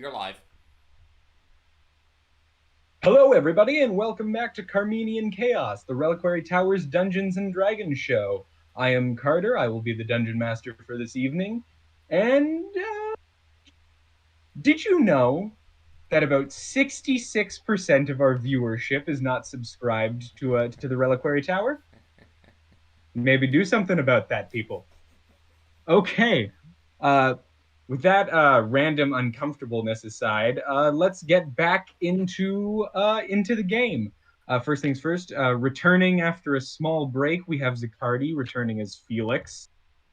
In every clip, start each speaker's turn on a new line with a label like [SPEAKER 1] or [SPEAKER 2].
[SPEAKER 1] We are live.
[SPEAKER 2] Hello, everybody, and welcome back to Carminian Chaos, the Reliquary Towers Dungeons and Dragons show. I am Carter. I will be the Dungeon Master for this evening. And did you know that about 66% of our viewership is not subscribed to the Reliquary Tower? Maybe do something about that, people. Okay. Uh, with that random uncomfortableness aside, let's get back into the game. First things first, returning after a small break, we have Zaccardi returning as Felix,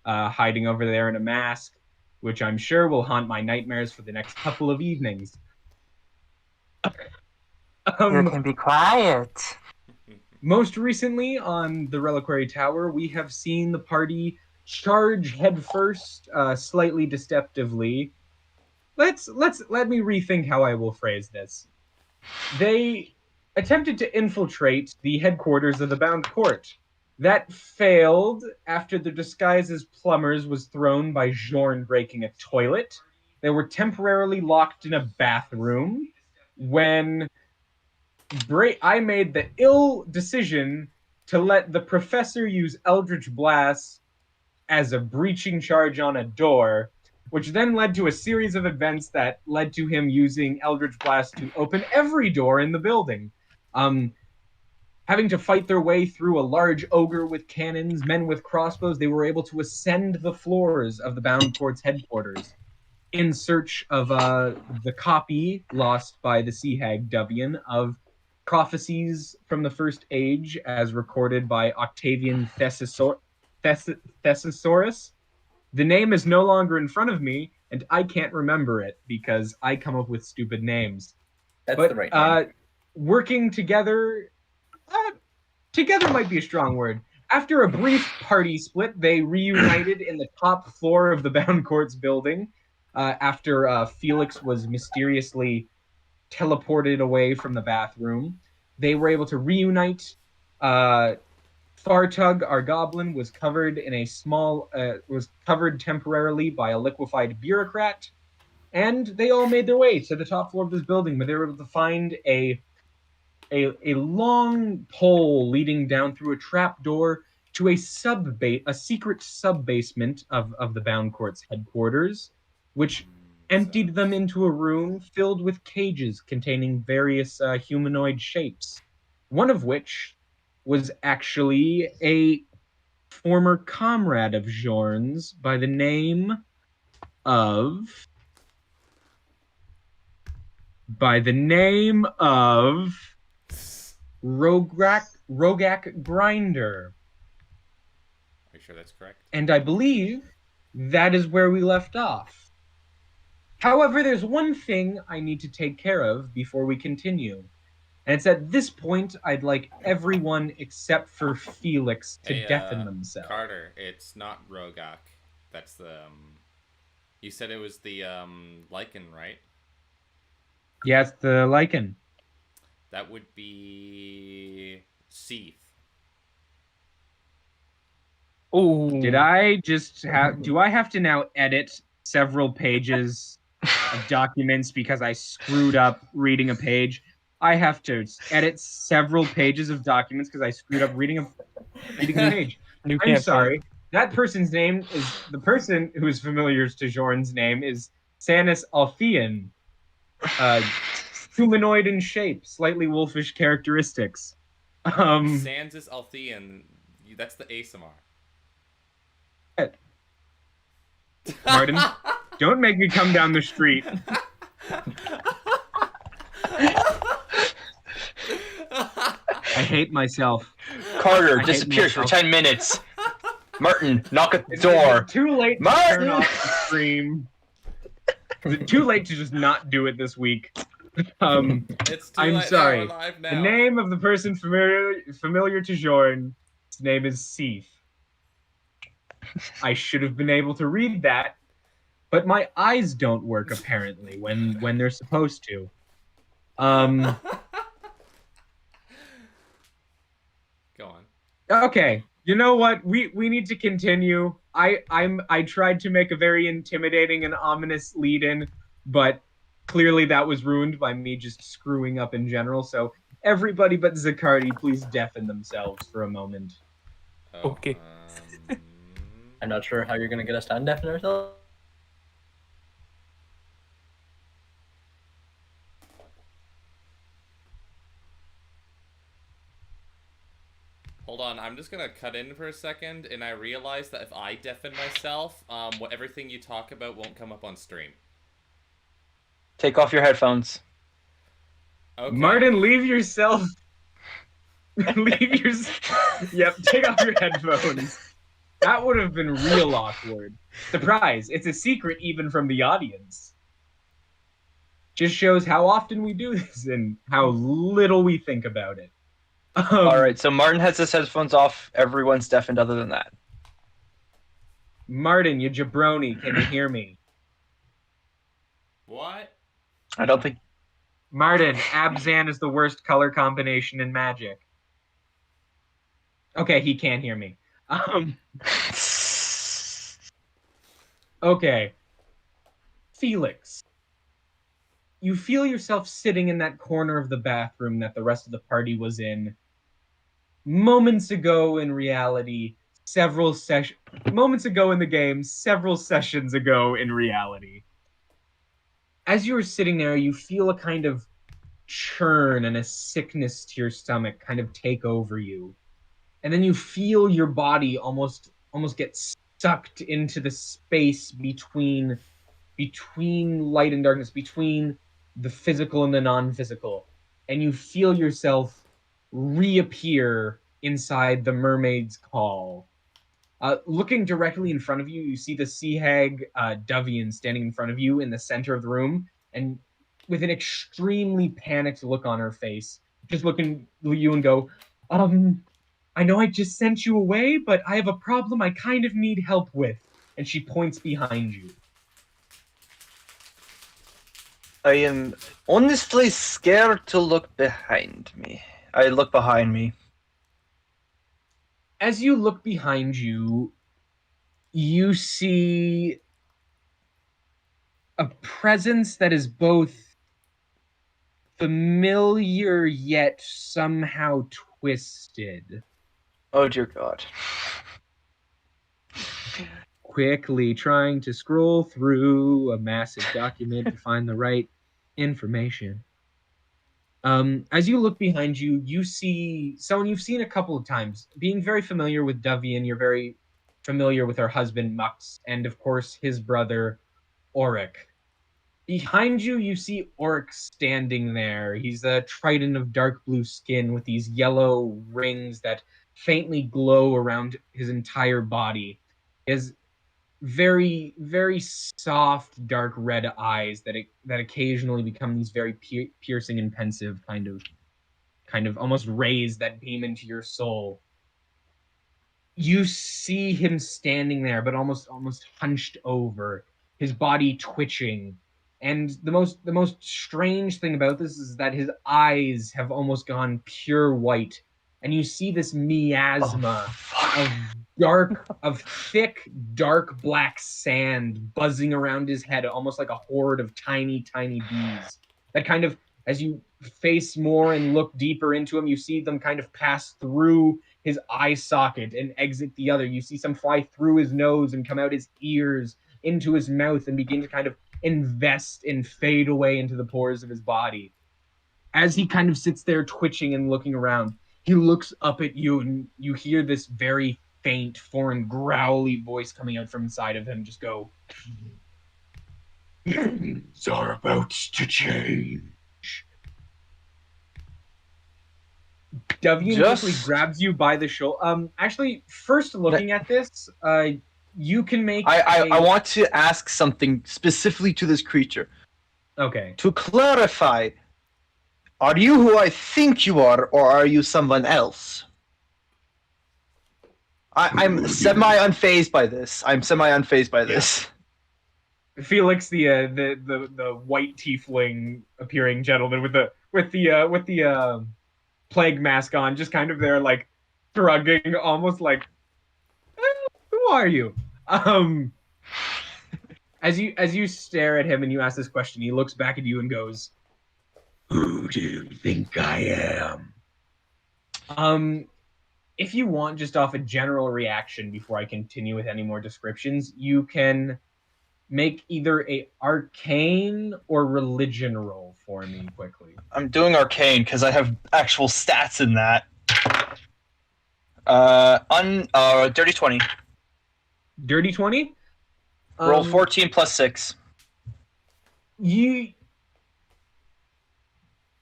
[SPEAKER 2] hiding over there in a mask, which I'm sure will haunt my nightmares for the next couple of evenings.
[SPEAKER 3] You can be quiet.
[SPEAKER 2] Most recently on the Reliquary Tower, we have seen the party charge headfirst, slightly deceptively. Let me rethink how I will phrase this. They attempted to infiltrate the headquarters of the Bound Court. That failed after the disguise as plumbers was thrown by Jorn breaking a toilet. They were temporarily locked in a bathroom when I made the ill decision to let the professor use Eldritch Blast as a breaching charge on a door, which then led to a series of events that led to him using Eldritch Blast to open every door in the building. Having to fight their way through a large ogre with cannons, men with crossbows, they were able to ascend the floors of the Bound Court's headquarters in search of the copy lost by the Sea Hag Dovehian of Prophecies from the First Age, as recorded by Octavian Thesaurus. The name is no longer in front of me, and I can't remember it because I come up with stupid names.
[SPEAKER 1] That's the right name.
[SPEAKER 2] Working together, together might be a strong word. After a brief party split, they reunited in the top floor of the Bound Courts building after Felix was mysteriously teleported away from the bathroom. They were able to reunite. Fartug, our goblin, was covered temporarily by a liquefied bureaucrat, and they all made their way to the top floor of this building, but they were able to find a long pole leading down through a trap door to a secret sub-basement of the Bound Court's headquarters, which emptied them into a room filled with cages containing various humanoid shapes, one of which was actually a former comrade of Jorn's by the name of Rogak Grinder.
[SPEAKER 1] Are you sure that's correct?
[SPEAKER 2] And I believe that is where we left off. However, there's one thing I need to take care of before we continue. And it's at this point I'd like everyone except for Felix to deafen themselves.
[SPEAKER 1] Carter, it's not Rogak. That's the... You said it was the lichen, right?
[SPEAKER 2] Yes, the lichen.
[SPEAKER 1] That would be... Seath.
[SPEAKER 3] Oh.
[SPEAKER 2] Did I just have... Do I have to now edit several pages of documents because I screwed up reading a page? I have to edit several pages of documents because I screwed up reading a page. I'm sorry. That person's name is... The person who is familiar to Jorn's name is Sanus Althean. Humanoid in shape, slightly wolfish characteristics.
[SPEAKER 1] Sansus Althean. That's the ASMR.
[SPEAKER 2] Martin, don't make me come down the street. I hate myself.
[SPEAKER 3] Carter disappears for 10 minutes. Martin, knock at the door.
[SPEAKER 2] It's too late to turn off the stream. Is it too late to just not do it this week?
[SPEAKER 1] It's too
[SPEAKER 2] I'm
[SPEAKER 1] late.
[SPEAKER 2] sorry.
[SPEAKER 1] We're live now.
[SPEAKER 2] The name of the person familiar to Jorn, his name is Seath. I should have been able to read that, but my eyes don't work apparently when they're supposed to.
[SPEAKER 1] Go on.
[SPEAKER 2] Okay. You know what? We need to continue. I tried to make a very intimidating and ominous lead-in, but clearly that was ruined by me just screwing up in general. So everybody but Zaccardi, please deafen themselves for a moment.
[SPEAKER 1] Oh,
[SPEAKER 4] Okay.
[SPEAKER 3] I'm not sure how you're gonna get us to undeafen ourselves.
[SPEAKER 1] Hold on, I'm just gonna cut in for a second, and I realize that if I deafen myself, everything you talk about won't come up on stream.
[SPEAKER 3] Take off your headphones.
[SPEAKER 1] Okay.
[SPEAKER 2] Martin, leave yourself. Leave your. Yep, take off your headphones. That would have been real awkward. Surprise! It's a secret even from the audience. Just shows how often we do this and how little we think about it.
[SPEAKER 3] All right, so Martin has his headphones off. Everyone's deafened other than that.
[SPEAKER 2] Martin, you jabroni, can you hear me?
[SPEAKER 1] What?
[SPEAKER 3] I don't think.
[SPEAKER 2] Martin, Abzan is the worst color combination in Magic. Okay, he can't hear me. Okay. Felix. You feel yourself sitting in that corner of the bathroom that the rest of the party was in. Moments ago in reality, moments ago in the game, several sessions ago in reality. As you were sitting there, you feel a kind of churn and a sickness to your stomach kind of take over you. And then you feel your body almost get sucked into the space between light and darkness, between the physical and the non-physical. And you feel yourself reappear inside the mermaid's call. Looking directly in front of you, you see the sea hag Dovehian standing in front of you in the center of the room, and with an extremely panicked look on her face, just looking at you and go, I know I just sent you away, but I have a problem I kind of need help with. And she points behind you.
[SPEAKER 3] I am honestly scared to look behind me. I look behind me.
[SPEAKER 2] As you look behind you, you see a presence that is both familiar yet somehow twisted.
[SPEAKER 3] Oh dear God.
[SPEAKER 2] Quickly trying to scroll through a massive document to find the right information. As you look behind you, you see someone you've seen a couple of times. Being very familiar with Dovehian, you're very familiar with her husband, Mux, and of course his brother, Auric. Behind you, you see Auric standing there. He's a Triton of dark blue skin with these yellow rings that faintly glow around his entire body. He has very, very soft, dark red eyes that occasionally become these very piercing and pensive kind of almost rays that beam into your soul. You see him standing there, but almost hunched over, his body twitching. And the most strange thing about this is that his eyes have almost gone pure white, and you see this miasma of thick, dark black sand buzzing around his head, almost like a horde of tiny, tiny bees. That kind of, as you face more and look deeper into him, you see them kind of pass through his eye socket and exit the other. You see some fly through his nose and come out his ears, into his mouth, and begin to kind of invest and fade away into the pores of his body. As he kind of sits there twitching and looking around, he looks up at you, and you hear this very faint, foreign, growly voice coming out from inside of him just go, "Things are about to change." Dovehian quickly grabs you by the shoulder. Actually, first looking at this, you can make.
[SPEAKER 3] I want to ask something specifically to this creature.
[SPEAKER 2] Okay.
[SPEAKER 3] To clarify, are you who I think you are, or are you someone else? I'm semi-unfazed by this.
[SPEAKER 2] Felix, the white tiefling appearing gentleman with the plague mask on, just kind of there, like shrugging, almost like, who are you? As you stare at him and you ask this question, he looks back at you and goes, "Who do you think I am?" If you want, just off a general reaction before I continue with any more descriptions, you can make either a arcane or religion roll for me quickly.
[SPEAKER 3] I'm doing arcane because I have actual stats in that. Dirty 20.
[SPEAKER 2] Dirty 20?
[SPEAKER 3] Roll 14 plus 6.
[SPEAKER 2] You,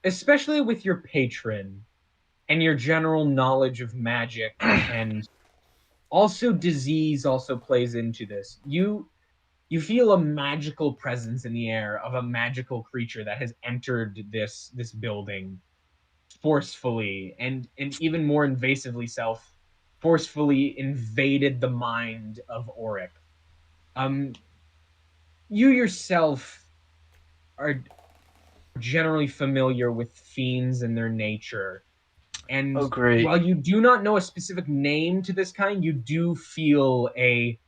[SPEAKER 2] especially with your patron and your general knowledge of magic and also disease also plays into this. You feel a magical presence in the air of a magical creature that has entered this building forcefully and even more invasively forcefully invaded the mind of Auric. You yourself are generally familiar with fiends and their nature. And while you do not know a specific name to this kind, you do feel a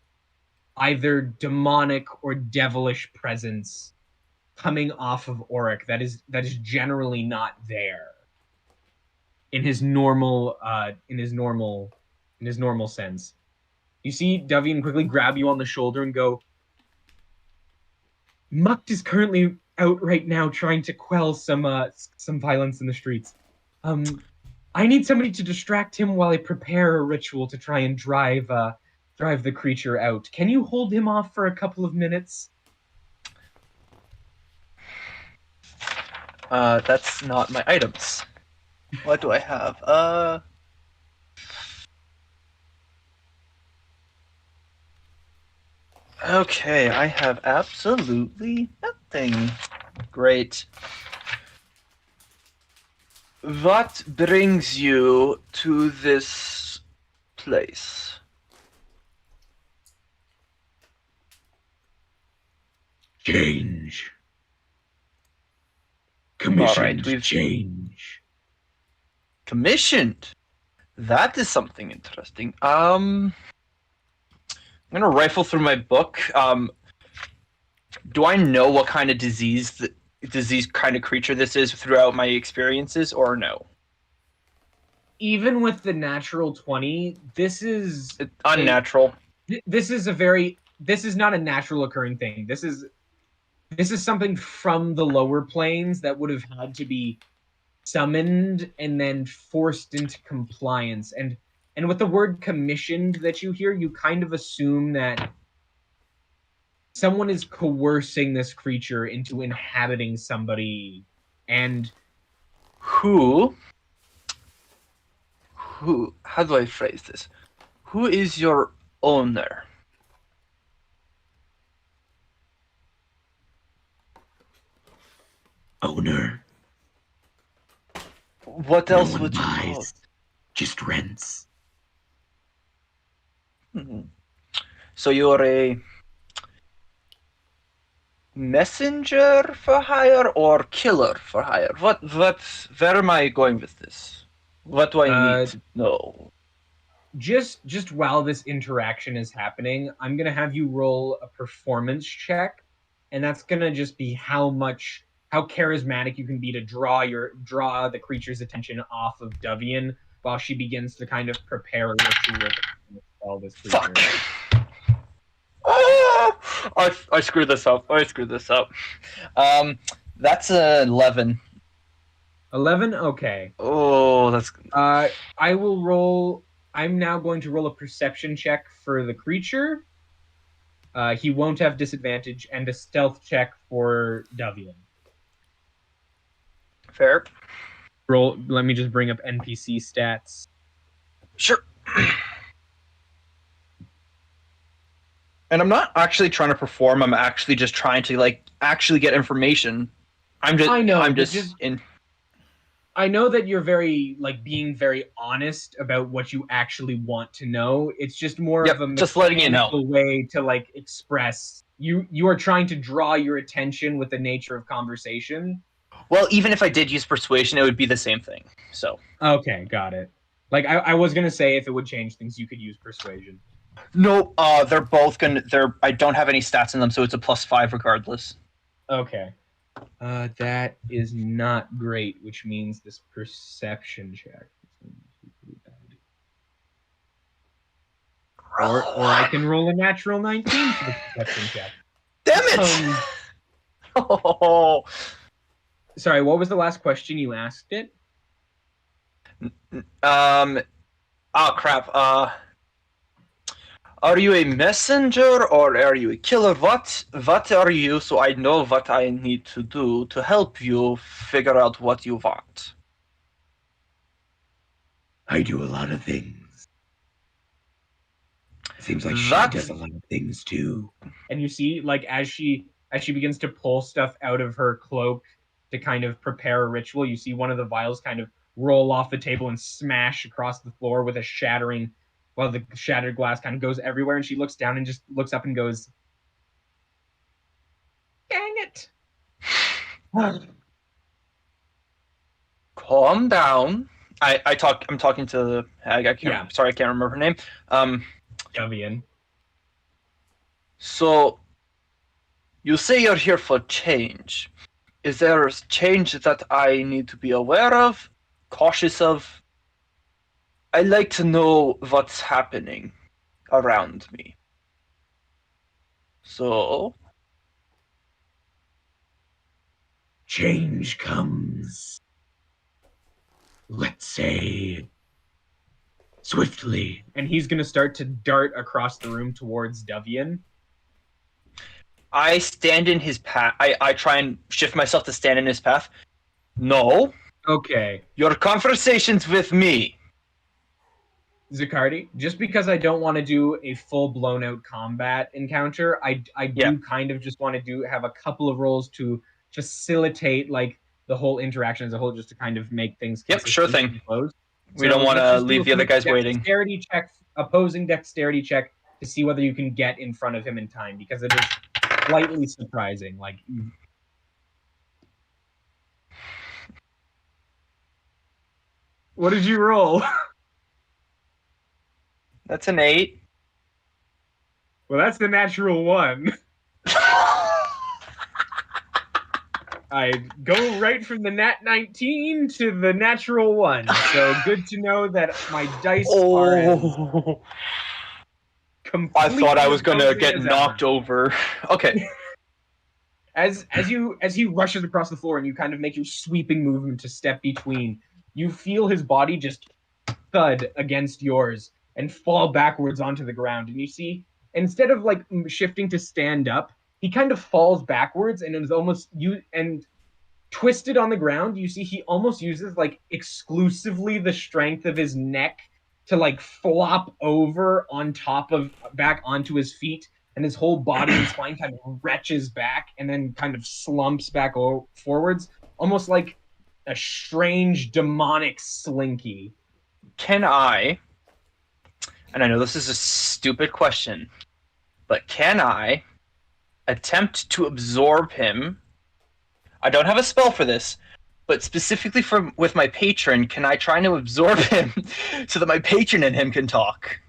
[SPEAKER 2] either demonic or devilish presence coming off of Auric that is generally not there in his normal sense. You see Dovehian quickly grab you on the shoulder and go, Mukt is currently out right now trying to quell some violence in the streets. I need somebody to distract him while I prepare a ritual to try and drive the creature out. Can you hold him off for a couple of minutes?
[SPEAKER 3] That's not my items. What do I have? Okay, I have absolutely nothing. Great. What brings you to this place?
[SPEAKER 4] Change. Commissioned change.
[SPEAKER 3] Commissioned? That is something interesting. I'm gonna rifle through my book. Do I know what kind of disease kind of creature this is throughout my experiences, or no?
[SPEAKER 2] Even with the natural 20, this is
[SPEAKER 3] unnatural.
[SPEAKER 2] This is not a natural occurring thing. This is something from the lower planes that would have had to be summoned and then forced into compliance. And with the word commissioned that you hear, you kind of assume that someone is coercing this creature into inhabiting somebody. And
[SPEAKER 3] who, how do I phrase this? Who is your owner?
[SPEAKER 4] Owner.
[SPEAKER 3] What else would you call it?
[SPEAKER 4] Just rents.
[SPEAKER 3] So you're a messenger for hire or killer for hire? Where am I going with this? What do I need to know?
[SPEAKER 2] Just while this interaction is happening, I'm gonna have you roll a performance check, and that's gonna just be how charismatic you can be to draw the creature's attention off of Dovehian while she begins to kind of prepare a ritual to spell this creature.
[SPEAKER 3] Fuck. Oh, I screwed this up. That's 11.
[SPEAKER 2] 11? Okay.
[SPEAKER 3] Oh, that's...
[SPEAKER 2] I will roll... I'm now going to roll a perception check for the creature. He won't have disadvantage, and a stealth check for Dovehian.
[SPEAKER 3] Fair.
[SPEAKER 2] Roll. Let me just bring up NPC stats.
[SPEAKER 3] Sure. And I'm not actually trying to perform. I'm actually just trying to actually get information. I
[SPEAKER 2] know that you're very being very honest about what you actually want to know. It's just more of a
[SPEAKER 3] just letting you know
[SPEAKER 2] way to express. You are trying to draw your attention with the nature of conversation.
[SPEAKER 3] Well, even if I did use persuasion, it would be the same thing. So
[SPEAKER 2] okay, got it. I was gonna say if it would change things, you could use persuasion.
[SPEAKER 3] No, they're both gonna. I don't have any stats in them, so it's a +5 regardless.
[SPEAKER 2] Okay. That is not great, which means this perception check. Or I can roll a natural 19 for the perception check.
[SPEAKER 3] Damn it! Oh.
[SPEAKER 2] Sorry, what was the last question you asked it?
[SPEAKER 3] Oh crap. Are you a messenger or are you a killer? What are you, so I know what I need to do to help you figure out what you want?
[SPEAKER 4] I do a lot of things. Seems like she
[SPEAKER 3] That-
[SPEAKER 4] does a lot of things too.
[SPEAKER 2] And you see, like, as she begins to pull stuff out of her cloak to kind of prepare a ritual, you see one of the vials kind of roll off the table and smash across the floor with a shattering, while the shattered glass kind of goes everywhere, and she looks down and just looks up and goes, "Dang it!"
[SPEAKER 3] Calm down. I'm talking to the hag.
[SPEAKER 2] Yeah.
[SPEAKER 3] Sorry, I can't remember her name.
[SPEAKER 2] Dovehian.
[SPEAKER 3] So you say you're here for change. Is there a change that I need to be aware of, cautious of? I like to know what's happening around me. So,
[SPEAKER 4] Change comes, let's say, swiftly.
[SPEAKER 2] And he's going to start to dart across the room towards Dovehian.
[SPEAKER 3] I stand in his path. I try and shift myself to stand in his path. No.
[SPEAKER 2] Okay.
[SPEAKER 3] Your conversations with me.
[SPEAKER 2] Zaccardi, just because I don't want to do a full blown out combat encounter, I do kind of just want to have a couple of rolls to facilitate like the whole interaction as a whole, just to kind of make things
[SPEAKER 3] Sure thing.
[SPEAKER 2] close.
[SPEAKER 3] We don't want to leave the other guys waiting.
[SPEAKER 2] Dexterity check, opposing dexterity check to see whether you can get in front of him in time, because it is slightly surprising. Like, what did you roll?
[SPEAKER 3] That's an 8.
[SPEAKER 2] Well, that's the natural 1. I go right from the nat 19 to the natural 1. So good to know that my dice are completely.
[SPEAKER 3] I thought I was gonna get knocked over. Okay.
[SPEAKER 2] As he rushes across the floor and you kind of make your sweeping movement to step between, you feel his body just thud against yours and fall backwards onto the ground. And you see, instead of like shifting to stand up, he kind of falls backwards and is almost twisted on the ground. You see, he almost uses like exclusively the strength of his neck to like flop over on top of back onto his feet, and his whole body and spine kind of retches back and then kind of slumps back forwards, almost like a strange demonic slinky.
[SPEAKER 3] Can I, and I know this is a stupid question, but can I attempt to absorb him? I don't have a spell for this, but specifically with my patron, can I try to absorb him so that my patron and him can talk?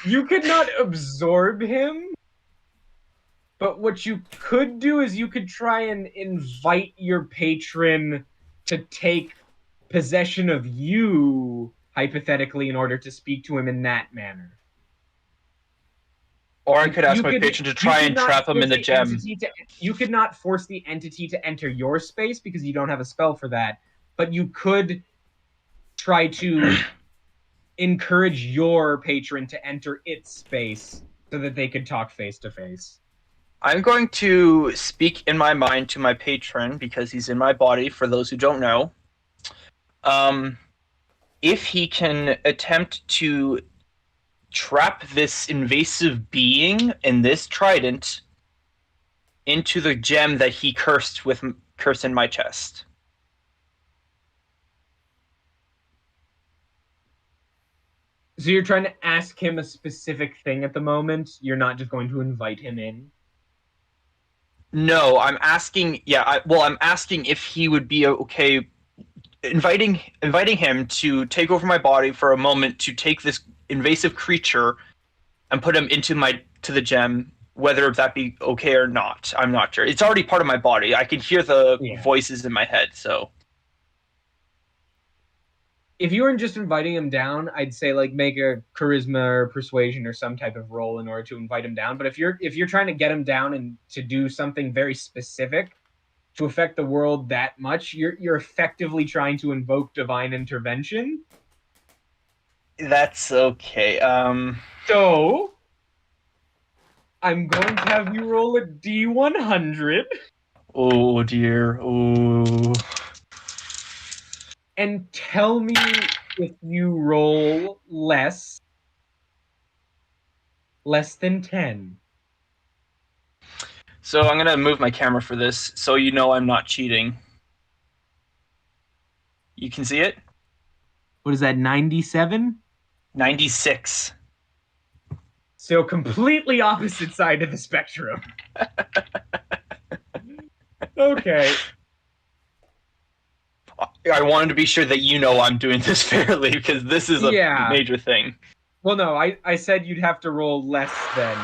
[SPEAKER 2] You could not absorb him, but what you could do is you could try and invite your patron to take possession of you, hypothetically, in order to speak to him in that manner.
[SPEAKER 3] Or I could ask my patron to try and trap him in the gem.
[SPEAKER 2] You could not force the entity to enter your space because you don't have a spell for that, but you could try to encourage your patron to enter its space so that they could talk face to face.
[SPEAKER 3] I'm going to speak in my mind to my patron because he's in my body, for those who don't know. If he can attempt to trap this invasive being in this trident into the gem that he cursed in my chest.
[SPEAKER 2] So you're trying to ask him a specific thing at the moment? You're not just going to invite him in?
[SPEAKER 3] No, I'm asking. Yeah, I'm asking if he would be okay inviting him to take over my body for a moment to take this invasive creature and put him to the gem. Whether that be okay or not, I'm not sure. It's already part of my body. I can hear the
[SPEAKER 2] Yeah.
[SPEAKER 3] voices in my head. So
[SPEAKER 2] If you weren't just inviting him down, I'd say like make a charisma or persuasion or some type of roll in order to invite him down. But if you're trying to get him down and to do something very specific to affect the world that much, you're effectively trying to invoke divine intervention.
[SPEAKER 3] that's okay.
[SPEAKER 2] So I'm going to have you roll a D100
[SPEAKER 3] Oh dear. Oh.
[SPEAKER 2] and tell me if you roll less than 10.
[SPEAKER 3] So I'm gonna move my camera for this, so you know I'm not cheating. You can see it.
[SPEAKER 2] What is that, 97?
[SPEAKER 3] 96.
[SPEAKER 2] So completely opposite side of the spectrum. Okay.
[SPEAKER 3] I wanted to be sure that you know I'm doing this fairly because this is a
[SPEAKER 2] Yeah.
[SPEAKER 3] major thing.
[SPEAKER 2] Well, no, I said you'd have to roll less than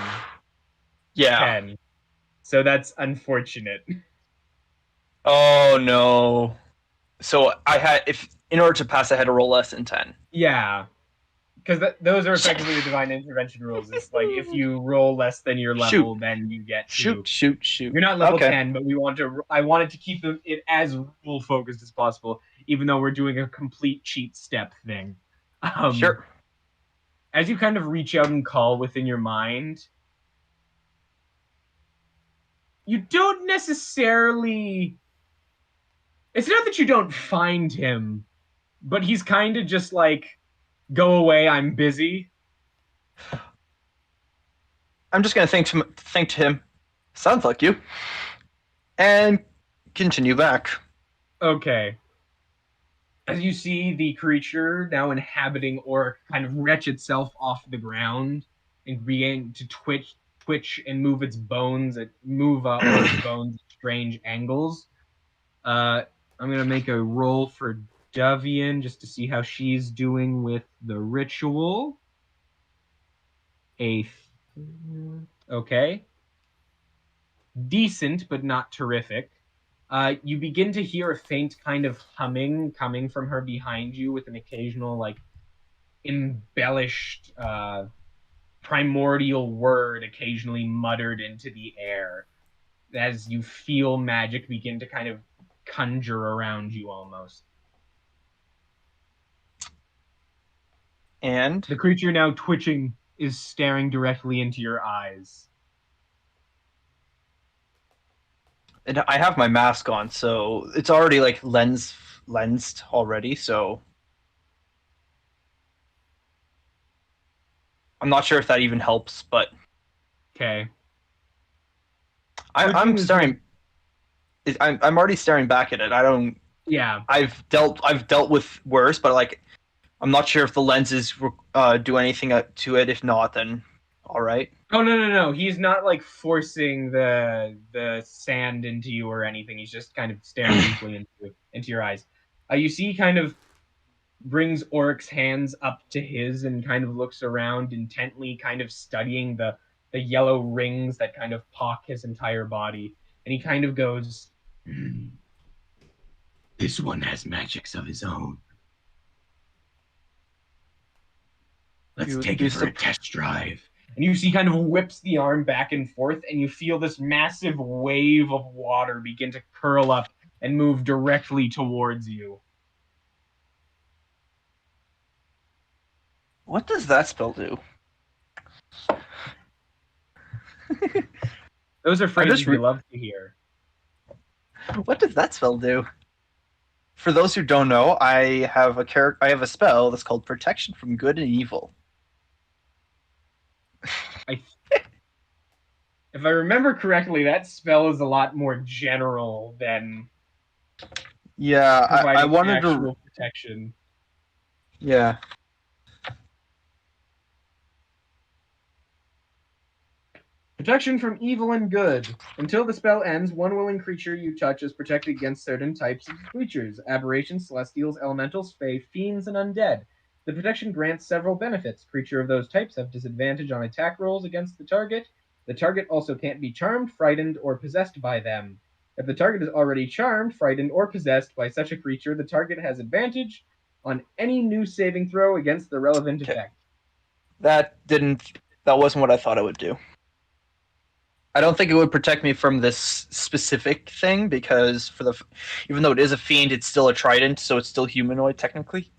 [SPEAKER 3] Yeah.
[SPEAKER 2] 10. So that's unfortunate.
[SPEAKER 3] Oh no. So in order to pass, I had to roll less than 10.
[SPEAKER 2] Yeah. Because those are effectively the divine intervention rules. It's like if you roll less than your level, then you get to...
[SPEAKER 3] Shoot.
[SPEAKER 2] You're not level
[SPEAKER 3] Okay.
[SPEAKER 2] 10, but I wanted to keep it as rule focused as possible, even though we're doing a complete cheat step thing.
[SPEAKER 3] Sure.
[SPEAKER 2] As you kind of reach out and call within your mind, you don't necessarily... It's not that you don't find him, but he's kind of just like, go away, I'm busy.
[SPEAKER 3] I'm just gonna think to him. Sounds like you. And continue back.
[SPEAKER 2] Okay. As you see the creature now inhabiting or kind of retch itself off the ground and begin to twitch and move its bones, its bones at strange angles. I'm gonna make a roll for Dovehian just to see how she's doing with the ritual. Okay. Decent, but not terrific. You begin to hear a faint kind of humming coming from her behind you with an occasional, like, embellished, primordial word occasionally muttered into the air as you feel magic begin to kind of conjure around you almost.
[SPEAKER 3] And
[SPEAKER 2] the creature now twitching is staring directly into your eyes.
[SPEAKER 3] And I have my mask on, so it's already like lensed already, so I'm not sure if that even helps, but
[SPEAKER 2] Okay.
[SPEAKER 3] I'm staring. I'm already staring back at it. I don't.
[SPEAKER 2] Yeah.
[SPEAKER 3] I've dealt with worse, but like, I'm not sure if the lenses do anything to it. If not, then all right.
[SPEAKER 2] Oh no! He's not like forcing the sand into you or anything. He's just kind of staring deeply into your eyes. You see, he kind of brings Oric's hands up to his and kind of looks around intently, kind of studying the yellow rings that kind of pock his entire body, and he kind of goes,
[SPEAKER 4] This one has magics of his own. Let's take it for a test drive.
[SPEAKER 2] And you see kind of whips the arm back and forth, and you feel this massive wave of water begin to curl up and move directly towards you.
[SPEAKER 3] What does that spell do?
[SPEAKER 2] Those are phrases we love to hear.
[SPEAKER 3] What does that spell do? For those who don't know, I have a spell that's called Protection from Good and Evil.
[SPEAKER 2] If I remember correctly, that spell is a lot more general than
[SPEAKER 3] Yeah, I wanted
[SPEAKER 2] actual protection.
[SPEAKER 3] Yeah.
[SPEAKER 2] Protection from evil and good. Until the spell ends, one willing creature you touch is protected against certain types of creatures: aberrations, celestials, elementals, fae, fiends, and undead. The protection grants several benefits. Creature of those types have disadvantage on attack rolls against the target. The target also can't be charmed, frightened, or possessed by them. If the target is already charmed, frightened, or possessed by such a creature, the target has advantage on any new saving throw against the relevant effect.
[SPEAKER 3] That wasn't what I thought it would do. I don't think it would protect me from this specific thing because even though it is a fiend, it's still a trident, so it's still humanoid technically.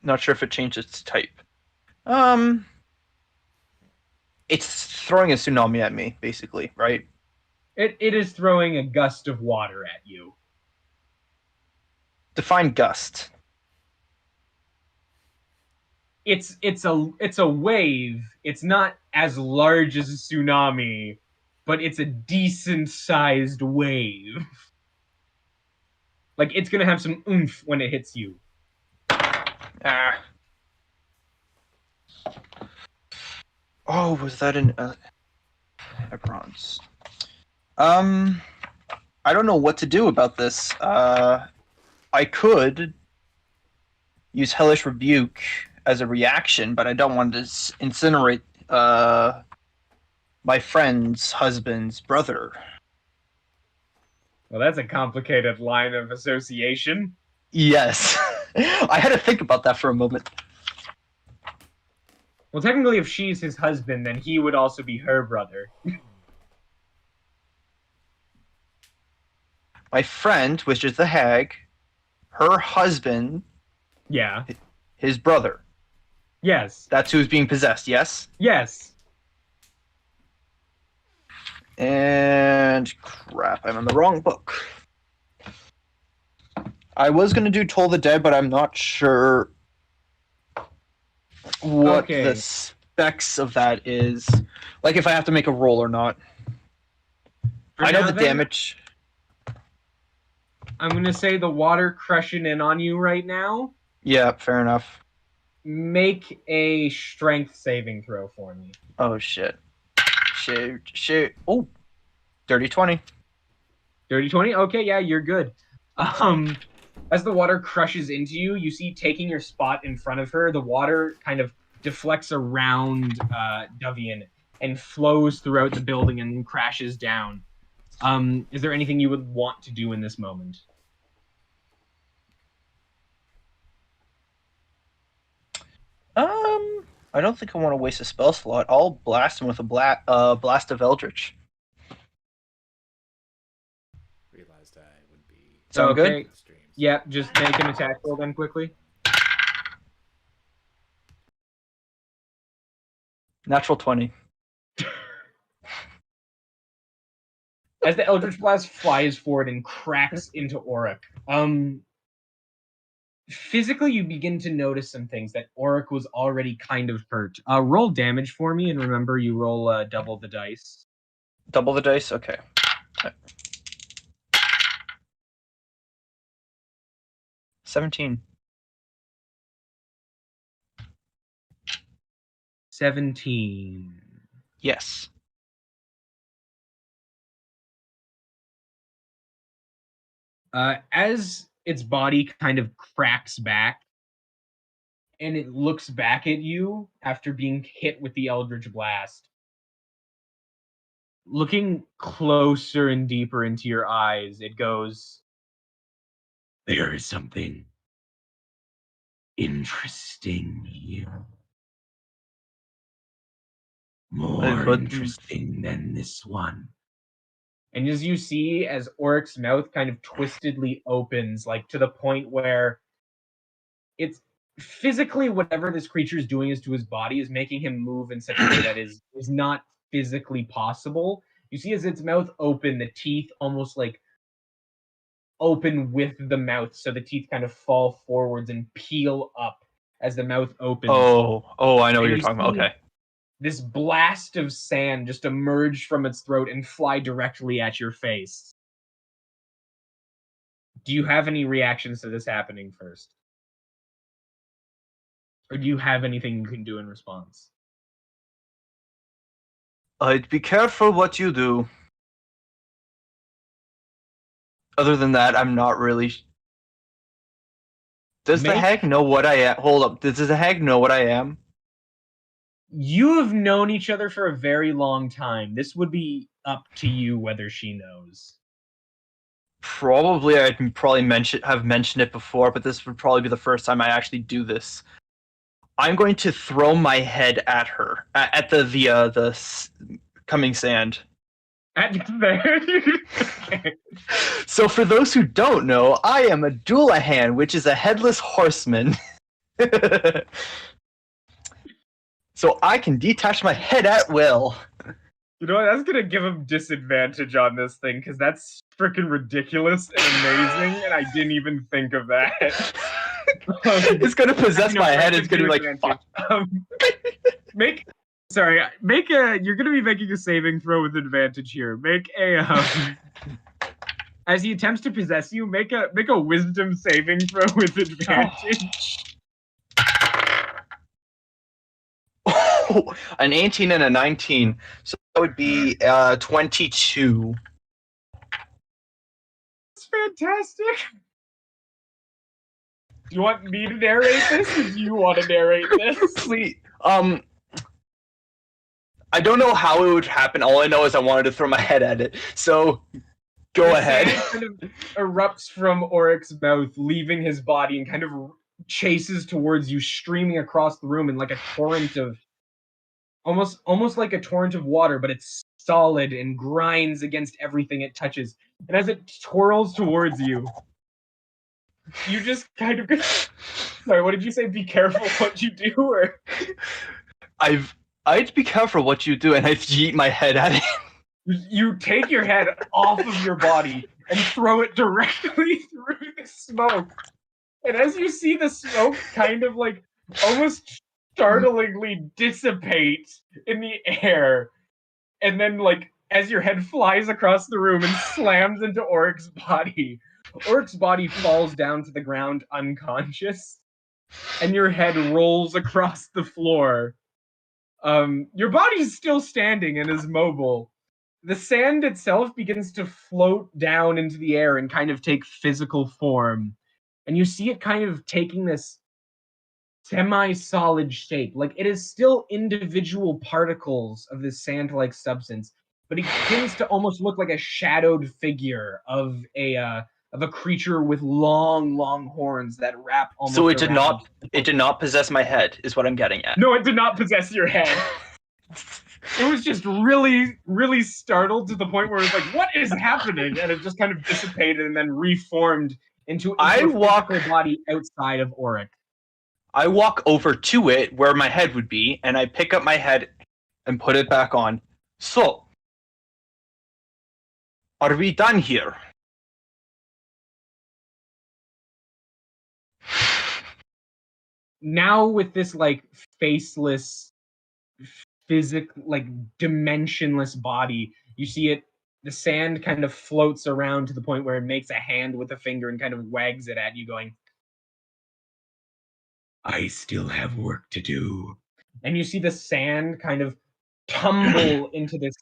[SPEAKER 3] Not sure if it changed its type. It's throwing a tsunami at me, basically, right?
[SPEAKER 2] It is throwing a gust of water at you.
[SPEAKER 3] Define gust.
[SPEAKER 2] It's a wave. It's not as large as a tsunami, but it's a decent sized wave. Like, it's gonna have some oomph when it hits you.
[SPEAKER 3] Oh, was that a bronze? I don't know what to do about this. I could use Hellish Rebuke as a reaction, but I don't want to incinerate my friend's husband's brother.
[SPEAKER 2] Well, that's a complicated line of association.
[SPEAKER 3] Yes. I had to think about that for a moment.
[SPEAKER 2] Well, technically, if she's his husband, then he would also be her brother.
[SPEAKER 3] My friend, which is the hag, her husband,
[SPEAKER 2] Yeah.
[SPEAKER 3] his brother.
[SPEAKER 2] Yes.
[SPEAKER 3] That's who's being possessed, yes?
[SPEAKER 2] Yes.
[SPEAKER 3] And crap, I'm in the wrong book. I was going to do Toll the Dead, but I'm not sure what the specs of that is. Like if I have to make a roll or not. I know the damage.
[SPEAKER 2] I'm going to say the water crushing in on you right now.
[SPEAKER 3] Yeah, fair enough.
[SPEAKER 2] Make a strength saving throw for me.
[SPEAKER 3] Oh, shit. Shit. Oh, dirty 20.
[SPEAKER 2] Dirty 20? Okay, yeah, you're good. As the water crushes into you, you see taking your spot in front of her, the water kind of deflects around Dovehian and flows throughout the building and crashes down. Is there anything you would want to do in this moment?
[SPEAKER 3] I don't think I want to waste a spell slot. I'll blast him with a blast of Eldritch.
[SPEAKER 1] Realized I would be.
[SPEAKER 3] Sound good?
[SPEAKER 2] Yeah, just make an attack roll then quickly.
[SPEAKER 3] Natural 20.
[SPEAKER 2] As the Eldritch Blast flies forward and cracks into Auric, physically you begin to notice some things that Auric was already kind of hurt. Roll damage for me, and remember you roll double the dice.
[SPEAKER 3] Double the dice? Okay. 17.
[SPEAKER 2] 17.
[SPEAKER 3] Yes.
[SPEAKER 2] As its body kind of cracks back and it looks back at you after being hit with the Eldritch Blast, looking closer and deeper into your eyes, it goes, "There is something interesting here. More interesting than this one." And as you see, as Auric's mouth kind of twistedly opens, like to the point where it's physically whatever this creature is doing is to his body is making him move in such a way that is not physically possible. You see as its mouth open, the teeth almost like open with the mouth, so the teeth kind of fall forwards and peel up as the mouth opens.
[SPEAKER 3] Oh, I know what you're talking about. Okay.
[SPEAKER 2] This blast of sand just emerged from its throat and fly directly at your face. Do you have any reactions to this happening first? Or do you have anything you can do in response?
[SPEAKER 3] Be careful what you do. Other than that, I'm not really... Does the hag know what I am? Hold up. Does the hag know what I am?
[SPEAKER 2] You have known each other for a very long time. This would be up to you whether she knows.
[SPEAKER 3] Probably, I'd probably have mentioned it before, but this would probably be the first time I actually do this. I'm going to throw my head at her, at the coming sand.
[SPEAKER 2] At there. Okay.
[SPEAKER 3] So for those who don't know, I am a Dovehian, which is a headless horseman. So I can detach my head at will.
[SPEAKER 2] You know what? That's gonna give him disadvantage on this thing, because that's freaking ridiculous and amazing, and I didn't even think of that.
[SPEAKER 3] It's gonna possess my head. It's gonna be like, fuck.
[SPEAKER 2] You're gonna be making a saving throw with advantage here. Make a as he attempts to possess you, make a wisdom saving throw with advantage.
[SPEAKER 3] Oh, an 18 and a 19. So that would be 22.
[SPEAKER 2] It's fantastic. Do you want me to narrate this, or do you want to narrate this?
[SPEAKER 3] Please. I don't know how it would happen. All I know is I wanted to throw my head at it. So, go ahead.
[SPEAKER 2] Kind of erupts from Oryx's mouth, leaving his body, and kind of chases towards you, streaming across the room in like a torrent of, almost like a torrent of water, but it's solid and grinds against everything it touches. And as it twirls towards you, you just kind of... Sorry, what did you say? Be careful what you do, or...
[SPEAKER 3] I'd be careful what you do, and I'd yeet my head at it.
[SPEAKER 2] You take your head off of your body and throw it directly through the smoke. And as you see the smoke kind of like almost startlingly dissipate in the air, and then like as your head flies across the room and slams into Oryx's body falls down to the ground unconscious, and your head rolls across the floor. Your body's still standing and is mobile. The sand itself begins to float down into the air and kind of take physical form. And you see it kind of taking this semi-solid shape. Like, it is still individual particles of this sand-like substance, but it begins to almost look like a shadowed figure of a creature with long horns that wrap almost
[SPEAKER 3] So it
[SPEAKER 2] around.
[SPEAKER 3] did not possess my head, is what I'm getting at.
[SPEAKER 2] No, it did not possess your head. It was just really startled to the point where it's like, what is happening? And it just kind of dissipated and then reformed into a physical body outside of Auric.
[SPEAKER 3] I walk over to it where my head would be, and I pick up my head and put it back on. So, are we done here?
[SPEAKER 2] Now with this like faceless, like dimensionless body, you see it, the sand kind of floats around to the point where it makes a hand with a finger and kind of wags it at you, going, I still have work to do. And you see the sand kind of tumble into this,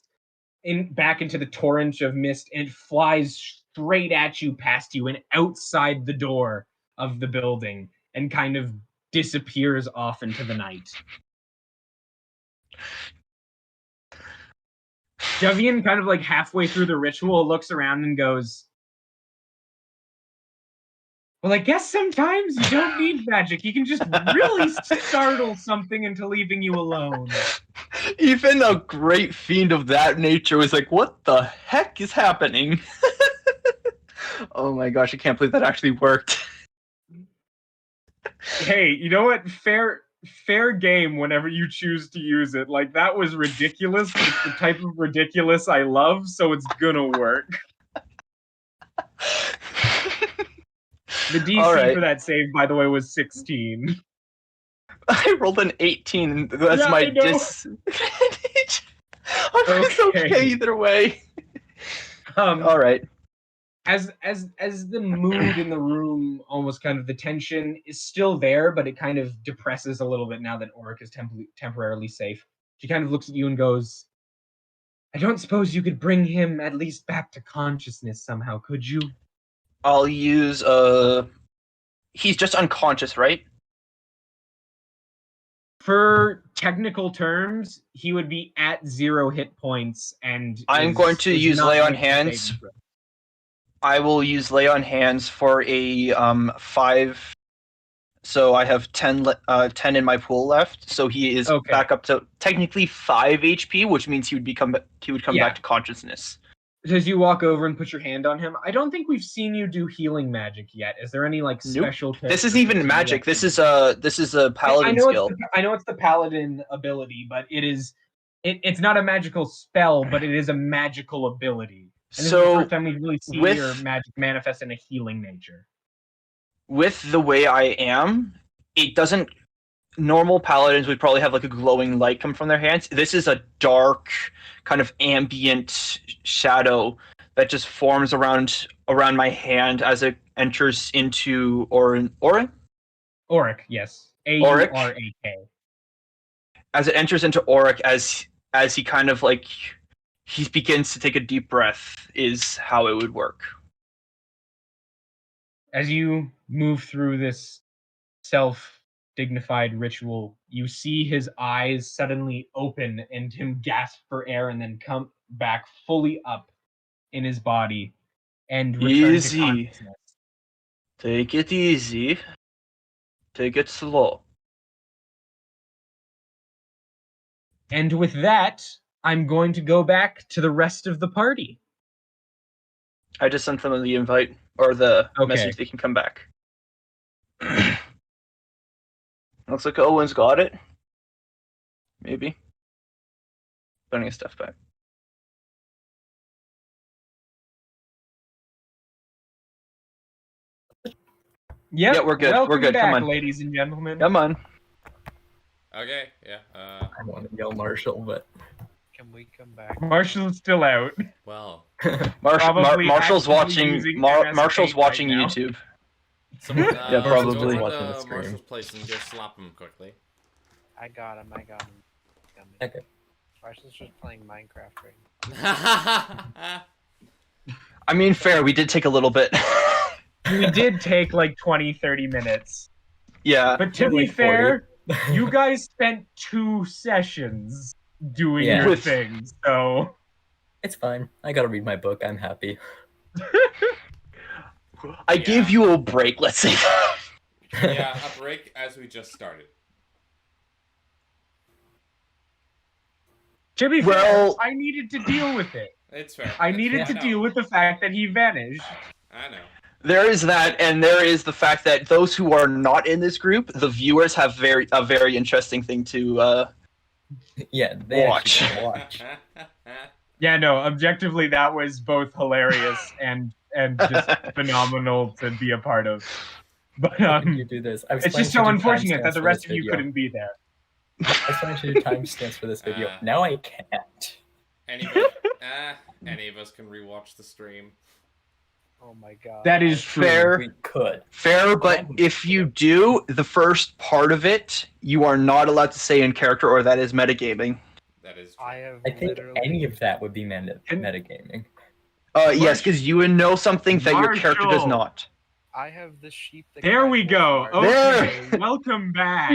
[SPEAKER 2] back into the torrent of mist, and it flies straight at you, past you, and outside the door of the building, and kind of disappears off into the night. Dovehian, kind of like halfway through the ritual, looks around and goes, well, I guess sometimes you don't need magic. You can just really startle something into leaving you alone.
[SPEAKER 3] Even a great fiend of that nature was like, what the heck is happening? Oh my gosh, I can't believe that actually worked.
[SPEAKER 2] Hey, you know what? Fair game whenever you choose to use it. Like, that was ridiculous, but it's the type of ridiculous I love, so it's gonna work. The DC for that save, by the way, was 16.
[SPEAKER 3] I rolled an 18. That's my disadvantage. It's okay either way. All right.
[SPEAKER 2] As the mood in the room, almost kind of the tension is still there, but it kind of depresses a little bit now that Auric is temporarily safe. She kind of looks at you and goes, I don't suppose you could bring him at least back to consciousness somehow, could you?
[SPEAKER 3] I'll use he's just unconscious, right?
[SPEAKER 2] For technical terms, he would be at 0 hit points, and
[SPEAKER 3] I'm going to use Lay on Hands. I will use Lay on Hands for a 5. So I have 10 in my pool left. So he is back up to technically 5 HP, which means he would come back to consciousness.
[SPEAKER 2] As you walk over and put your hand on him, I don't think we've seen you do healing magic yet. Is there any special?
[SPEAKER 3] Nope. This isn't even magic. This is a paladin skill.
[SPEAKER 2] I know it's the paladin ability, but it's not a magical spell, but it is a magical ability. And this is the first time we really see your magic manifest in a healing nature.
[SPEAKER 3] With the way I am, it doesn't. Normal paladins would probably have a glowing light come from their hands. This is a dark, kind of ambient shadow that just forms around my hand as it enters into Auric,
[SPEAKER 2] yes.
[SPEAKER 3] Auric.
[SPEAKER 2] Aurak.
[SPEAKER 3] As it enters into Auric, as he kind of he begins to take a deep breath, is how it would work.
[SPEAKER 2] As you move through this self-dignified ritual, you see his eyes suddenly open and him gasp for air and then come back fully up in his body and return to consciousness.
[SPEAKER 3] Take it easy. Take it slow.
[SPEAKER 2] And with that, I'm going to go back to the rest of the party.
[SPEAKER 3] I just sent them the invite or the message they can come back. Looks like Owen's got it. Maybe. Putting his stuff back.
[SPEAKER 2] Yep.
[SPEAKER 3] Yeah, we're good.
[SPEAKER 2] Welcome
[SPEAKER 3] We're good.
[SPEAKER 2] Back,
[SPEAKER 3] Come on,
[SPEAKER 2] ladies and gentlemen.
[SPEAKER 3] Come on.
[SPEAKER 1] Okay, yeah.
[SPEAKER 5] I want to yell Marshal, but
[SPEAKER 6] can we come back?
[SPEAKER 2] Marshal's still out.
[SPEAKER 1] Well,
[SPEAKER 3] Marshall's watching. Marshall's watching
[SPEAKER 2] right
[SPEAKER 3] YouTube.
[SPEAKER 1] Someone,
[SPEAKER 3] yeah, probably
[SPEAKER 1] watching the stream. Marshal's place and just slap him quickly.
[SPEAKER 6] I got him.
[SPEAKER 5] Okay.
[SPEAKER 6] Marshall's just playing Minecraft right now.
[SPEAKER 3] I mean, fair. We did take a little bit.
[SPEAKER 2] We did take 20-30 minutes.
[SPEAKER 3] Yeah.
[SPEAKER 2] But to be fair, you guys spent 2 sessions doing your thing, so...
[SPEAKER 5] It's fine. I gotta read my book. I'm happy.
[SPEAKER 3] I gave you a break, let's say.
[SPEAKER 1] Yeah, a break as we just started.
[SPEAKER 2] To be fair, I needed to deal with it.
[SPEAKER 1] It's fair.
[SPEAKER 2] I needed to deal with the fact that he vanished.
[SPEAKER 1] I know.
[SPEAKER 3] There is that, and there is the fact that those who are not in this group, the viewers have a very interesting thing to watch.
[SPEAKER 2] Yeah, no, objectively that was both hilarious and just phenomenal to be a part of. But
[SPEAKER 5] you do this.
[SPEAKER 2] It's just so unfortunate that the rest of you couldn't be there.
[SPEAKER 5] I was trying to do timestamps for this video. Now I can't.
[SPEAKER 1] Any of us can rewatch the stream.
[SPEAKER 6] Oh my god.
[SPEAKER 2] That is true.
[SPEAKER 3] Fair.
[SPEAKER 5] We could.
[SPEAKER 3] Fair, but if you do, the first part of it, you are not allowed to say in character, or that is metagaming.
[SPEAKER 1] That is true.
[SPEAKER 6] I
[SPEAKER 5] think any of that would be metagaming.
[SPEAKER 3] Yes, because you would know something that your character does not.
[SPEAKER 6] I have the sheep that
[SPEAKER 2] There we go. Okay, welcome back.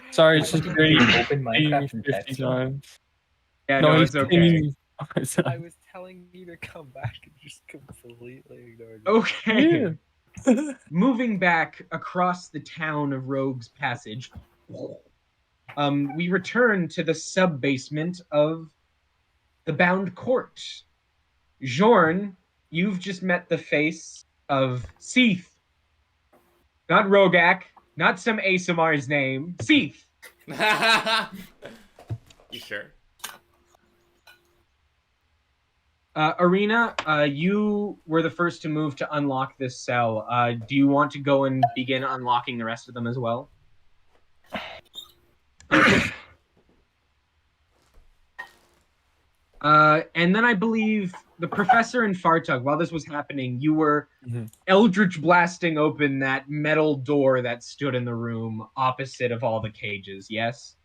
[SPEAKER 7] Sorry, it's just very
[SPEAKER 5] open Minecraft and text.
[SPEAKER 2] Yeah, no, it's okay.
[SPEAKER 6] I was telling you to come back and just completely ignored me.
[SPEAKER 2] Okay. Yeah. Moving back across the town of Rogue's Passage, we return to the sub-basement of the Bound Court. Jorn, you've just met the face of Seath. Not Rogak, not some ASMR's name. Seath.
[SPEAKER 1] You sure?
[SPEAKER 2] Ariena, you were the first to move to unlock this cell. Do you want to go and begin unlocking the rest of them as well? And then I believe the professor and Fartug, while this was happening, you were eldritch blasting open that metal door that stood in the room opposite of all the cages, yes?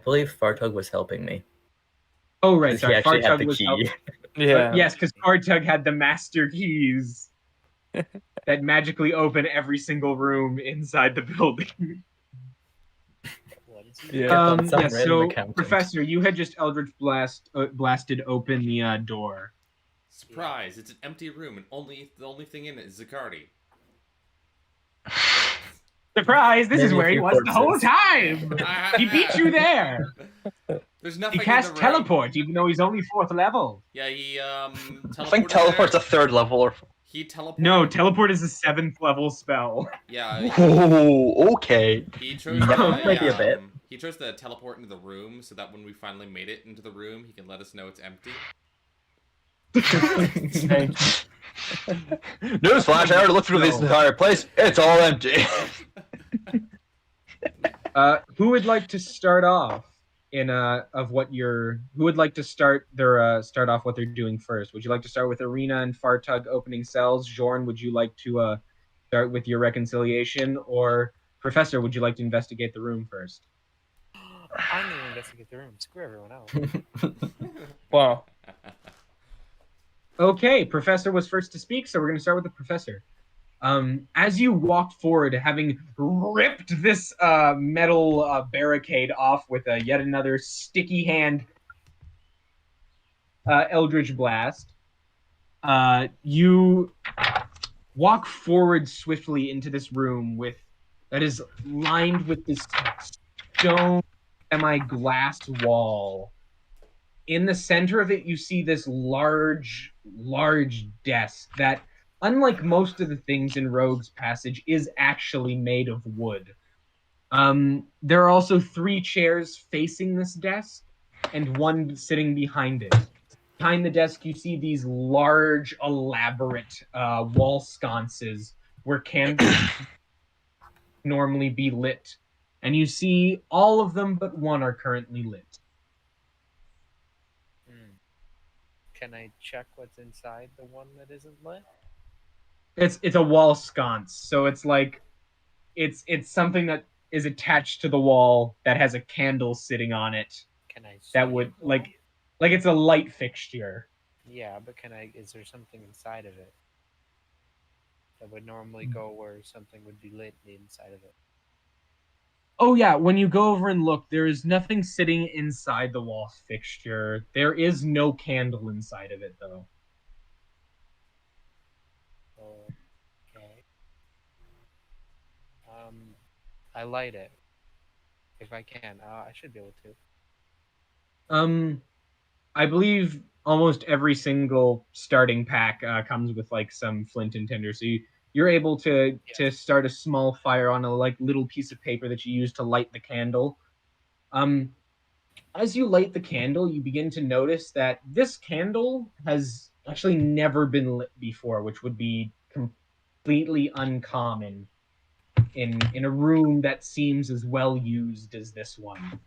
[SPEAKER 5] believe Fartug was helping me.
[SPEAKER 2] Oh, right.
[SPEAKER 5] 'Cause
[SPEAKER 2] Sorry.
[SPEAKER 5] he actually had
[SPEAKER 2] Fartug
[SPEAKER 5] the
[SPEAKER 2] was
[SPEAKER 5] key.
[SPEAKER 2] helping.
[SPEAKER 7] Yeah.
[SPEAKER 2] Yes, because Fartug had the master keys that magically open every single room inside the building.
[SPEAKER 6] What is he?
[SPEAKER 7] Yeah.
[SPEAKER 5] Some
[SPEAKER 2] Yes,
[SPEAKER 5] random
[SPEAKER 2] so,
[SPEAKER 5] accountant.
[SPEAKER 2] Professor, you had just Eldritch blasted open the door.
[SPEAKER 1] Surprise! It's an empty room, and the only thing in it is Zaccardi.
[SPEAKER 2] Surprise! This is
[SPEAKER 5] Maybe a
[SPEAKER 2] where he
[SPEAKER 5] few
[SPEAKER 2] was the whole
[SPEAKER 5] corpses.
[SPEAKER 2] time! He beat you there!
[SPEAKER 1] There's
[SPEAKER 2] He
[SPEAKER 1] nothing
[SPEAKER 2] cast
[SPEAKER 1] in the room.
[SPEAKER 2] teleport, even though he's only 4th level.
[SPEAKER 1] Yeah, he
[SPEAKER 3] I
[SPEAKER 1] teleported
[SPEAKER 3] think teleport's
[SPEAKER 1] there.
[SPEAKER 3] a 3rd level. Or...
[SPEAKER 1] He teleported.
[SPEAKER 2] No, teleport is a 7th level spell.
[SPEAKER 1] Yeah.
[SPEAKER 3] Oh, okay.
[SPEAKER 1] He chose.
[SPEAKER 5] Yep,
[SPEAKER 1] To,
[SPEAKER 5] might be a bit.
[SPEAKER 1] He chose to teleport into the room so that when we finally made it into the room, he can let us know it's empty.
[SPEAKER 7] Thank you.
[SPEAKER 3] Newsflash! I already looked through this entire place. It's all empty.
[SPEAKER 2] Who would like to start off who would like to start off what they're doing first? Would you like to start with Ariena and Fartug opening cells? Jorn, would you like to start with your reconciliation? Or Professor, would you like to investigate the room first?
[SPEAKER 6] I'm gonna investigate the room. Screw everyone else.
[SPEAKER 7] Wow.
[SPEAKER 2] Okay, Professor was first to speak, so we're going to start with the Professor. As you walked forward, having ripped this metal barricade off with yet another sticky hand Eldritch Blast, you walk forward swiftly into this room that is lined with this stone semi-glass wall. In the center of it, you see this large desk that, unlike most of the things in Rogue's Passage, is actually made of wood. There are also 3 chairs facing this desk and 1 sitting behind it. Behind the desk, you see these large, elaborate wall sconces where candles normally be lit. And you see all of them but 1 are currently lit.
[SPEAKER 6] Can I check what's inside the one that isn't lit?
[SPEAKER 2] It's a wall sconce, so it's like it's something that is attached to the wall that has a candle sitting on it.
[SPEAKER 6] Can I see
[SPEAKER 2] That would
[SPEAKER 6] it?
[SPEAKER 2] like it's a light fixture.
[SPEAKER 6] Yeah, but is there something inside of it that would normally go where something would be lit inside of it?
[SPEAKER 2] Oh yeah, when you go over and look, there is nothing sitting inside the wall fixture. There is no candle inside of it, though.
[SPEAKER 6] Okay. I light it if I can. I should be able to.
[SPEAKER 2] I believe almost every single starting pack comes with like some flint and tinder, so you're able to start a small fire on a like little piece of paper that you use to light the candle. As you light the candle, you begin to notice that this candle has actually never been lit before, which would be completely uncommon in a room that seems as well used as this one.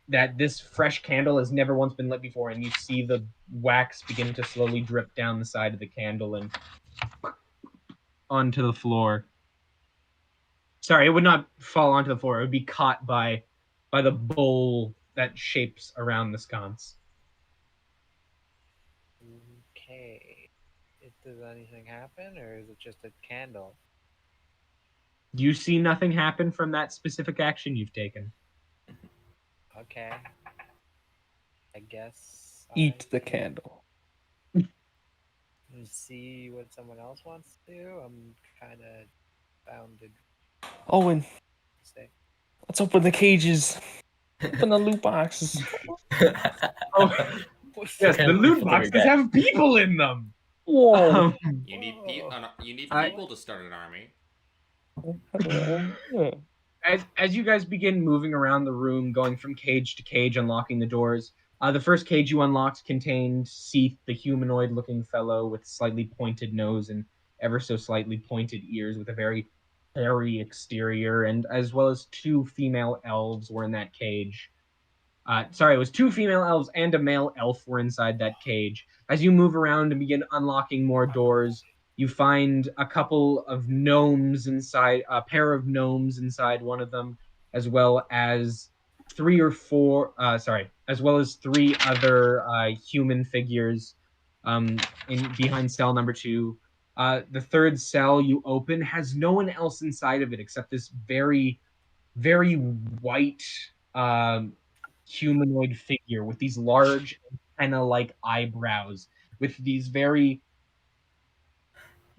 [SPEAKER 2] That this fresh candle has never once been lit before, and you see the wax begin to slowly drip down the side of the candle and onto the floor. Sorry, it would not fall onto the floor. It would be caught by the bowl that shapes around the sconce.
[SPEAKER 6] Okay. Does anything happen, or is it just a candle?
[SPEAKER 2] You see nothing happen from that specific action you've taken.
[SPEAKER 6] Okay. I guess.
[SPEAKER 7] Eat the candle.
[SPEAKER 6] See what someone else wants to do. I'm kind of bounded.
[SPEAKER 7] Owen,
[SPEAKER 6] to say.
[SPEAKER 7] let's open the cages. Open the loot boxes.
[SPEAKER 2] Oh, yes, the loot boxes have people in them.
[SPEAKER 7] Whoa.
[SPEAKER 1] You need people to start an army.
[SPEAKER 2] As you guys begin moving around the room, going from cage to cage, unlocking the doors, the first cage you unlocked contained Seath, the humanoid-looking fellow with slightly pointed nose and ever so slightly pointed ears with a very hairy exterior, and as well as 2 female elves were in that cage. Sorry, it was 2 female elves and a male elf were inside that cage. As you move around and begin unlocking more doors, you find a couple of gnomes inside, a pair of gnomes inside one of them, as well as three or four, as well as three other human figures behind cell number 2. The third cell you open has no one else inside of it except this very, very white humanoid figure with these large antenna-like eyebrows, with these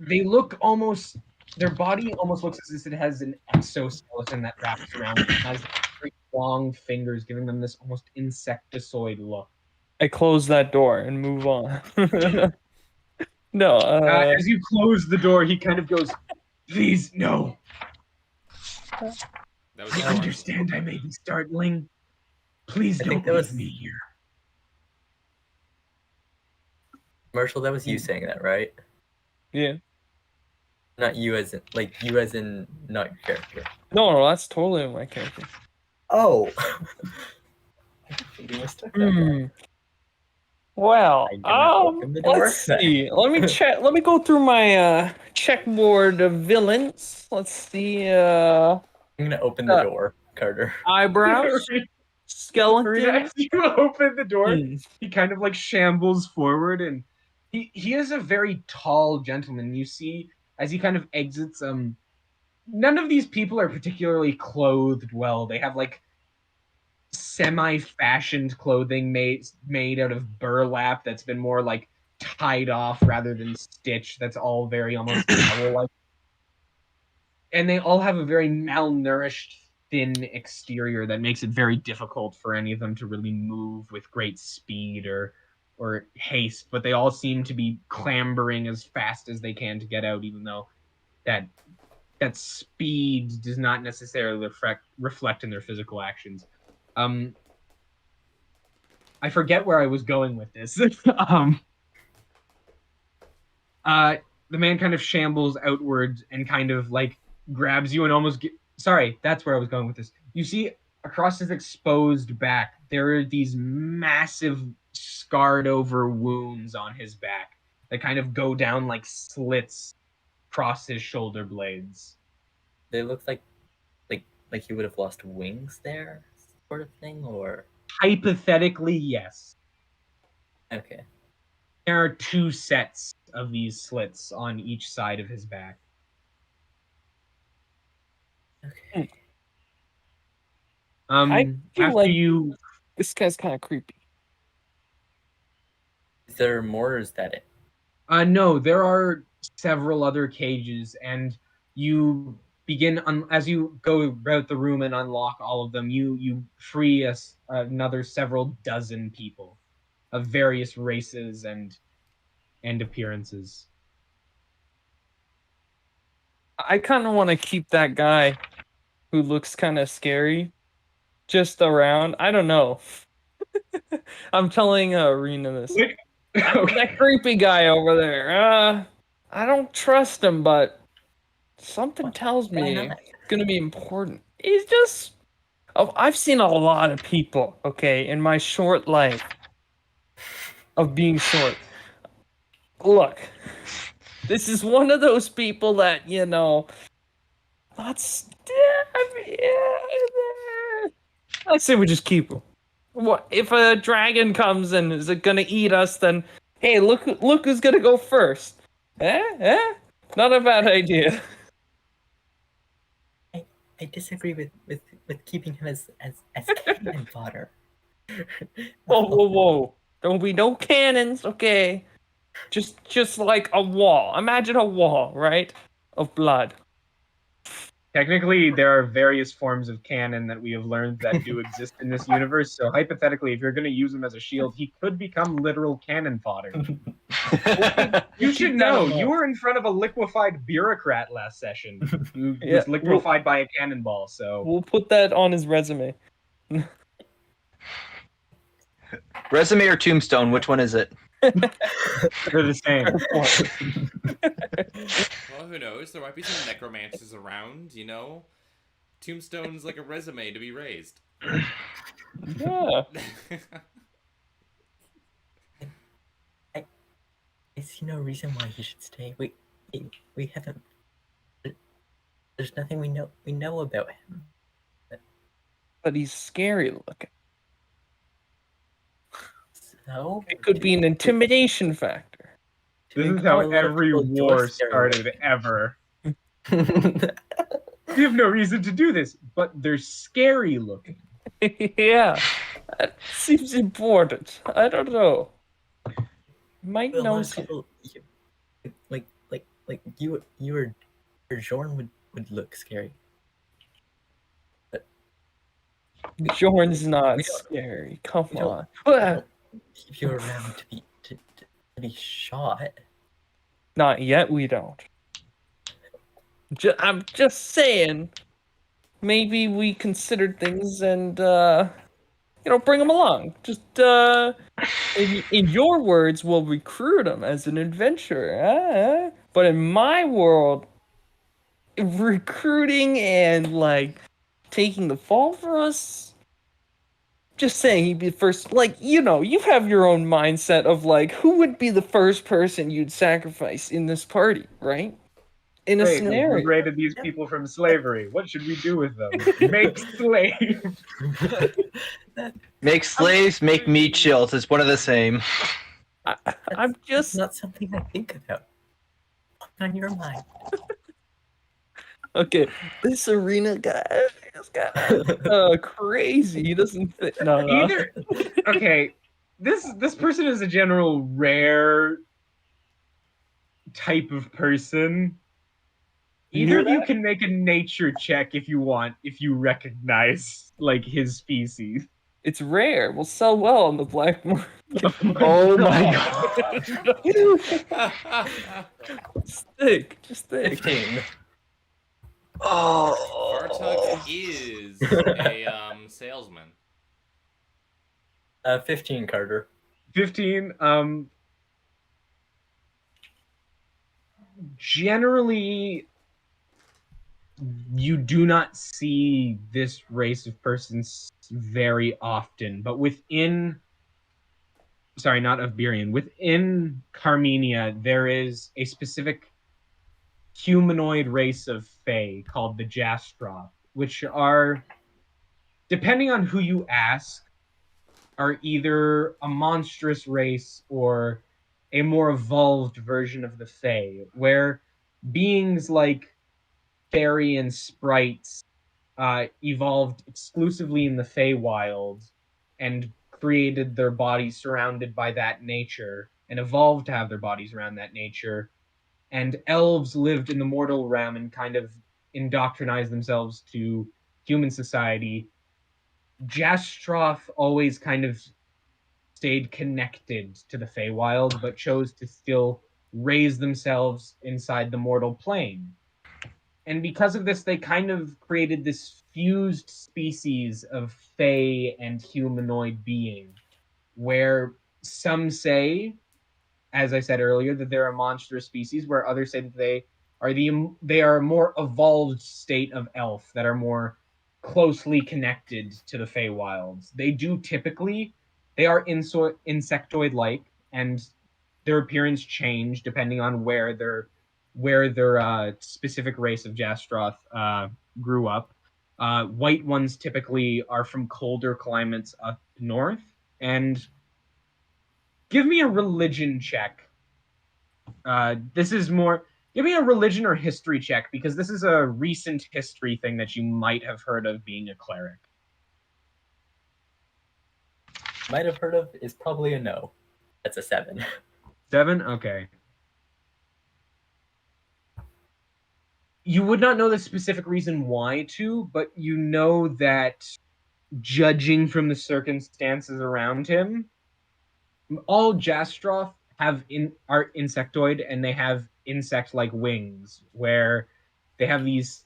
[SPEAKER 2] they look almost, their body almost looks as if it has an exoskeleton that wraps around it. It has very long fingers, giving them this almost insectoid look.
[SPEAKER 7] I close that door and move on. No,
[SPEAKER 2] As you close the door, he kind of goes, "Please, no.
[SPEAKER 1] That was
[SPEAKER 2] I
[SPEAKER 1] Jorn.
[SPEAKER 2] understand I may be startling. Please
[SPEAKER 8] I
[SPEAKER 2] don't
[SPEAKER 8] think that
[SPEAKER 2] leave
[SPEAKER 8] was-
[SPEAKER 2] me here."
[SPEAKER 8] Marshall, that was you saying that, right?
[SPEAKER 7] yeah.
[SPEAKER 8] Not you as in, like, you as in not your character.
[SPEAKER 7] No, that's totally my character.
[SPEAKER 8] Oh! I completely mistook that.
[SPEAKER 7] Hmm. Well,
[SPEAKER 8] I did not open the door.
[SPEAKER 7] let's see. Let me check. Let me go through my checkboard of villains. Let's see.
[SPEAKER 8] I'm gonna open the door, Carter.
[SPEAKER 7] Eyebrows, skeleton.
[SPEAKER 2] As you open the door,
[SPEAKER 7] Hmm.
[SPEAKER 2] he kind of like shambles forward, and he is a very tall gentleman. You see, as he kind of exits, none of these people are particularly clothed well. They have like semi-fashioned clothing made out of burlap that's been more like tied off rather than stitched. That's all very almost towel-like. And they all have a very malnourished, thin exterior that makes it very difficult for any of them to really move with great speed or haste. But they all seem to be clambering as fast as they can to get out, even though that speed does not necessarily reflect in their physical actions. I forget where I was going with this. The man kind of shambles outwards and kind of like grabs you and almost sorry, that's where I was going with this. You see across his exposed back, there are these massive scarred over wounds on his back that kind of go down like slits across his shoulder blades.
[SPEAKER 8] They look like he would have lost wings there, sort of thing, or
[SPEAKER 2] Hypothetically, yes.
[SPEAKER 8] okay.
[SPEAKER 2] There are 2 sets of these slits on each side of his back.
[SPEAKER 8] Okay.
[SPEAKER 7] I feel
[SPEAKER 2] After
[SPEAKER 7] like-
[SPEAKER 2] you
[SPEAKER 7] This guy's kind of creepy.
[SPEAKER 8] Is there more, or is that it?
[SPEAKER 2] no, there are several other cages, and you begin as you go about the room and unlock all of them. You free another several dozen people of various races and appearances.
[SPEAKER 7] I kind of want to keep that guy who looks kind of scary just around. I don't know. I'm telling Ariena this.
[SPEAKER 2] Okay.
[SPEAKER 7] That creepy guy over there. I don't trust him, but something tells
[SPEAKER 8] Why
[SPEAKER 7] me
[SPEAKER 8] not?
[SPEAKER 7] it's gonna be important. He's just. Oh, I've seen a lot of people, okay, in my short life of being short. Look, this is one of those people that, let's. I say we just keep him. What if a dragon comes and is it gonna eat us? Then hey, look who's gonna go first. Not a bad idea.
[SPEAKER 8] I disagree with keeping him as cannon fodder.
[SPEAKER 7] Whoa! There will be no cannons, okay? Just like a wall. Imagine a wall, right? Of blood.
[SPEAKER 2] Technically, there are various forms of cannon that we have learned that do exist in this universe. So hypothetically, if you're going to use him as a shield, he could become literal cannon fodder. You should know, you were in front of a liquefied bureaucrat last session who was liquefied by a cannonball. So
[SPEAKER 7] We'll put that on his resume.
[SPEAKER 3] Resume or tombstone? Which one is it?
[SPEAKER 2] they're the same.
[SPEAKER 1] Well, who knows? There might be some necromancers around, Tombstone's like a resume to be raised.
[SPEAKER 7] Yeah.
[SPEAKER 8] I see no reason why he should stay. We haven't. There's nothing we know about him.
[SPEAKER 7] but he's scary looking.
[SPEAKER 8] So
[SPEAKER 7] It could be an intimidation factor.
[SPEAKER 2] This
[SPEAKER 8] make
[SPEAKER 2] is how
[SPEAKER 8] a lot of
[SPEAKER 2] every
[SPEAKER 8] people enjoy
[SPEAKER 2] war
[SPEAKER 8] scary
[SPEAKER 2] started ever.
[SPEAKER 8] looking.
[SPEAKER 2] We have no reason to do this, but they're scary looking.
[SPEAKER 7] Yeah, that seems important. I don't know. Might
[SPEAKER 8] A lot
[SPEAKER 7] know
[SPEAKER 8] of
[SPEAKER 7] some.
[SPEAKER 8] people, like you or Jorn would look scary.
[SPEAKER 7] Jorn's not
[SPEAKER 8] we don't-
[SPEAKER 7] scary. Come
[SPEAKER 8] we don't-
[SPEAKER 7] on.
[SPEAKER 8] we don't keep you around to be shot.
[SPEAKER 7] Not yet, we don't. I'm just saying, maybe we considered things and, bring them along. Just, in your words, we'll recruit them as an adventurer. But in my world, recruiting and, taking the fall for us, just saying he'd be the first, you have your own mindset of, who would be the first person you'd sacrifice in this party, right? In a
[SPEAKER 2] Great, we
[SPEAKER 7] scenario.
[SPEAKER 2] liberated these people from slavery. What should we do with them? Make slaves.
[SPEAKER 3] Make slaves, make meat shields. It's one of the same.
[SPEAKER 7] I'm
[SPEAKER 8] That's
[SPEAKER 7] just
[SPEAKER 8] not something I think about. What's on your mind?
[SPEAKER 7] okay. This Ariena guy is crazy. He doesn't fit. No.
[SPEAKER 2] Either okay, this person is a general rare type of person. Either of you can make a nature check if you want, if you recognize his species.
[SPEAKER 7] It's rare. We'll sell well on the black market.
[SPEAKER 3] Oh my god.
[SPEAKER 7] Just think.
[SPEAKER 8] 15.
[SPEAKER 3] Oh.
[SPEAKER 1] Murtog is a salesman.
[SPEAKER 8] 15, Carter.
[SPEAKER 2] 15. Generally, you do not see this race of persons very often, but within KARMINIA, there is a specific humanoid race of Fae called the Jastroth, which are, depending on who you ask, are either a monstrous race or a more evolved version of the Fae, where beings like fairy and sprites evolved exclusively in the Feywild and created their bodies surrounded by that nature and evolved to have their bodies around that nature. And elves lived in the mortal realm and kind of indoctrinized themselves to human society. Jastroth always kind of stayed connected to the Feywild, but chose to still raise themselves inside the mortal plane. And because of this, they kind of created this fused species of Fey and humanoid being, where some say, as I said earlier, that they're a monstrous species, where others say that they are a more evolved state of elf that are more closely connected to the Feywilds. They are insectoid-like, and their appearance change depending on where their specific race of Jastroth grew up. White ones typically are from colder climates up north. And give me a religion check. Give me a religion or history check, because this is a recent history thing that you might have heard of being a cleric.
[SPEAKER 8] Might have heard of is probably a no. That's a 7.
[SPEAKER 2] 7? Okay. You would not know the specific reason why but you know that, judging from the circumstances around him, all Jastroth are insectoid, and they have insect-like wings, where they have these.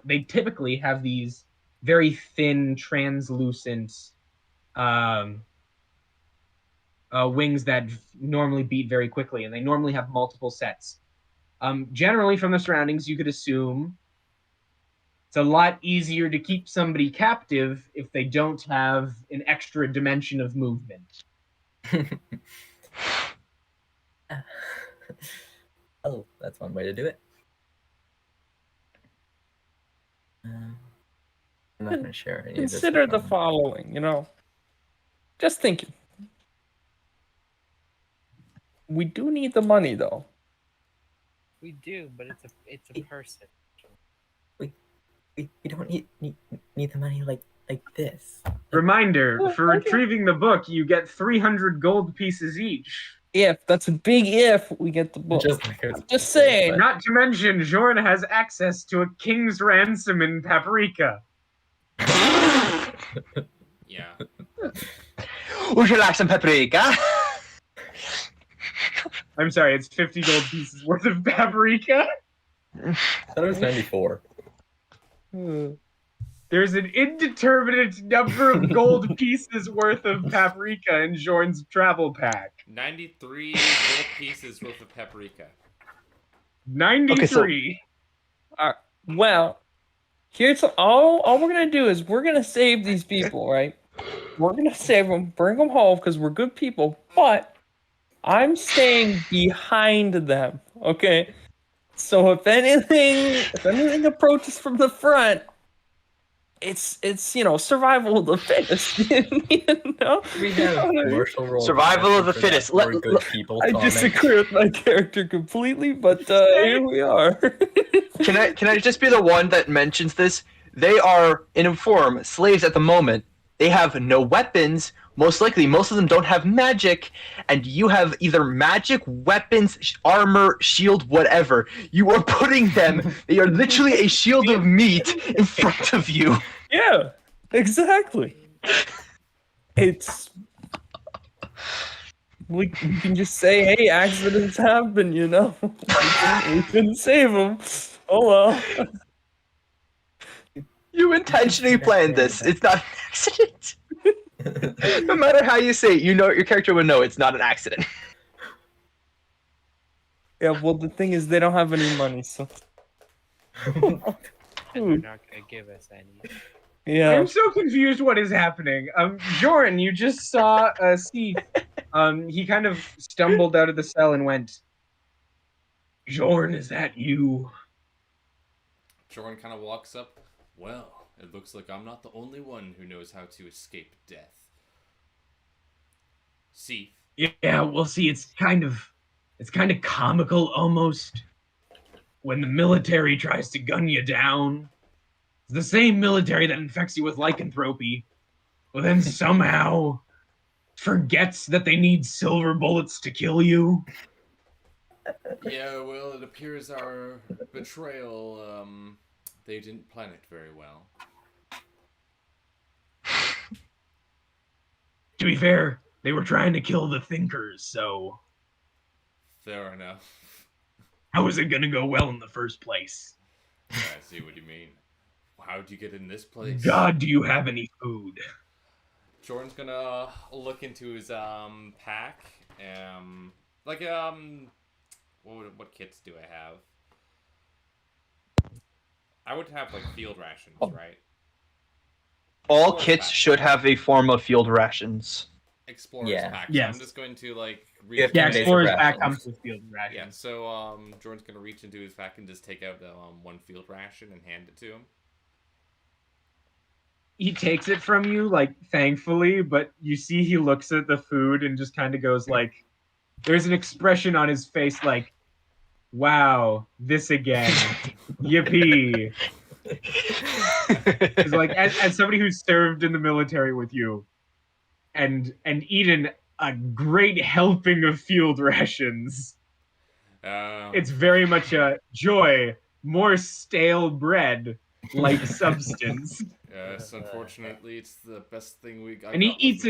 [SPEAKER 2] They typically have these very thin, translucent wings that normally beat very quickly, and they normally have multiple sets. Generally, from the surroundings, you could assume it's a lot easier to keep somebody captive if they don't have an extra dimension of movement.
[SPEAKER 8] Oh, that's one way to do it. And not going to share any of this.
[SPEAKER 7] Consider
[SPEAKER 8] with
[SPEAKER 7] the
[SPEAKER 8] them.
[SPEAKER 7] following, you know. Just thinking. We do need the money, though.
[SPEAKER 6] We do, but it's a person.
[SPEAKER 8] We don't need the money like this.
[SPEAKER 2] Reminder,
[SPEAKER 7] Oh,
[SPEAKER 2] for
[SPEAKER 7] okay.
[SPEAKER 2] retrieving the book, you get 300 gold pieces each.
[SPEAKER 7] If that's a big if we get the book.
[SPEAKER 8] Just like
[SPEAKER 7] Just saying.
[SPEAKER 2] Not to mention, Jorn has access to a king's ransom in Paprika.
[SPEAKER 1] Yeah.
[SPEAKER 3] Would you like some paprika?
[SPEAKER 2] I'm sorry, it's 50 gold pieces worth of Paprika.
[SPEAKER 5] I thought it was 94.
[SPEAKER 2] There's an indeterminate number of gold pieces worth of Paprika in Jorn's travel pack.
[SPEAKER 1] 93 gold pieces worth of paprika.
[SPEAKER 2] 93.
[SPEAKER 7] Well, here's all we're gonna do is we're gonna save these people, right? We're gonna save them, bring them home because we're good people. But I'm staying behind them, okay? So if anything approaches from the front, it's survival of the fittest. You know?
[SPEAKER 8] We have Marshal roll.
[SPEAKER 3] Survival of the
[SPEAKER 8] for
[SPEAKER 3] fittest.
[SPEAKER 8] that for good people
[SPEAKER 7] I
[SPEAKER 8] comment.
[SPEAKER 7] disagree with my character completely, but here we are.
[SPEAKER 3] Can I just be the one that mentions this? They are, in form, slaves at the moment. They have no weapons. Most likely, most of them don't have magic, and you have either magic, weapons, armor, shield, whatever. You are putting them, they are literally a shield of meat in front of you.
[SPEAKER 7] Yeah, exactly. It's we can just say, hey, accidents happen, you know. We couldn't save them. Oh well.
[SPEAKER 3] You intentionally planned this. It's not an accident. No matter how you say it, you know your character would know it's not an accident.
[SPEAKER 7] Yeah, well, the thing is, they don't have any money, so.
[SPEAKER 6] And they're not gonna give us any.
[SPEAKER 7] Yeah.
[SPEAKER 2] I'm so confused what is happening. Jorn, you just saw Steve. He kind of stumbled out of the cell and went, Jorn, is that you?
[SPEAKER 1] Jorn kind of walks up. Well, it looks like I'm not the only one who knows how to escape death. See?
[SPEAKER 4] Yeah, well, see, it's kind of comical almost when the military tries to gun you down. It's the same military that infects you with lycanthropy, but then somehow forgets that they need silver bullets to kill you.
[SPEAKER 1] Yeah, well, it appears our betrayal, they didn't plan it very well.
[SPEAKER 4] To be fair, they were trying to kill the thinkers, so
[SPEAKER 1] Fair enough.
[SPEAKER 4] how was it gonna go well in the first place?
[SPEAKER 1] I see what you mean. How'd you get in this place?
[SPEAKER 4] God, do you have any food?
[SPEAKER 1] Jordan's gonna look into his pack. What kits do I have? I would have like field rations, right?
[SPEAKER 3] All
[SPEAKER 1] Explorer's
[SPEAKER 3] kits
[SPEAKER 1] pack.
[SPEAKER 3] should have a form of field rations.
[SPEAKER 1] Explorer's
[SPEAKER 8] Yeah.
[SPEAKER 1] pack. So
[SPEAKER 2] Yes.
[SPEAKER 1] I'm just going to like
[SPEAKER 8] Yeah,
[SPEAKER 1] reach.
[SPEAKER 2] Yeah,
[SPEAKER 8] basic
[SPEAKER 2] Explorer's pack
[SPEAKER 8] rations.
[SPEAKER 2] comes with field
[SPEAKER 1] Yeah,
[SPEAKER 2] rations.
[SPEAKER 1] so Jordan's gonna reach into his pack and just take out one field ration and hand it to him.
[SPEAKER 2] He takes it from you, like, thankfully, but you see he looks at the food and just kind of goes like, there's an expression on his face like, wow, this again. Yippee. 'Cause, like, as somebody who's served in the military with you and eaten a great helping of field rations, it's very much a joy, more stale bread like substance.
[SPEAKER 1] Yes, unfortunately, it's the best thing we got.
[SPEAKER 2] And he eats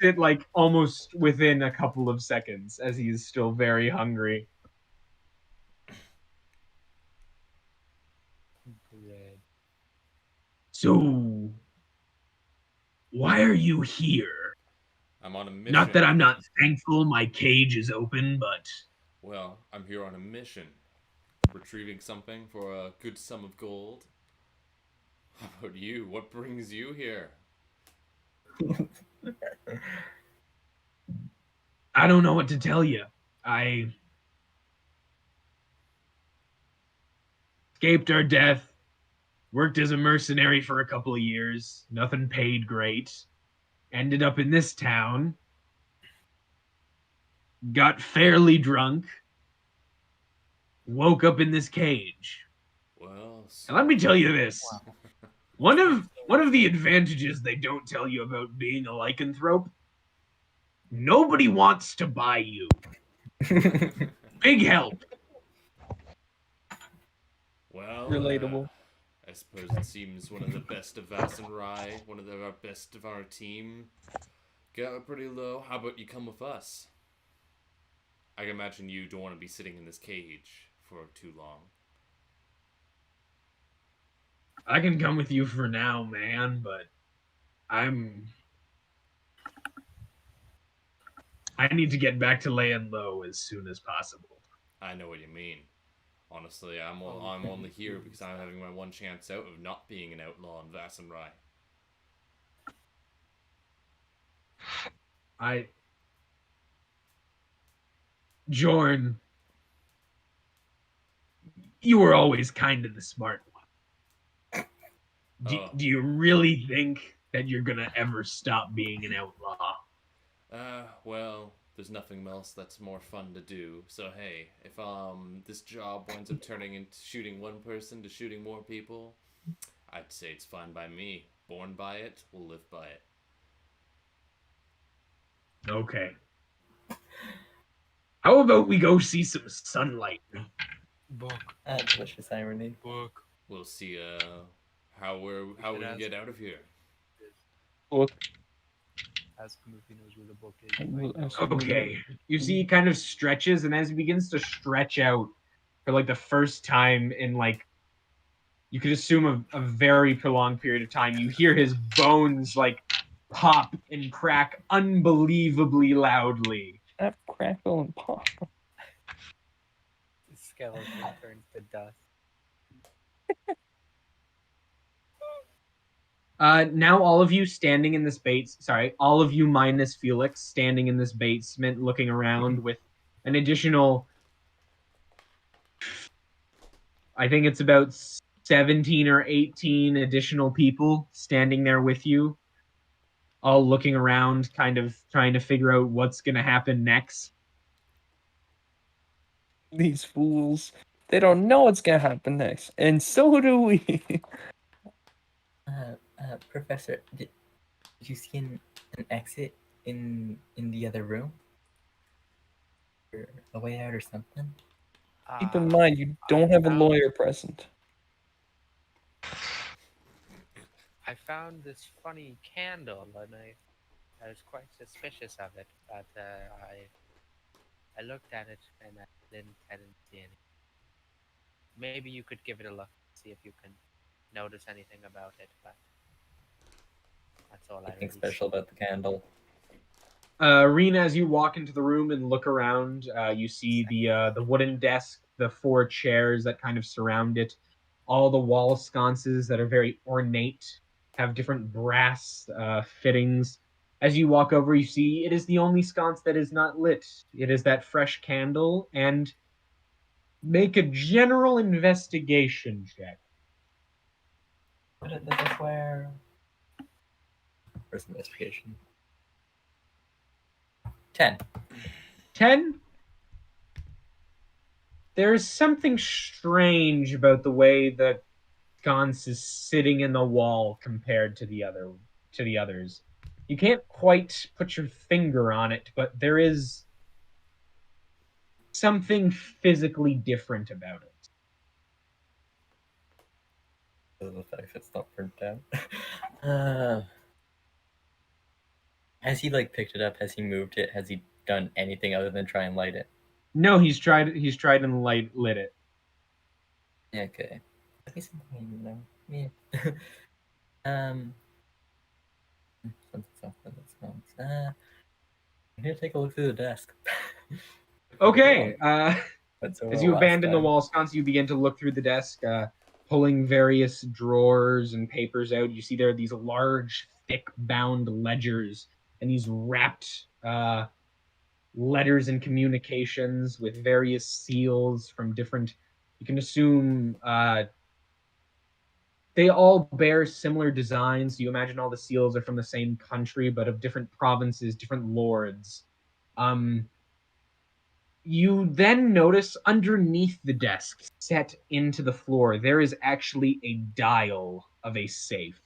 [SPEAKER 2] it like almost within a couple of seconds as he's still very hungry.
[SPEAKER 6] Bread.
[SPEAKER 4] So, why are you here?
[SPEAKER 1] I'm on a mission.
[SPEAKER 4] Not that I'm not thankful my cage is open, but
[SPEAKER 1] Well, I'm here on a mission. Retrieving something for a good sum of gold. How about you? What brings you here?
[SPEAKER 4] I don't know what to tell you. I escaped our death, Worked as a mercenary for a couple of years. Nothing paid great. Ended up in this town. Got fairly drunk. Woke up in this cage.
[SPEAKER 1] Well,
[SPEAKER 4] And let me tell you this. One of the advantages they don't tell you about being a lycanthrope, nobody wants to buy you. Big help.
[SPEAKER 1] well,
[SPEAKER 7] Relatable.
[SPEAKER 1] I suppose it seems one of the best of Vass and Rye, one of the best of our team, got pretty low. How about you come with us? I can imagine you don't want to be sitting in this cage for too long.
[SPEAKER 4] I can come with you for now, man, but I need to get back to laying low as soon as possible.
[SPEAKER 1] I know what you mean. Honestly, I'm only here because I'm having my one chance out of not being an outlaw in Vass and Rye.
[SPEAKER 4] Jorn, you were always kind of the smart one. Do you really think that you're gonna ever stop being an outlaw?
[SPEAKER 1] Well, there's nothing else that's more fun to do. So hey, if this job winds up turning into shooting one person to shooting more people, I'd say it's fine by me. Born by it, will live by it.
[SPEAKER 4] Okay. How about we go see some sunlight?
[SPEAKER 6] Book.
[SPEAKER 8] Delicious irony.
[SPEAKER 6] Book.
[SPEAKER 1] We'll see how we can get out of here.
[SPEAKER 7] Book.
[SPEAKER 6] Ask him if he knows where the book is.
[SPEAKER 4] Okay. You see, he kind of stretches, and as he begins to stretch out for like the first time in like, you could assume a very prolonged period of time, you hear his bones like pop and crack unbelievably loudly.
[SPEAKER 7] Snap, crackle, and pop.
[SPEAKER 6] The skeleton turns to dust.
[SPEAKER 2] Now all of you standing in this all of you minus Felix standing in this basement looking around with an additional, I think it's about 17 or 18 additional people standing there with you, all looking around, kind of trying to figure out what's going to happen next.
[SPEAKER 7] These fools. They don't know what's gonna happen next. And so do we.
[SPEAKER 8] Professor, did you see an exit in the other room? Or a way out or something?
[SPEAKER 7] Keep in mind, you don't have a lawyer present.
[SPEAKER 6] I found this funny candle, and I was quite suspicious of it, but I looked at it and I didn't see any. Maybe you could give it a look, see if you can notice anything about it, but that's all I
[SPEAKER 8] Nothing
[SPEAKER 6] really
[SPEAKER 8] special about the candle.
[SPEAKER 2] Ariena, as you walk into the room and look around, you see the wooden desk, the 4 chairs that kind of surround it, all the wall sconces that are very ornate, have different brass fittings. As you walk over, you see it is the only sconce that is not lit. It is that fresh candle, and make a general investigation check.
[SPEAKER 8] What is this where? First investigation. 10.
[SPEAKER 2] 10? There's something strange about the way the sconce is sitting in the wall compared to the others. You can't quite put your finger on it, but there is something physically different about it.
[SPEAKER 8] The fact it's not burnt down. Has he picked it up? Has he moved it? Has he done anything other than try and light it?
[SPEAKER 2] No, he's tried and lit it.
[SPEAKER 8] Okay. Let me see if I know. Yeah. I'm gonna take a look through the desk.
[SPEAKER 2] Okay.
[SPEAKER 8] As
[SPEAKER 2] As you abandon the wall sconce, you begin to look through the desk, pulling various drawers and papers out. You see there are these large, thick-bound ledgers and these wrapped letters and communications with various seals from different, you can assume, They all bear similar designs. You imagine all the seals are from the same country, but of different provinces, different lords. You then notice underneath the desk, set into the floor, there is actually a dial of a safe.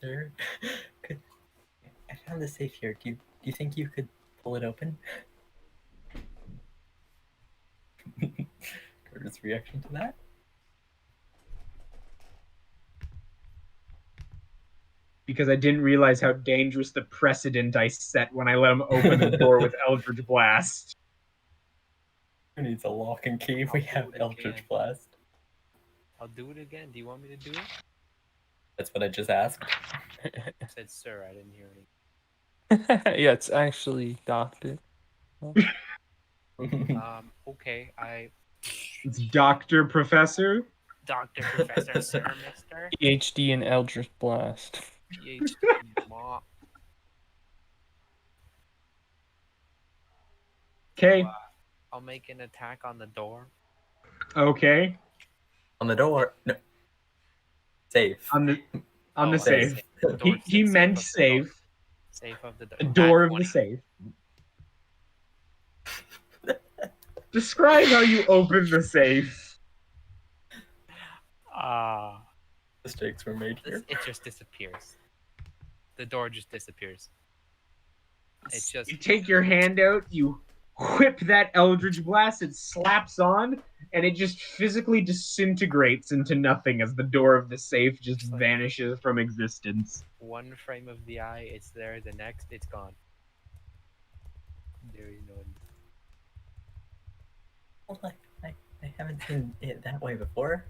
[SPEAKER 8] Sir, I found the safe here. Do you think you could pull it open? Curtis' reaction to that?
[SPEAKER 2] Because I didn't realize how dangerous the precedent I set when I let him open the door with Eldritch Blast.
[SPEAKER 8] Who needs a lock and key? We have Eldritch Blast.
[SPEAKER 6] I'll do it again. Do you want me to do it?
[SPEAKER 8] That's what I just asked.
[SPEAKER 6] I said, sir, I didn't hear anything.
[SPEAKER 7] Yeah, it's actually doctor.
[SPEAKER 6] Okay,
[SPEAKER 2] It's Dr. Professor.
[SPEAKER 6] Dr. Professor, Sir, Mister.
[SPEAKER 7] PhD in Eldritch Blast.
[SPEAKER 6] PhD, Ma.
[SPEAKER 2] Okay.
[SPEAKER 6] I'll make an attack on the door.
[SPEAKER 2] Okay.
[SPEAKER 8] On the door. No. Safe.
[SPEAKER 2] On the
[SPEAKER 6] Oh,
[SPEAKER 2] safe.
[SPEAKER 6] Door,
[SPEAKER 2] He meant
[SPEAKER 6] of the door.
[SPEAKER 2] safe.
[SPEAKER 6] Safe of the door.
[SPEAKER 2] The door of the
[SPEAKER 6] 20.
[SPEAKER 2] safe. Describe how you open the safe.
[SPEAKER 8] Mistakes were made here.
[SPEAKER 6] It just disappears. The door just disappears. It just.
[SPEAKER 2] You take your hand out, you whip that Eldritch Blast, it slaps on, and it just physically disintegrates into nothing as the door of the safe just vanishes from existence.
[SPEAKER 6] One frame of the eye, it's there. The next, it's gone. There is none.
[SPEAKER 8] Well, I haven't seen it that way before.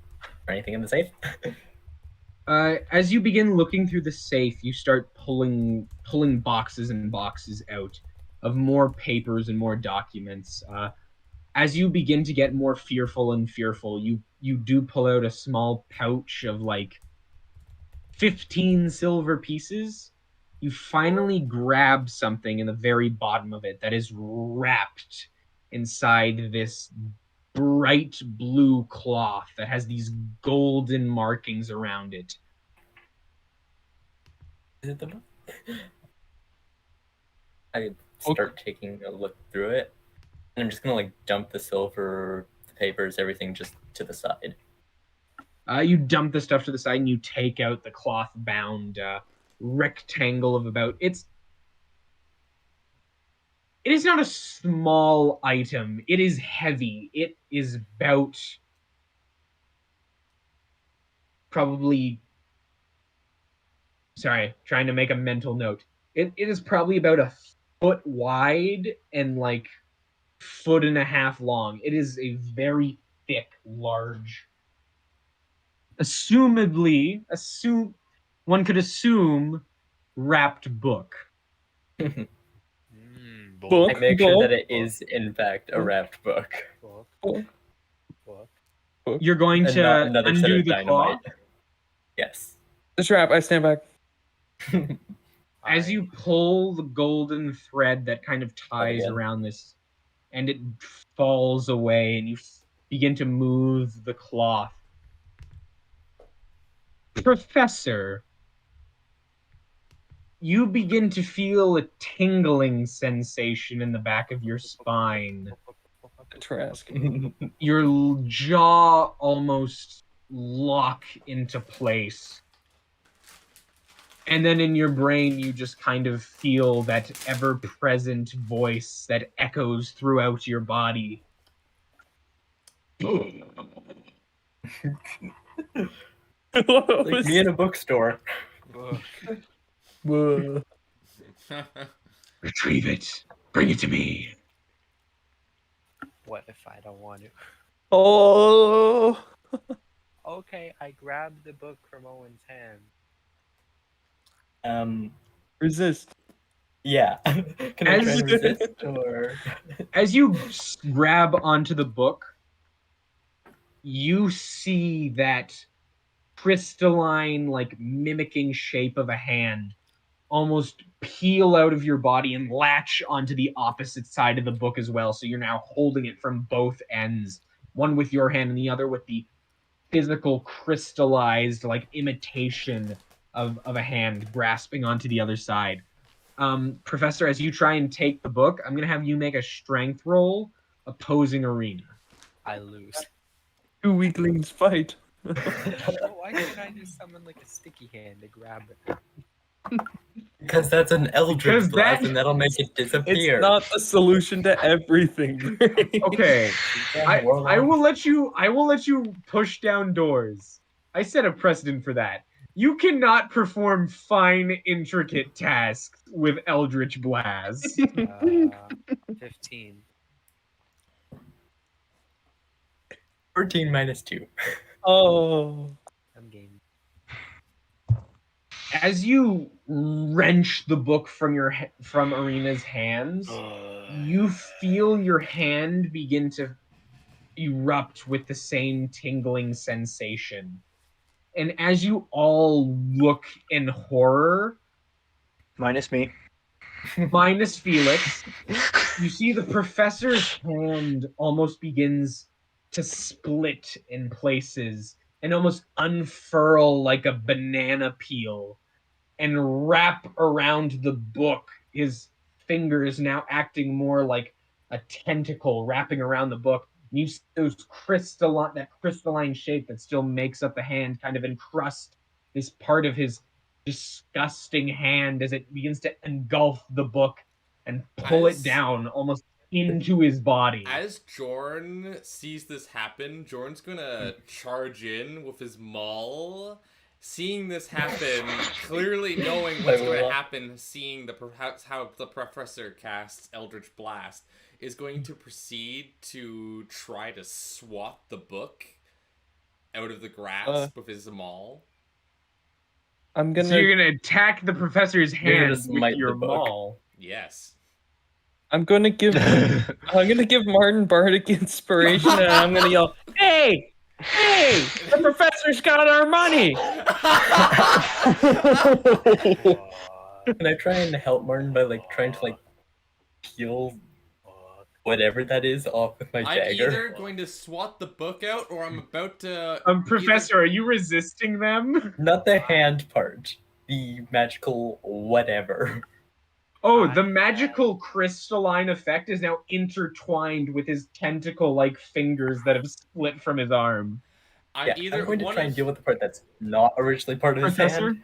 [SPEAKER 8] Or anything in the safe?
[SPEAKER 2] As you begin looking through the safe, you start pulling boxes and boxes out of more papers and more documents. As you begin to get more fearful and fearful, you do pull out a small pouch of like 15 silver pieces. You finally grab something in the very bottom of it that is wrapped inside this bright blue cloth that has these golden markings around it.
[SPEAKER 8] Is it the book? I start taking a look through it, and I'm just gonna like dump the silver, the papers, everything just to the side.
[SPEAKER 2] You dump the stuff to the side and you take out the cloth-bound rectangle of about... It is not a small item. It is heavy. It is about probably... Sorry, trying to make a mental note. It is probably about a foot wide and like 1.5 feet long. It is a very thick, large... one could assume wrapped book.
[SPEAKER 7] Book.
[SPEAKER 8] I make sure that it is in fact a wrapped book.
[SPEAKER 6] Book.
[SPEAKER 2] You're going
[SPEAKER 8] And
[SPEAKER 2] to
[SPEAKER 8] not another set
[SPEAKER 2] undo
[SPEAKER 8] of
[SPEAKER 2] the
[SPEAKER 8] dynamite.
[SPEAKER 2] cloth.
[SPEAKER 8] Yes.
[SPEAKER 7] The trap. I stand back.
[SPEAKER 2] As you pull the golden thread that kind of ties
[SPEAKER 8] Again.
[SPEAKER 2] around this, and it falls away, and you begin to move the cloth. Professor, you begin to feel a tingling sensation in the back of your spine.
[SPEAKER 7] Trask.
[SPEAKER 2] Your jaw almost lock into place. And then in your brain, you just kind of feel that ever-present voice that echoes throughout your body.
[SPEAKER 8] Like me in a bookstore.
[SPEAKER 7] Whoa.
[SPEAKER 4] Retrieve it. Bring it to me.
[SPEAKER 6] What if I don't want to?
[SPEAKER 7] Oh.
[SPEAKER 6] Okay, I grabbed the book from Owen's hand.
[SPEAKER 7] Resist.
[SPEAKER 8] Yeah. Can I try to resist or?
[SPEAKER 2] As you grab onto the book, you see that crystalline, like mimicking shape of a hand almost peel out of your body and latch onto the opposite side of the book as well. So you're now holding it from both ends, one with your hand and the other with the physical crystallized like imitation of a hand grasping onto the other side. Professor, as you try and take the book, I'm gonna have you make a strength roll opposing Ariena.
[SPEAKER 6] I lose.
[SPEAKER 7] 2 weaklings fight.
[SPEAKER 6] Why can't I just summon like a sticky hand to grab it?
[SPEAKER 8] Because that's an Eldritch
[SPEAKER 2] Because
[SPEAKER 8] Blast,
[SPEAKER 2] that-
[SPEAKER 8] and that'll make it
[SPEAKER 7] It's
[SPEAKER 8] disappear.
[SPEAKER 7] not the solution to everything.
[SPEAKER 2] Okay. I
[SPEAKER 8] Warlock.
[SPEAKER 2] will let you push down doors. I set a precedent for that. You cannot perform fine, intricate tasks with Eldritch Blast.
[SPEAKER 6] 15.
[SPEAKER 8] 14 minus 2.
[SPEAKER 7] Oh.
[SPEAKER 6] I'm game.
[SPEAKER 2] As you wrench the book from Ariena's hands, you feel your hand begin to erupt with the same tingling sensation. And as you all look in horror,
[SPEAKER 3] Minus me.
[SPEAKER 2] minus Felix, you see the professor's hand almost begins to split in places and almost unfurl like a banana peel and wrap around the book. His fingers now acting more like a tentacle wrapping around the book. And you see that crystalline shape that still makes up the hand kind of encrust this part of his disgusting hand as it begins to engulf the book and pull it down almost into his body.
[SPEAKER 1] As Jorn sees this happen, Jorn's gonna charge in with his maul. Seeing this happen, clearly knowing what's going to happen, seeing how the professor casts Eldritch Blast, is going to proceed to try to swat the book out of the grasp with his maul.
[SPEAKER 7] I'm gonna.
[SPEAKER 2] So you're gonna attack the professor's hand
[SPEAKER 8] just
[SPEAKER 2] with
[SPEAKER 8] smite
[SPEAKER 2] your
[SPEAKER 8] the book.
[SPEAKER 2] maul.
[SPEAKER 1] Yes.
[SPEAKER 7] I'm gonna give. I'm gonna give Martin Bardic inspiration, and I'm gonna yell, "Hey! Hey! The professor's got our money!"
[SPEAKER 8] Can I try and help Martin by like trying to like peel whatever that is off with my
[SPEAKER 1] I'm
[SPEAKER 8] dagger?
[SPEAKER 1] either going to swat the book out, or I'm about to...
[SPEAKER 2] Professor, are you resisting them?
[SPEAKER 8] Not the hand part. The magical whatever.
[SPEAKER 2] Oh, the magical crystalline effect is now intertwined with his tentacle-like fingers that have split from his arm.
[SPEAKER 1] I'm either
[SPEAKER 8] I'm going to
[SPEAKER 1] one
[SPEAKER 8] try
[SPEAKER 1] of-
[SPEAKER 8] and deal with the part that's not originally part of his
[SPEAKER 2] Professor?
[SPEAKER 8] hand.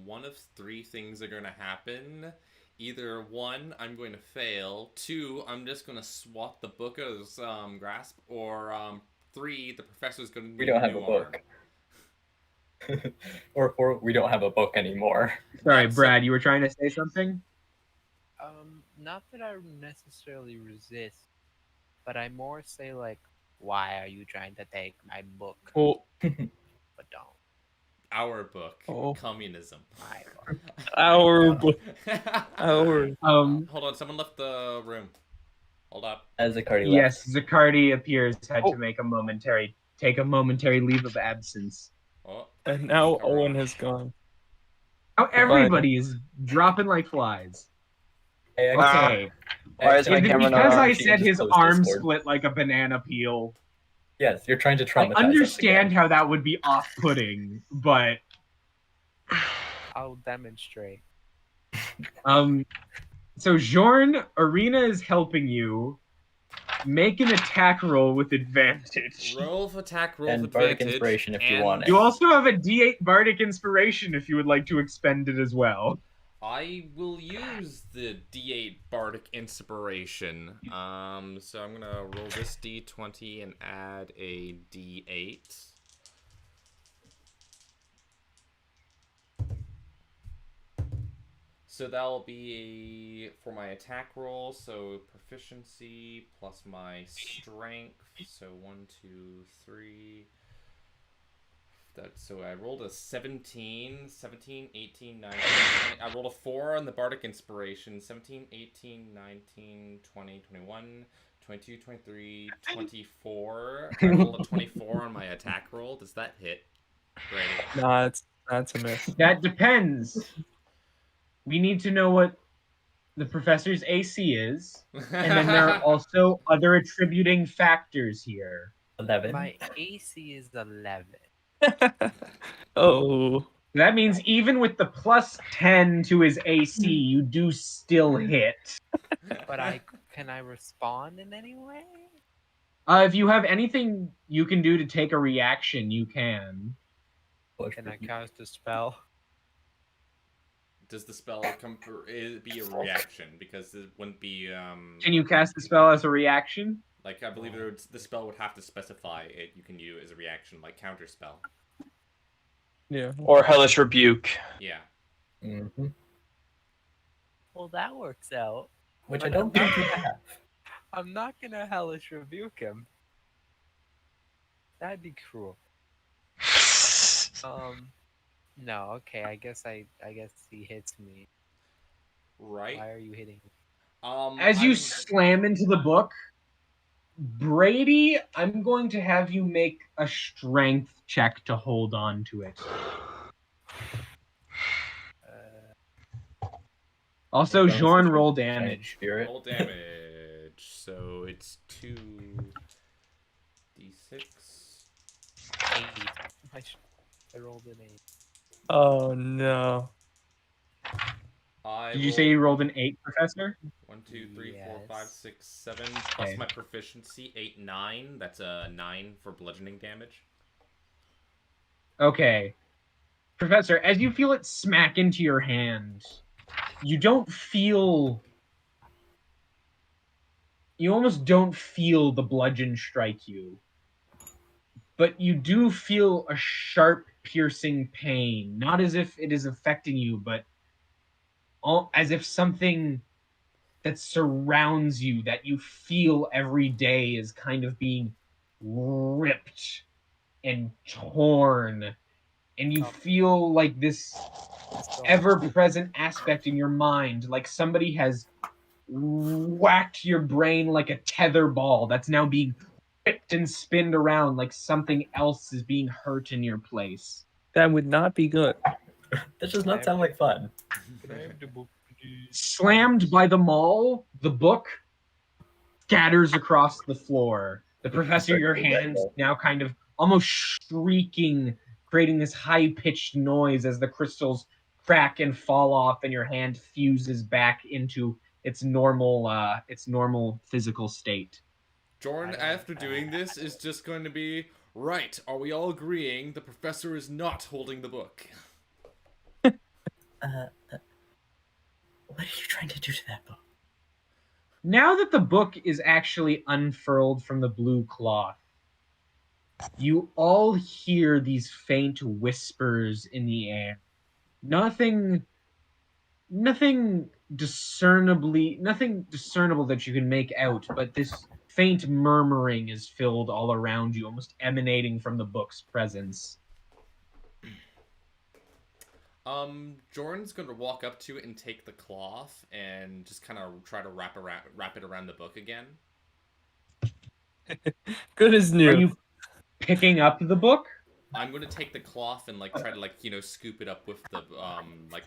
[SPEAKER 1] One of three things are going to happen. Either one, I'm going to fail. Two, I'm just going to swat the book out of his grasp. Or three, the professor's going to need
[SPEAKER 8] We don't have
[SPEAKER 1] new
[SPEAKER 8] a book. Or four, we don't have a book anymore.
[SPEAKER 2] Sorry,
[SPEAKER 1] That's
[SPEAKER 2] Brad, you were trying to say something?
[SPEAKER 6] Not that I necessarily resist, but I more say like, why are you trying to take my book?
[SPEAKER 7] Oh,
[SPEAKER 6] But don't.
[SPEAKER 1] Our book.
[SPEAKER 7] Oh.
[SPEAKER 1] Communism.
[SPEAKER 6] My book.
[SPEAKER 7] our our.
[SPEAKER 1] Hold on, someone left the room. Hold up.
[SPEAKER 8] As Zaccardi
[SPEAKER 2] Yes, Zaccardi appears had
[SPEAKER 7] Oh.
[SPEAKER 2] to take a momentary leave of absence.
[SPEAKER 1] Oh,
[SPEAKER 7] And now
[SPEAKER 1] come
[SPEAKER 7] Owen
[SPEAKER 1] on.
[SPEAKER 7] has gone.
[SPEAKER 2] Now everybody is dropping like flies. Okay.
[SPEAKER 3] Why is
[SPEAKER 2] Is
[SPEAKER 3] my
[SPEAKER 2] it
[SPEAKER 3] camera not
[SPEAKER 2] because
[SPEAKER 3] on?
[SPEAKER 2] I
[SPEAKER 8] She
[SPEAKER 2] said
[SPEAKER 8] just
[SPEAKER 2] his
[SPEAKER 8] closed
[SPEAKER 2] arm
[SPEAKER 8] Discord.
[SPEAKER 2] split like a banana peel?
[SPEAKER 8] Yes, you're trying to
[SPEAKER 2] I
[SPEAKER 8] traumatize us
[SPEAKER 2] understand
[SPEAKER 8] again.
[SPEAKER 2] how that would be off-putting, but
[SPEAKER 6] I'll demonstrate.
[SPEAKER 2] so Jorn, Ariena is helping you. Make an attack roll with advantage.
[SPEAKER 1] Roll of attack, roll
[SPEAKER 8] And
[SPEAKER 1] of
[SPEAKER 8] bardic
[SPEAKER 1] advantage.
[SPEAKER 8] inspiration if you
[SPEAKER 1] and
[SPEAKER 8] want it.
[SPEAKER 2] You also have a D8 Bardic Inspiration if you would like to expend it as well.
[SPEAKER 1] I will use the D8 Bardic Inspiration. So I'm gonna roll this D20 and add a D8. So that'll be for my attack roll, so proficiency plus my strength. So 1, 2, 3. So I rolled a 17, 18, 19, 20. I rolled a 4 on the Bardic Inspiration. 17, 18, 19, 20, 21, 22, 23, 24. I rolled a 24 on my attack roll. Does that hit? Bradey?
[SPEAKER 7] Nah, that's a miss.
[SPEAKER 2] That depends. We need to know what the professor's AC is, and then there are also other attributing factors here.
[SPEAKER 8] 11.
[SPEAKER 6] My AC is 11.
[SPEAKER 7] Oh.
[SPEAKER 2] That means even with the plus 10 to his AC, you do still hit.
[SPEAKER 6] But can I respond in any way?
[SPEAKER 2] If you have anything you can do to take a reaction, you can.
[SPEAKER 6] Can I cast a spell?
[SPEAKER 1] Does the spell be a reaction? Because it wouldn't be
[SPEAKER 2] Can you cast the spell as a reaction?
[SPEAKER 1] like I believe the spell would have to specify it. You can use as a reaction, like counter spell.
[SPEAKER 7] Yeah.
[SPEAKER 3] Or Hellish Rebuke.
[SPEAKER 1] Yeah.
[SPEAKER 8] Mm-hmm.
[SPEAKER 6] Well, that works out.
[SPEAKER 8] Which I don't think you have.
[SPEAKER 6] I'm not gonna hellish rebuke him. That'd be cruel. No, okay. I guess he hits me.
[SPEAKER 1] Right.
[SPEAKER 6] Why are you hitting me?
[SPEAKER 2] As you slam into the book, Bradey, I'm going to have you make a strength check to hold on to it. Also,
[SPEAKER 8] Bonus
[SPEAKER 2] Jorn,
[SPEAKER 8] is
[SPEAKER 2] roll
[SPEAKER 8] giant
[SPEAKER 2] damage.
[SPEAKER 8] Spirit.
[SPEAKER 1] Roll damage. So it's 2d6.
[SPEAKER 6] 8. I rolled an 8.
[SPEAKER 7] Oh no.
[SPEAKER 2] Did you say you rolled an 8, Professor?
[SPEAKER 1] 1, 2, 3, 4,
[SPEAKER 6] Yes.
[SPEAKER 1] 5, 6, 7, plus
[SPEAKER 2] Okay.
[SPEAKER 1] my proficiency, 8, 9. That's a 9 for bludgeoning damage.
[SPEAKER 2] Okay. Professor, as you feel it smack into your hand, you don't feel... You almost don't feel the bludgeon strike you. But you do feel a sharp, piercing pain. Not as if it is affecting you, but as if something that surrounds you, that you feel every day, is kind of being ripped and torn. And you feel like this ever-present aspect in your mind, like somebody has whacked your brain like a tether ball that's now being whipped and spinned around like something else is being hurt in your place.
[SPEAKER 7] That would not be good.
[SPEAKER 8] That does not sound like fun.
[SPEAKER 6] Can I have the book, please?
[SPEAKER 2] Slammed by the maul, the book scatters across the floor. The professor, your hands now kind of almost shrieking, creating this high-pitched noise as the crystals crack and fall off and your hand fuses back into its normal physical state.
[SPEAKER 1] Jorn, after doing this, is just going to be, right, are we all agreeing the professor is not holding the book?
[SPEAKER 8] What are you trying to do to that book?
[SPEAKER 2] Now that the book is actually unfurled from the blue cloth, you all hear these faint whispers in the air. Nothing discernible that you can make out, but this faint murmuring is filled all around you, almost emanating from the book's presence.
[SPEAKER 1] Jordan's going to walk up to it and take the cloth and just kind of try to wrap it around the book again.
[SPEAKER 7] Good as new.
[SPEAKER 2] Are you picking up the book?
[SPEAKER 1] I'm going to take the cloth and try to scoop it up with the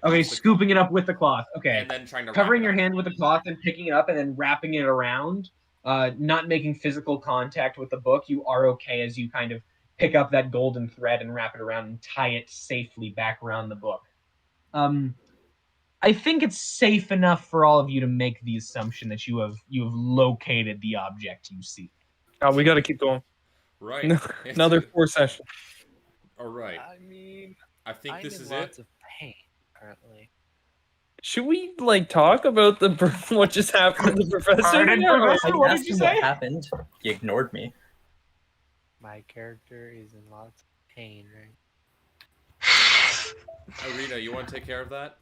[SPEAKER 2] Okay, scooping it up with the cloth. Okay.
[SPEAKER 1] And then trying to
[SPEAKER 2] covering your
[SPEAKER 1] wrap it
[SPEAKER 2] hand with the cloth and picking it up and then wrapping it around, not making physical contact with the book. You are okay as you kind of pick up that golden thread and wrap it around and tie it safely back around the book. I think it's safe enough for all of you to make the assumption that you have located the object you see.
[SPEAKER 7] Oh, we got to keep going.
[SPEAKER 1] Right.
[SPEAKER 7] Another 4 sessions.
[SPEAKER 1] All right.
[SPEAKER 6] I mean,
[SPEAKER 1] I think
[SPEAKER 6] I'm
[SPEAKER 1] this
[SPEAKER 6] in
[SPEAKER 1] is
[SPEAKER 6] lots
[SPEAKER 1] it.
[SPEAKER 6] of pain currently.
[SPEAKER 7] Should we talk about what just happened to the professor?
[SPEAKER 2] Pardon,
[SPEAKER 7] now?
[SPEAKER 2] Professor?
[SPEAKER 8] I
[SPEAKER 2] What
[SPEAKER 8] asked
[SPEAKER 2] did you
[SPEAKER 8] him
[SPEAKER 2] say?
[SPEAKER 8] what happened. He ignored me.
[SPEAKER 6] My character is in lots of pain right
[SPEAKER 1] Ariena, you want to take care of that?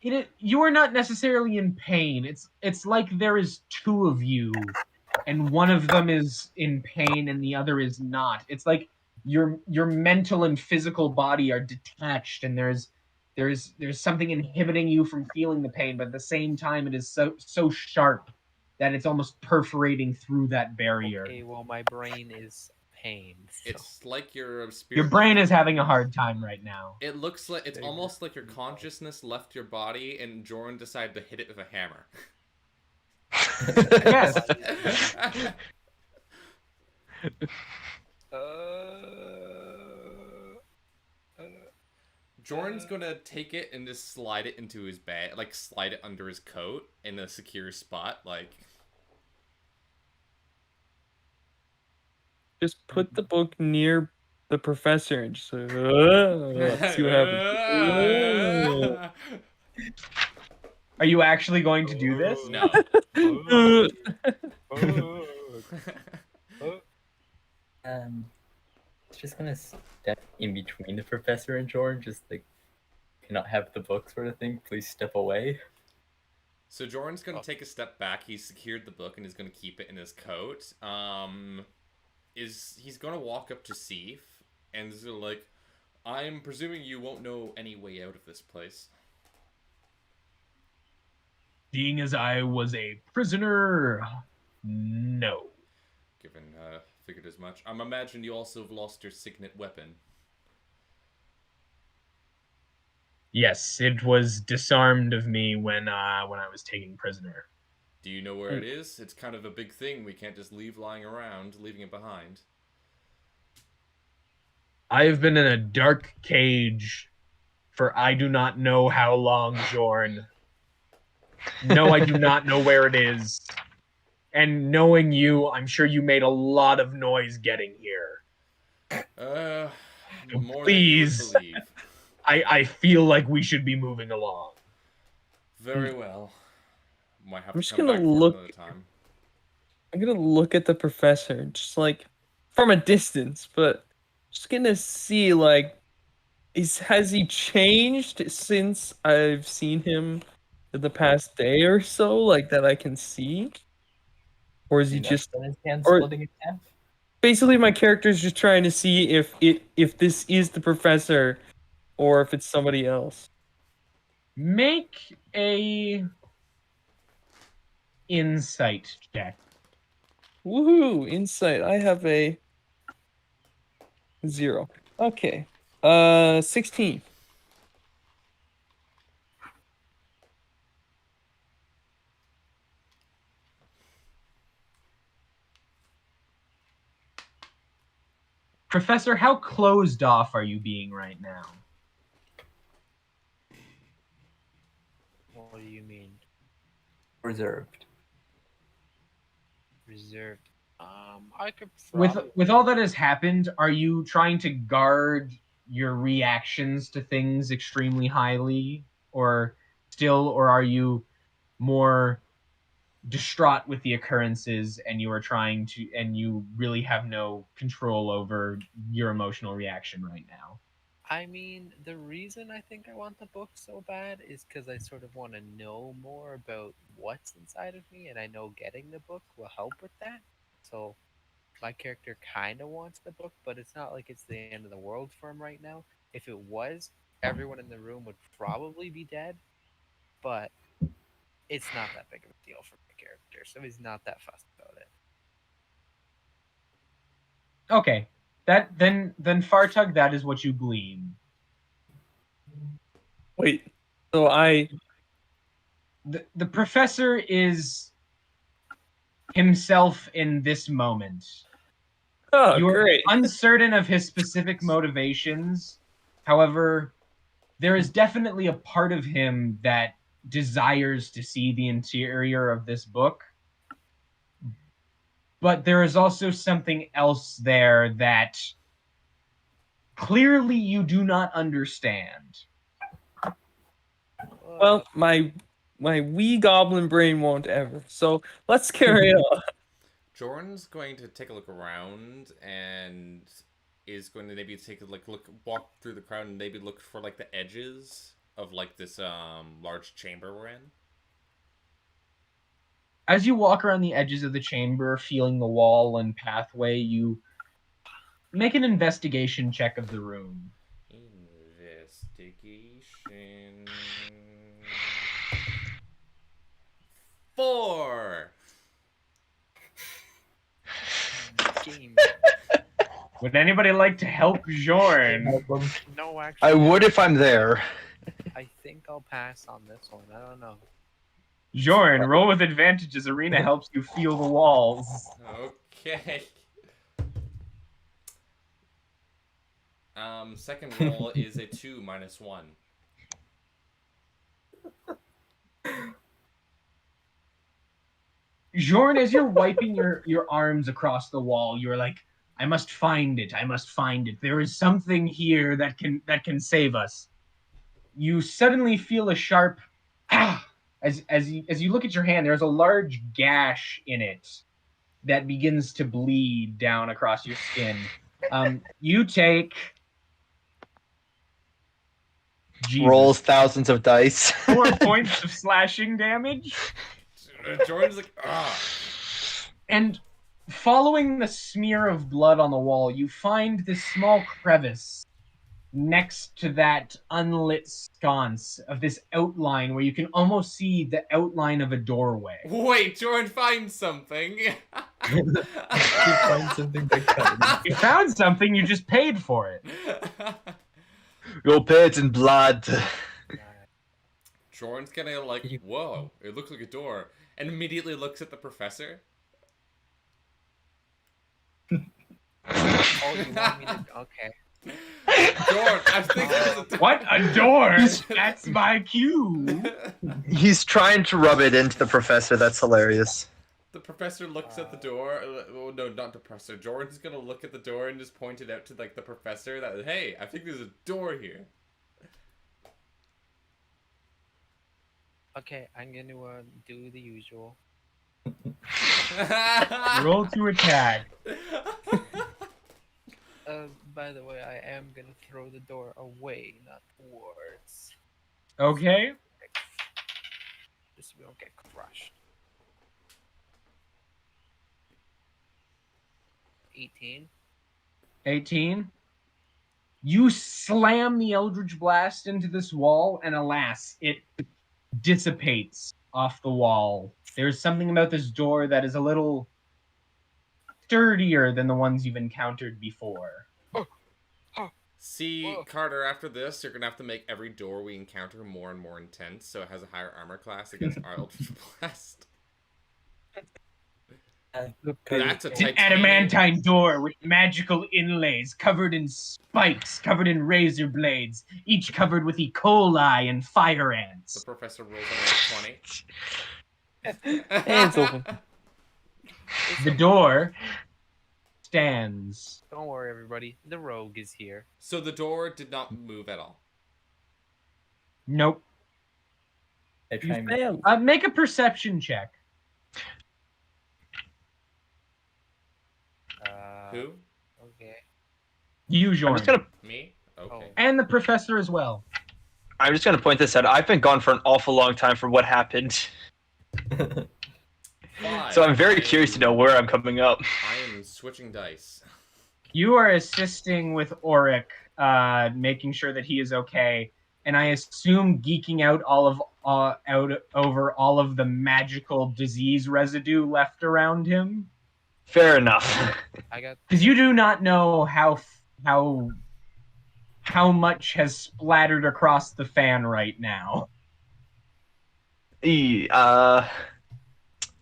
[SPEAKER 2] You are not necessarily in pain. It's like there is two of you, and one of them is in pain and the other is not. It's like your mental and physical body are detached, and there's something inhibiting you from feeling the pain, but at the same time it is so sharp that it's almost perforating through that barrier.
[SPEAKER 6] Okay, well, my brain is pain. So.
[SPEAKER 1] It's like your spirit.
[SPEAKER 2] Your brain is having a hard time right now.
[SPEAKER 1] It looks like it's
[SPEAKER 6] Big
[SPEAKER 1] almost like your
[SPEAKER 6] rock.
[SPEAKER 1] consciousness left your body, and Jorn decided to hit it with a hammer.
[SPEAKER 2] Yes.
[SPEAKER 1] Jorn's gonna take it and just slide it into his bag, like slide it under his coat in a secure spot, like.
[SPEAKER 7] Just put the book near the professor and just see what happens.
[SPEAKER 2] Are you actually going to do this?
[SPEAKER 1] No.
[SPEAKER 8] Just gonna step in between the professor and Jorn, just like cannot have the book sort of thing. Please step away.
[SPEAKER 1] So Jorn's gonna take a step back. He's secured the book and he's gonna keep it in his coat. He's gonna walk up to Seif and is like, I'm presuming you won't know any way out of this place.
[SPEAKER 2] Seeing as I was a prisoner, no.
[SPEAKER 1] Given, figured as much. I'm imagining you also have lost your signet weapon.
[SPEAKER 2] Yes, it was disarmed of me when I was taken prisoner.
[SPEAKER 1] Do you know where it is? It's kind of a big thing. We can't just leave lying around, leaving it behind.
[SPEAKER 2] I have been in a dark cage for I do not know how long, Jorn. No, I do not know where it is. And knowing you, I'm sure you made a lot of noise getting here.
[SPEAKER 1] More
[SPEAKER 2] please.
[SPEAKER 1] than you would believe.
[SPEAKER 2] I feel like we should be moving along.
[SPEAKER 1] Very well. Might have
[SPEAKER 7] I'm
[SPEAKER 1] to
[SPEAKER 7] just
[SPEAKER 1] come
[SPEAKER 7] gonna
[SPEAKER 1] back for
[SPEAKER 7] look-
[SPEAKER 1] another time.
[SPEAKER 7] I'm gonna look at the professor, just like from a distance, but just gonna see like, has he changed since I've seen him in the past day or so, like that I can see, or is he just
[SPEAKER 8] his hand
[SPEAKER 7] or-
[SPEAKER 8] splitting in half?
[SPEAKER 7] basically my character's just trying to see if this is the professor or if it's somebody else.
[SPEAKER 2] Make a insight check.
[SPEAKER 7] Woohoo! Insight. I have a 0. Okay. 16.
[SPEAKER 2] Professor, how closed off are you being right now?
[SPEAKER 6] What do you mean?
[SPEAKER 8] Reserved.
[SPEAKER 6] Reserved. I could
[SPEAKER 2] With
[SPEAKER 6] probably...
[SPEAKER 2] all that has happened, are you trying to guard your reactions to things extremely highly, or are you more distraught with the occurrences and you really have no control over your emotional reaction right now?
[SPEAKER 6] I mean, the reason I think I want the book so bad is because I sort of want to know more about what's inside of me, and I know getting the book will help with that. So my character kind of wants the book, but it's not like it's the end of the world for him right now. If it was, everyone in the room would probably be dead, but it's not that big of a deal for my character, so he's not that fussed about it.
[SPEAKER 2] Okay. Then Fartug, that is what you glean.
[SPEAKER 7] Wait. So
[SPEAKER 2] The professor is himself in this moment.
[SPEAKER 7] Oh,
[SPEAKER 2] You are
[SPEAKER 7] great.
[SPEAKER 2] uncertain of his specific motivations. However, there is definitely a part of him that desires to see the interior of this book. But there is also something else there that clearly you do not understand.
[SPEAKER 7] Well, my wee goblin brain won't ever. So let's carry on.
[SPEAKER 1] Jorn's going to take a look around and is going to maybe take a walk through the crowd and maybe look for like the edges of like this large chamber we're in.
[SPEAKER 2] As you walk around the edges of the chamber, feeling the wall and pathway, you make an investigation check of the room.
[SPEAKER 1] Investigation. 4.
[SPEAKER 6] Game.
[SPEAKER 2] Would anybody like to help Jorn?
[SPEAKER 6] No, actually.
[SPEAKER 3] I would if I'm there.
[SPEAKER 6] I think I'll pass on this one. I don't know.
[SPEAKER 2] Jorn, roll with advantage as Ariena helps you feel the walls.
[SPEAKER 1] Okay. Second roll is a 2 minus 1.
[SPEAKER 2] Jorn, as you're wiping your arms across the wall, you're like, I must find it. I must find it. There is something here that can save us. You suddenly feel a sharp as you look at your hand, there's a large gash in it that begins to bleed down across your skin. You take
[SPEAKER 3] Rolls thousands of dice.
[SPEAKER 2] 4 points of slashing damage.
[SPEAKER 1] Jordan's like, ah.
[SPEAKER 2] And following the smear of blood on the wall, you find this small crevice next to that unlit sconce of this outline where you can almost see the outline of a doorway.
[SPEAKER 1] Wait, Jordan finds something.
[SPEAKER 8] You find something to cut.
[SPEAKER 2] You found something, you just paid for it.
[SPEAKER 3] You'll pay it in blood.
[SPEAKER 1] Jordan's kind of like, whoa, it looks like a door, and immediately looks at the professor.
[SPEAKER 6] Oh, you want me to? Okay.
[SPEAKER 1] Jordan, I think there's a door.
[SPEAKER 2] What? A door? That's my cue.
[SPEAKER 3] He's trying to rub it into the professor. That's hilarious.
[SPEAKER 1] The professor looks at the door. Oh, no, not the professor. Jordan's gonna look at the door and just point it out to like the professor that, hey, I think there's a door here.
[SPEAKER 6] Okay, I'm gonna do the usual.
[SPEAKER 2] Roll to attack.
[SPEAKER 6] By the way, I am gonna throw the door away, not towards.
[SPEAKER 2] Okay.
[SPEAKER 6] Just so we don't get crushed. 18.
[SPEAKER 2] 18. You slam the Eldritch Blast into this wall, and alas, it dissipates off the wall. There's something about this door that is a little sturdier than the ones you've encountered before.
[SPEAKER 1] See,
[SPEAKER 6] Whoa.
[SPEAKER 1] Carter, after this, you're gonna have to make every door we encounter more and more intense, so it has a higher armor class against our Eldritch Blast. That's a
[SPEAKER 2] It's an
[SPEAKER 1] titanium.
[SPEAKER 2] adamantine door with magical inlays, covered in spikes, covered in razor blades, each covered with E. coli and fire
[SPEAKER 1] The
[SPEAKER 2] ants.
[SPEAKER 1] professor rolls a 20.
[SPEAKER 7] And it's open.
[SPEAKER 2] The door stands.
[SPEAKER 6] Don't worry, everybody. The rogue is here.
[SPEAKER 1] So the door did not move at all.
[SPEAKER 2] Nope.
[SPEAKER 8] I try
[SPEAKER 7] You
[SPEAKER 8] and
[SPEAKER 7] failed.
[SPEAKER 2] Make a perception check.
[SPEAKER 1] Who?
[SPEAKER 6] Okay.
[SPEAKER 2] You,
[SPEAKER 3] I'm
[SPEAKER 2] Jorn.
[SPEAKER 3] just gonna
[SPEAKER 1] Me? Okay.
[SPEAKER 2] And the professor as well.
[SPEAKER 3] point this out. I've been gone for an awful long time for what happened,
[SPEAKER 1] Five.
[SPEAKER 3] so I'm very curious to know where I'm coming up.
[SPEAKER 1] I am switching dice.
[SPEAKER 2] You are assisting with Auric, making sure that he is okay, and I assume geeking out over all of the magical disease residue left around him.
[SPEAKER 3] Fair enough.
[SPEAKER 6] I got.
[SPEAKER 2] Because you do not know how much has splattered across the fan right now.
[SPEAKER 3] There's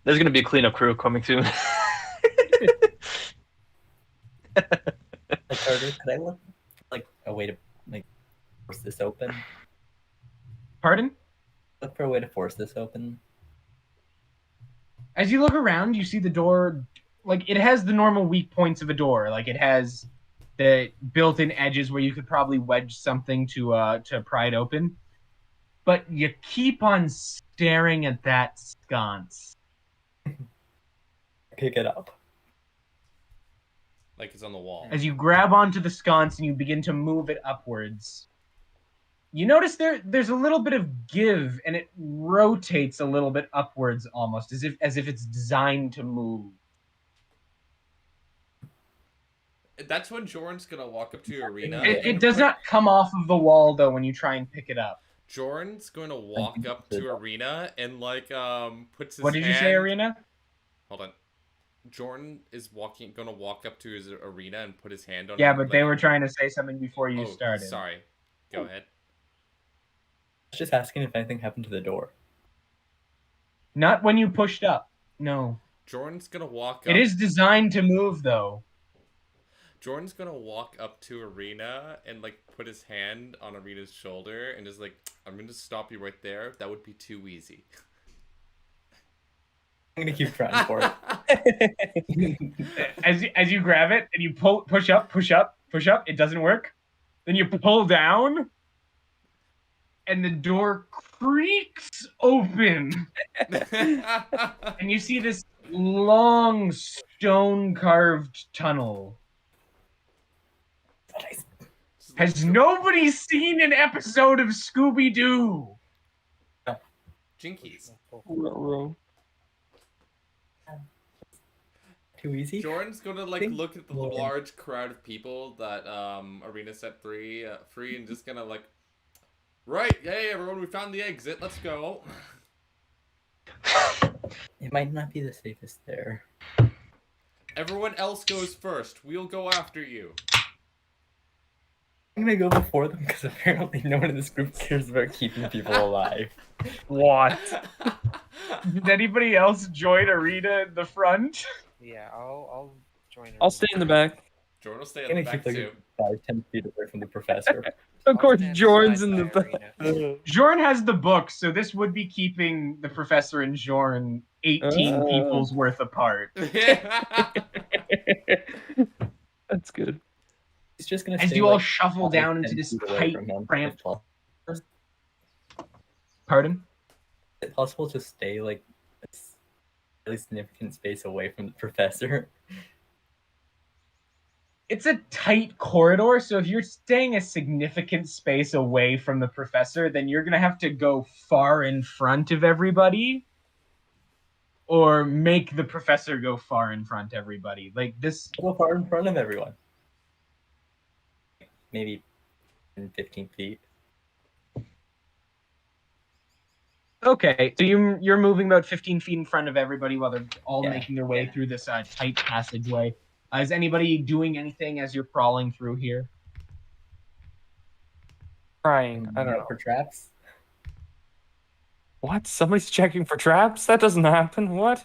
[SPEAKER 3] gonna be a cleanup crew coming soon.
[SPEAKER 8] Carter, could I look like a way to like force this open?
[SPEAKER 2] Pardon?
[SPEAKER 8] Look for a way to force this open.
[SPEAKER 2] As you look around, you see the door. Like, it has the normal weak points of a door. Like, it has the built-in edges where you could probably wedge something to pry it open. But you keep on staring at that sconce.
[SPEAKER 8] Pick it up.
[SPEAKER 1] Like it's on the wall.
[SPEAKER 2] As you grab onto the sconce and you begin to move it upwards, you notice there's a little bit of give, and it rotates a little bit upwards, almost as if it's designed to move.
[SPEAKER 1] That's when Jorn's gonna walk up to Ariena.
[SPEAKER 2] It does not come off of the wall though when you try and pick it up.
[SPEAKER 1] Jorn's going to walk up to Ariena and like puts his
[SPEAKER 2] What did you say,
[SPEAKER 1] hand-
[SPEAKER 2] Ariena?
[SPEAKER 1] Hold on. Jorn is gonna walk up to his arena and put his hand on.
[SPEAKER 2] Yeah,
[SPEAKER 1] it,
[SPEAKER 2] but they were trying to say something before you
[SPEAKER 1] Oh,
[SPEAKER 2] started.
[SPEAKER 1] sorry. Go ahead.
[SPEAKER 8] I was just asking if anything happened to the door.
[SPEAKER 2] Not when you pushed up. No.
[SPEAKER 1] Jordan's gonna walk up.
[SPEAKER 2] It is designed to move, though.
[SPEAKER 1] Jordan's gonna walk up to Ariena and like put his hand on Areena's shoulder and just like, I'm gonna stop you right there. That would be too easy.
[SPEAKER 8] I'm gonna keep trying for it.
[SPEAKER 2] As you grab it and you push up, it doesn't work. Then you pull down, and the door creaks open, and you see this long stone-carved tunnel. Has nobody seen an episode of Scooby-Doo?
[SPEAKER 1] Jinkies.
[SPEAKER 8] Too easy?
[SPEAKER 1] Jordan's gonna like look at the large crowd of people that Ariena set free and just gonna like, right, hey everyone, we found the exit, let's go.
[SPEAKER 8] It might not be the safest there.
[SPEAKER 1] Everyone else goes first. We'll go after you.
[SPEAKER 8] I'm gonna go before them because apparently no one in this group cares about keeping people alive.
[SPEAKER 7] What?
[SPEAKER 2] Did anybody else join Ariena in the front?
[SPEAKER 6] Yeah, I'll join.
[SPEAKER 7] I'll stay in the back.
[SPEAKER 1] Jordan will stay
[SPEAKER 8] I'm
[SPEAKER 1] at the
[SPEAKER 8] gonna
[SPEAKER 1] back
[SPEAKER 8] keep
[SPEAKER 1] too.
[SPEAKER 8] like 5-10 feet away from the professor.
[SPEAKER 7] Of course,
[SPEAKER 6] stand
[SPEAKER 7] Jorn's
[SPEAKER 6] side
[SPEAKER 7] in the
[SPEAKER 6] by
[SPEAKER 7] back.
[SPEAKER 6] Ariena.
[SPEAKER 2] Jorn has the book, so this would be keeping the professor and Jorn 18 people's worth apart.
[SPEAKER 7] That's good.
[SPEAKER 8] He's just gonna
[SPEAKER 2] As
[SPEAKER 8] stay,
[SPEAKER 2] you all
[SPEAKER 8] like,
[SPEAKER 2] shuffle
[SPEAKER 8] 5-10
[SPEAKER 2] down into this
[SPEAKER 8] feet away
[SPEAKER 2] tight,
[SPEAKER 8] from him, if
[SPEAKER 2] cramped...
[SPEAKER 8] possible.
[SPEAKER 2] Pardon?
[SPEAKER 8] Is it possible to stay like a really significant space away from the professor?
[SPEAKER 2] It's a tight corridor, so if you're staying a significant space away from the professor, then you're going to have to go far in front of everybody, or make the professor go far in front of everybody. Like this...
[SPEAKER 8] Go far in front of everyone. Maybe 15 feet.
[SPEAKER 2] Okay, so you're moving about 15 feet in front of everybody while they're all
[SPEAKER 8] Yeah,
[SPEAKER 2] making their way through this tight passageway. Is anybody doing anything as you're crawling through here?
[SPEAKER 7] Crying. I don't know.
[SPEAKER 8] For traps?
[SPEAKER 7] What? Somebody's checking for traps? That doesn't happen. What?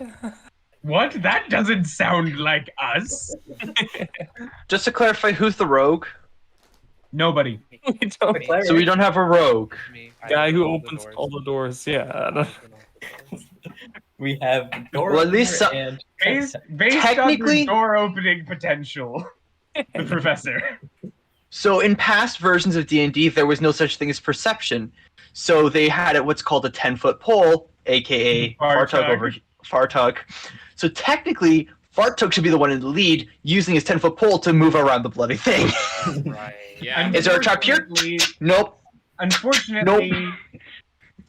[SPEAKER 2] What? That doesn't sound like us.
[SPEAKER 3] Just to clarify, who's the rogue?
[SPEAKER 2] Nobody.
[SPEAKER 7] We don't-
[SPEAKER 8] Cleric.
[SPEAKER 3] So we don't have a rogue.
[SPEAKER 6] Me, I
[SPEAKER 7] guy
[SPEAKER 6] open
[SPEAKER 7] who
[SPEAKER 6] all the
[SPEAKER 7] opens
[SPEAKER 6] doors.
[SPEAKER 7] all the doors. Yeah.
[SPEAKER 8] We have door
[SPEAKER 3] Well, at
[SPEAKER 8] opener
[SPEAKER 3] least some-
[SPEAKER 8] and
[SPEAKER 2] Based on
[SPEAKER 3] Technically-
[SPEAKER 2] your door opening potential, the professor.
[SPEAKER 3] So in past versions of D&D, there was no such thing as perception. So they had what's called a 10-foot pole, aka Fartug over Fartug. So technically, Fartug should be the one in the lead, using his 10-foot pole to move around the bloody thing.
[SPEAKER 6] Right.
[SPEAKER 1] Yeah.
[SPEAKER 3] Is there a trap here? Nope.
[SPEAKER 2] Unfortunately,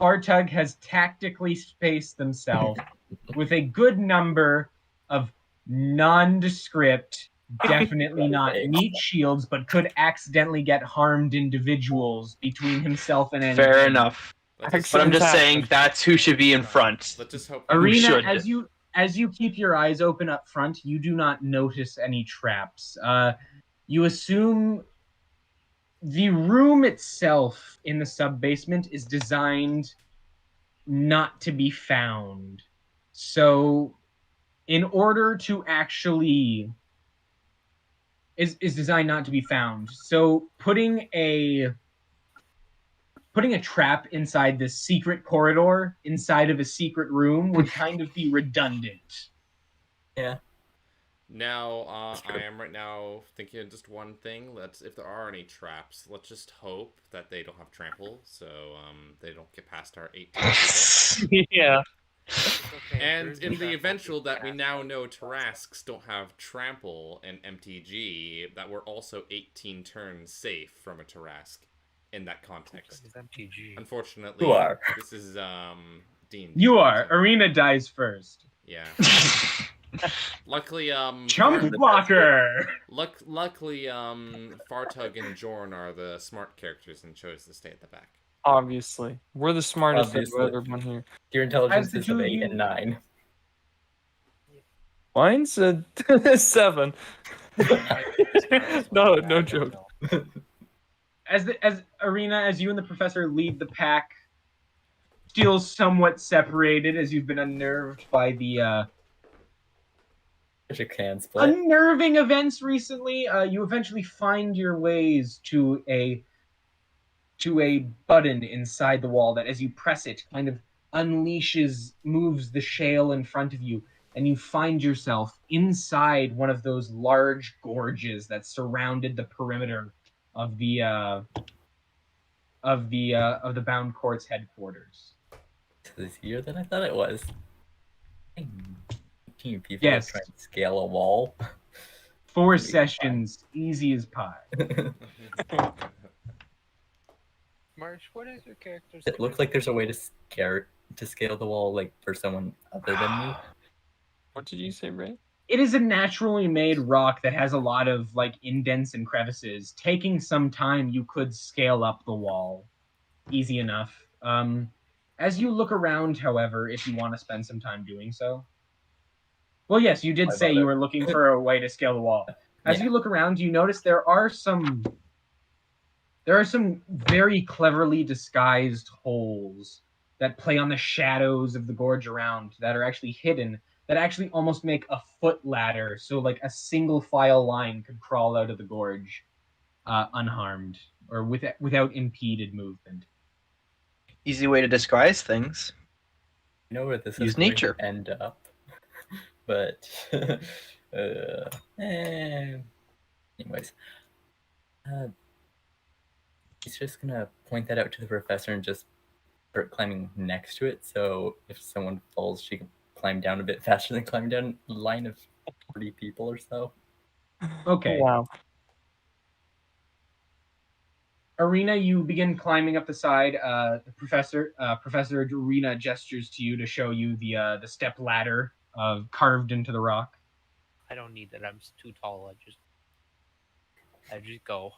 [SPEAKER 2] Fartug has tactically spaced themselves with a good number of nondescript, definitely not meat shields, but could accidentally get harmed individuals between himself and enemy.
[SPEAKER 3] Fair enough.
[SPEAKER 1] Let's
[SPEAKER 3] But I'm just
[SPEAKER 7] Fantastic.
[SPEAKER 3] saying that's who should be in front.
[SPEAKER 1] let's just hope.
[SPEAKER 3] Who
[SPEAKER 2] Ariena,
[SPEAKER 3] should?
[SPEAKER 2] as you keep your eyes open up front, you do not notice any traps. You assume the room itself in the sub-basement is designed not to be found. So, in order to actually... is designed not to be found. So, putting a trap inside this secret corridor, inside of a secret room, would kind of be redundant.
[SPEAKER 8] yeah.
[SPEAKER 1] Now, I am right now thinking of just one thing. If there are any traps, let's just hope that they don't have trample, so they don't get past our 18 people.
[SPEAKER 7] Yeah.
[SPEAKER 6] It's okay.
[SPEAKER 1] And
[SPEAKER 6] There's
[SPEAKER 1] in the
[SPEAKER 6] trample
[SPEAKER 1] eventual
[SPEAKER 6] to
[SPEAKER 1] that we
[SPEAKER 6] cast.
[SPEAKER 1] now know Tarasques don't have trample and MTG, that we're also 18 turns safe from a Tarasque in that context.
[SPEAKER 6] It's MTG.
[SPEAKER 1] Unfortunately,
[SPEAKER 8] Who are?
[SPEAKER 1] this is Dean.
[SPEAKER 2] You are. Ariena dies first.
[SPEAKER 1] Yeah. Luckily,
[SPEAKER 2] Chump blocker!
[SPEAKER 1] luckily, Fartug and Jorn are the smart characters and chose to stay at the back.
[SPEAKER 7] Obviously. We're the smartest of
[SPEAKER 8] Obviously.
[SPEAKER 7] everyone here.
[SPEAKER 8] Your intelligence
[SPEAKER 2] the
[SPEAKER 8] is
[SPEAKER 2] two
[SPEAKER 8] of
[SPEAKER 2] of
[SPEAKER 8] 8
[SPEAKER 2] you-
[SPEAKER 8] and 9.
[SPEAKER 7] Mine's a 7. No joke.
[SPEAKER 2] As Ariena, as you and the professor leave the pack, feels somewhat separated as you've been unnerved by the
[SPEAKER 8] can split.
[SPEAKER 2] unnerving events recently. You eventually find your ways to a button inside the wall that, as you press it, kind of moves the shale in front of you, and you find yourself inside one of those large gorges that surrounded the perimeter of the Bound Court's headquarters.
[SPEAKER 8] It's easier than I thought it was. 18 people
[SPEAKER 2] Yes.
[SPEAKER 8] trying to scale a wall.
[SPEAKER 2] 4 sessions, easy as pie.
[SPEAKER 6] Marsh, what is your character's?
[SPEAKER 8] It looks like there's a way to scale the wall, like for someone other than me.
[SPEAKER 7] What did you say, Ray?
[SPEAKER 2] It is a naturally made rock that has a lot of like indents and crevices. Taking some time, you could scale up the wall, easy enough. As you look around, however, if you want to spend some time doing so. Well, yes, you did say you were looking for a way to scale the wall. As you look around, you notice there are some very cleverly disguised holes that play on the shadows of the gorge around that are actually hidden, that actually almost make a foot ladder, so like a single file line could crawl out of the gorge unharmed or without impeded movement.
[SPEAKER 3] Easy way to disguise things.
[SPEAKER 8] You know where this
[SPEAKER 3] Use
[SPEAKER 8] is going
[SPEAKER 3] nature.
[SPEAKER 8] to end up, but anyways, he's just gonna point that out to the professor and just start climbing next to it. So if someone falls, she can climb down a bit faster than climbing down a line of 40 people or so.
[SPEAKER 2] Okay.
[SPEAKER 7] Wow.
[SPEAKER 2] Ariena, you begin climbing up the side. The Professor Ariena gestures to you to show you the step ladder carved into the rock.
[SPEAKER 6] I don't need that. I'm too tall. I just go.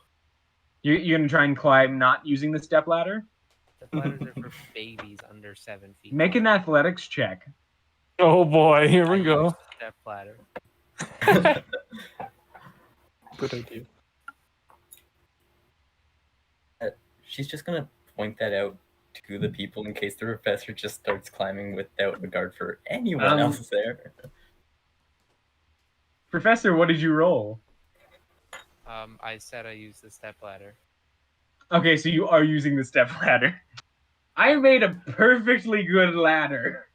[SPEAKER 2] You're gonna try and climb not using the step ladder?
[SPEAKER 6] The ladders are for babies under 7 feet.
[SPEAKER 2] Make an athletics check.
[SPEAKER 7] Oh boy, here we
[SPEAKER 6] I
[SPEAKER 7] go.
[SPEAKER 6] use the step ladder.
[SPEAKER 7] Good idea.
[SPEAKER 8] She's just gonna point that out to the people in case the professor just starts climbing without regard for anyone else there.
[SPEAKER 2] Professor, what did you roll?
[SPEAKER 6] I said I used the step ladder.
[SPEAKER 2] Okay, so you are using the step ladder. I made a perfectly good ladder.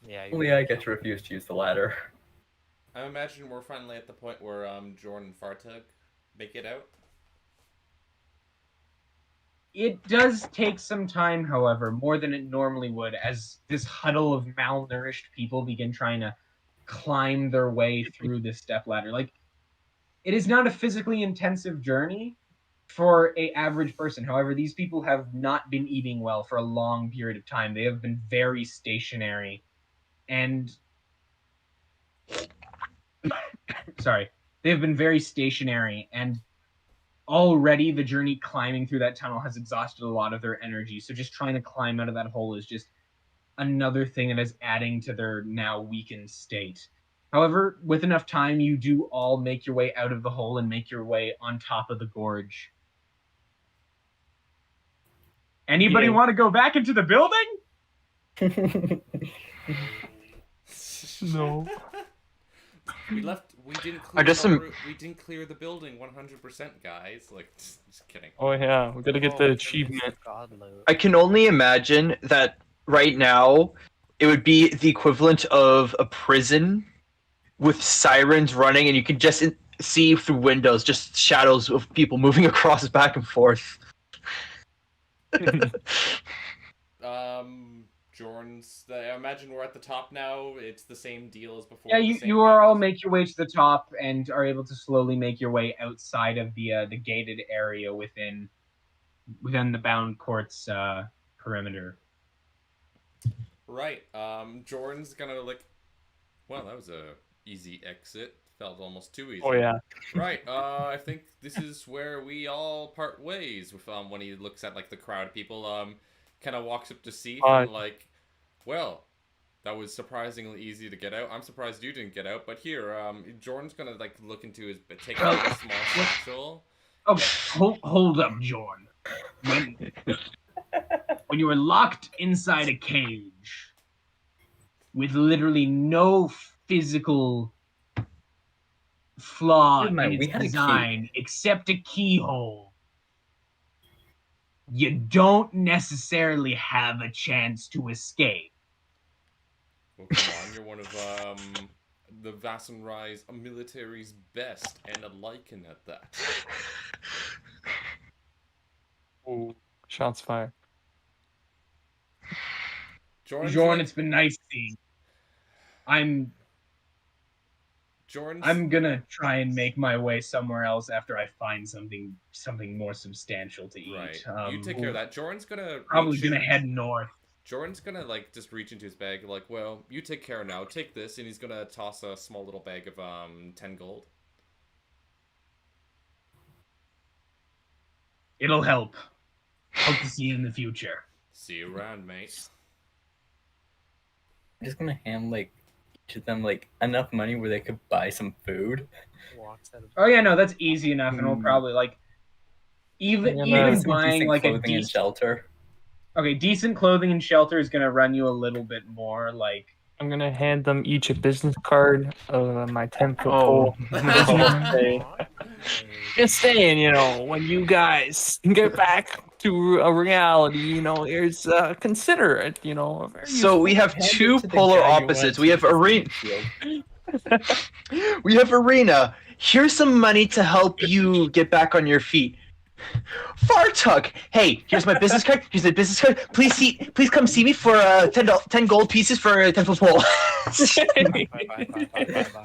[SPEAKER 6] Yeah.
[SPEAKER 8] Only I get to refuse to use the ladder.
[SPEAKER 1] I imagine we're finally at the point where Jorn and Fartug make it out.
[SPEAKER 2] It does take some time, however, more than it normally would, as this huddle of malnourished people begin trying to climb their way through this step ladder. Like, it is not a physically intensive journey for an average person. However, these people have not been eating well for a long period of time. They have been very stationary. And they've been very stationary, and already the journey climbing through that tunnel has exhausted a lot of their energy. So just trying to climb out of that hole is just another thing that is adding to their now weakened state. However, with enough time, you do all make your way out of the hole and make your way on top of the gorge. Anybody want to go back into the building?
[SPEAKER 7] No.
[SPEAKER 1] We didn't clear the building 100%, guys. Like, just kidding.
[SPEAKER 7] Oh yeah, we gotta get the achievement.
[SPEAKER 3] I can only imagine that right now it would be the equivalent of a prison with sirens running, and you can just see through windows just shadows of people moving across back and forth.
[SPEAKER 1] Jorn's. I imagine we're at the top now. It's the same deal as before.
[SPEAKER 2] Yeah, you are all make your way to the top and are able to slowly make your way outside of the gated area within the Bound Court's perimeter.
[SPEAKER 1] Right. Jorn's gonna well, that was a easy exit. Felt almost too easy.
[SPEAKER 7] Oh yeah.
[SPEAKER 1] Right. I think this is where we all part ways with when he looks at like the crowd of people. Kind of walks up to Seath and like, well, That was surprisingly easy to get out. I'm surprised you didn't get out, but here, Jordan's gonna like look into his, take out a small satchel.
[SPEAKER 4] Okay, hold up, Jorn. When you were locked inside a cage with literally no physical flaw in
[SPEAKER 8] we
[SPEAKER 4] its
[SPEAKER 8] had a key.
[SPEAKER 4] design except a keyhole, you don't necessarily have a chance to escape.
[SPEAKER 1] Well, come on, you're one of the Vassenrise military's best, and a Lycan at that.
[SPEAKER 7] Ooh, shots fired.
[SPEAKER 4] Jorn, it's been nice seeing. I'm gonna try and make my way somewhere else after I find something more substantial to eat.
[SPEAKER 1] Right. You take care of that. Jordan's gonna
[SPEAKER 4] probably gonna head north.
[SPEAKER 1] Jordan's gonna like just reach into his bag, like, well, you take care now. Take this, and he's gonna toss a small little bag of 10 gold.
[SPEAKER 4] It'll help. Hope to see you in the future.
[SPEAKER 1] See you around, mate.
[SPEAKER 8] I'm just gonna hand like each of them like enough money where they could buy some food.
[SPEAKER 4] Oh yeah, no, that's easy enough, and we'll probably like even buying like a decent
[SPEAKER 8] shelter.
[SPEAKER 4] Okay, decent clothing and shelter is gonna run you a little bit more. Like
[SPEAKER 7] I'm gonna hand them each a business card of my 10-foot
[SPEAKER 2] Oh.
[SPEAKER 7] pole. Just saying, you know, when you guys get back to a reality, you know, here's consider it, you know.
[SPEAKER 3] So we have two polar opposites. We have Ariena. We have Ariena. Here's some money to help you get back on your feet. Fartug, hey, here's my business card. Here's my business card. Please come see me for 10 gold pieces for a 10-foot pole.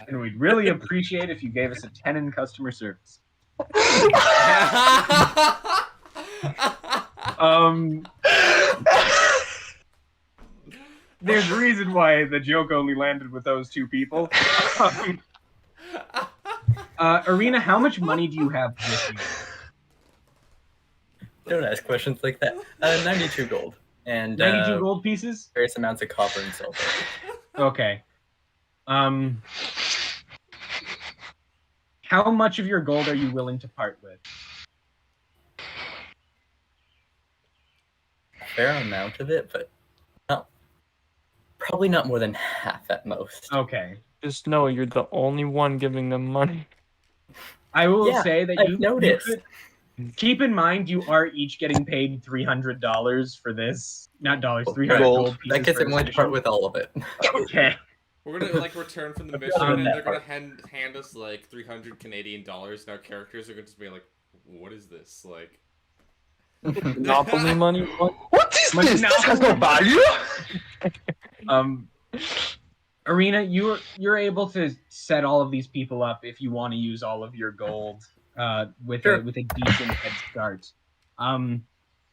[SPEAKER 4] And we'd really appreciate if you gave us a 10 in customer service. There's a reason why the joke only landed with those two people. Ariena, how much money do you have with you?
[SPEAKER 8] Don't ask questions like that. 92 gold. And
[SPEAKER 4] 92 gold pieces?
[SPEAKER 8] Various amounts of copper and silver.
[SPEAKER 4] Okay. How much of your gold are you willing to part with?
[SPEAKER 8] A fair amount of it, but probably not more than half at most.
[SPEAKER 4] Okay.
[SPEAKER 7] Just know you're the only one giving them money.
[SPEAKER 4] I will say that
[SPEAKER 8] I've noticed.
[SPEAKER 4] Keep in mind, you are each getting paid $300 for this. Not dollars, 300
[SPEAKER 3] Gold.
[SPEAKER 4] gold pieces.
[SPEAKER 8] That gets it
[SPEAKER 4] for
[SPEAKER 8] one part with all of it.
[SPEAKER 4] Okay.
[SPEAKER 1] We're gonna like return from the mission, and they're gonna hand us like 300 Canadian dollars, and our characters are gonna just be like, "What is this?" Like,
[SPEAKER 7] Monopoly money?
[SPEAKER 3] What is this? This has no value.
[SPEAKER 4] Ariena, you're able to set all of these people up if you want to use all of your gold with a decent head start.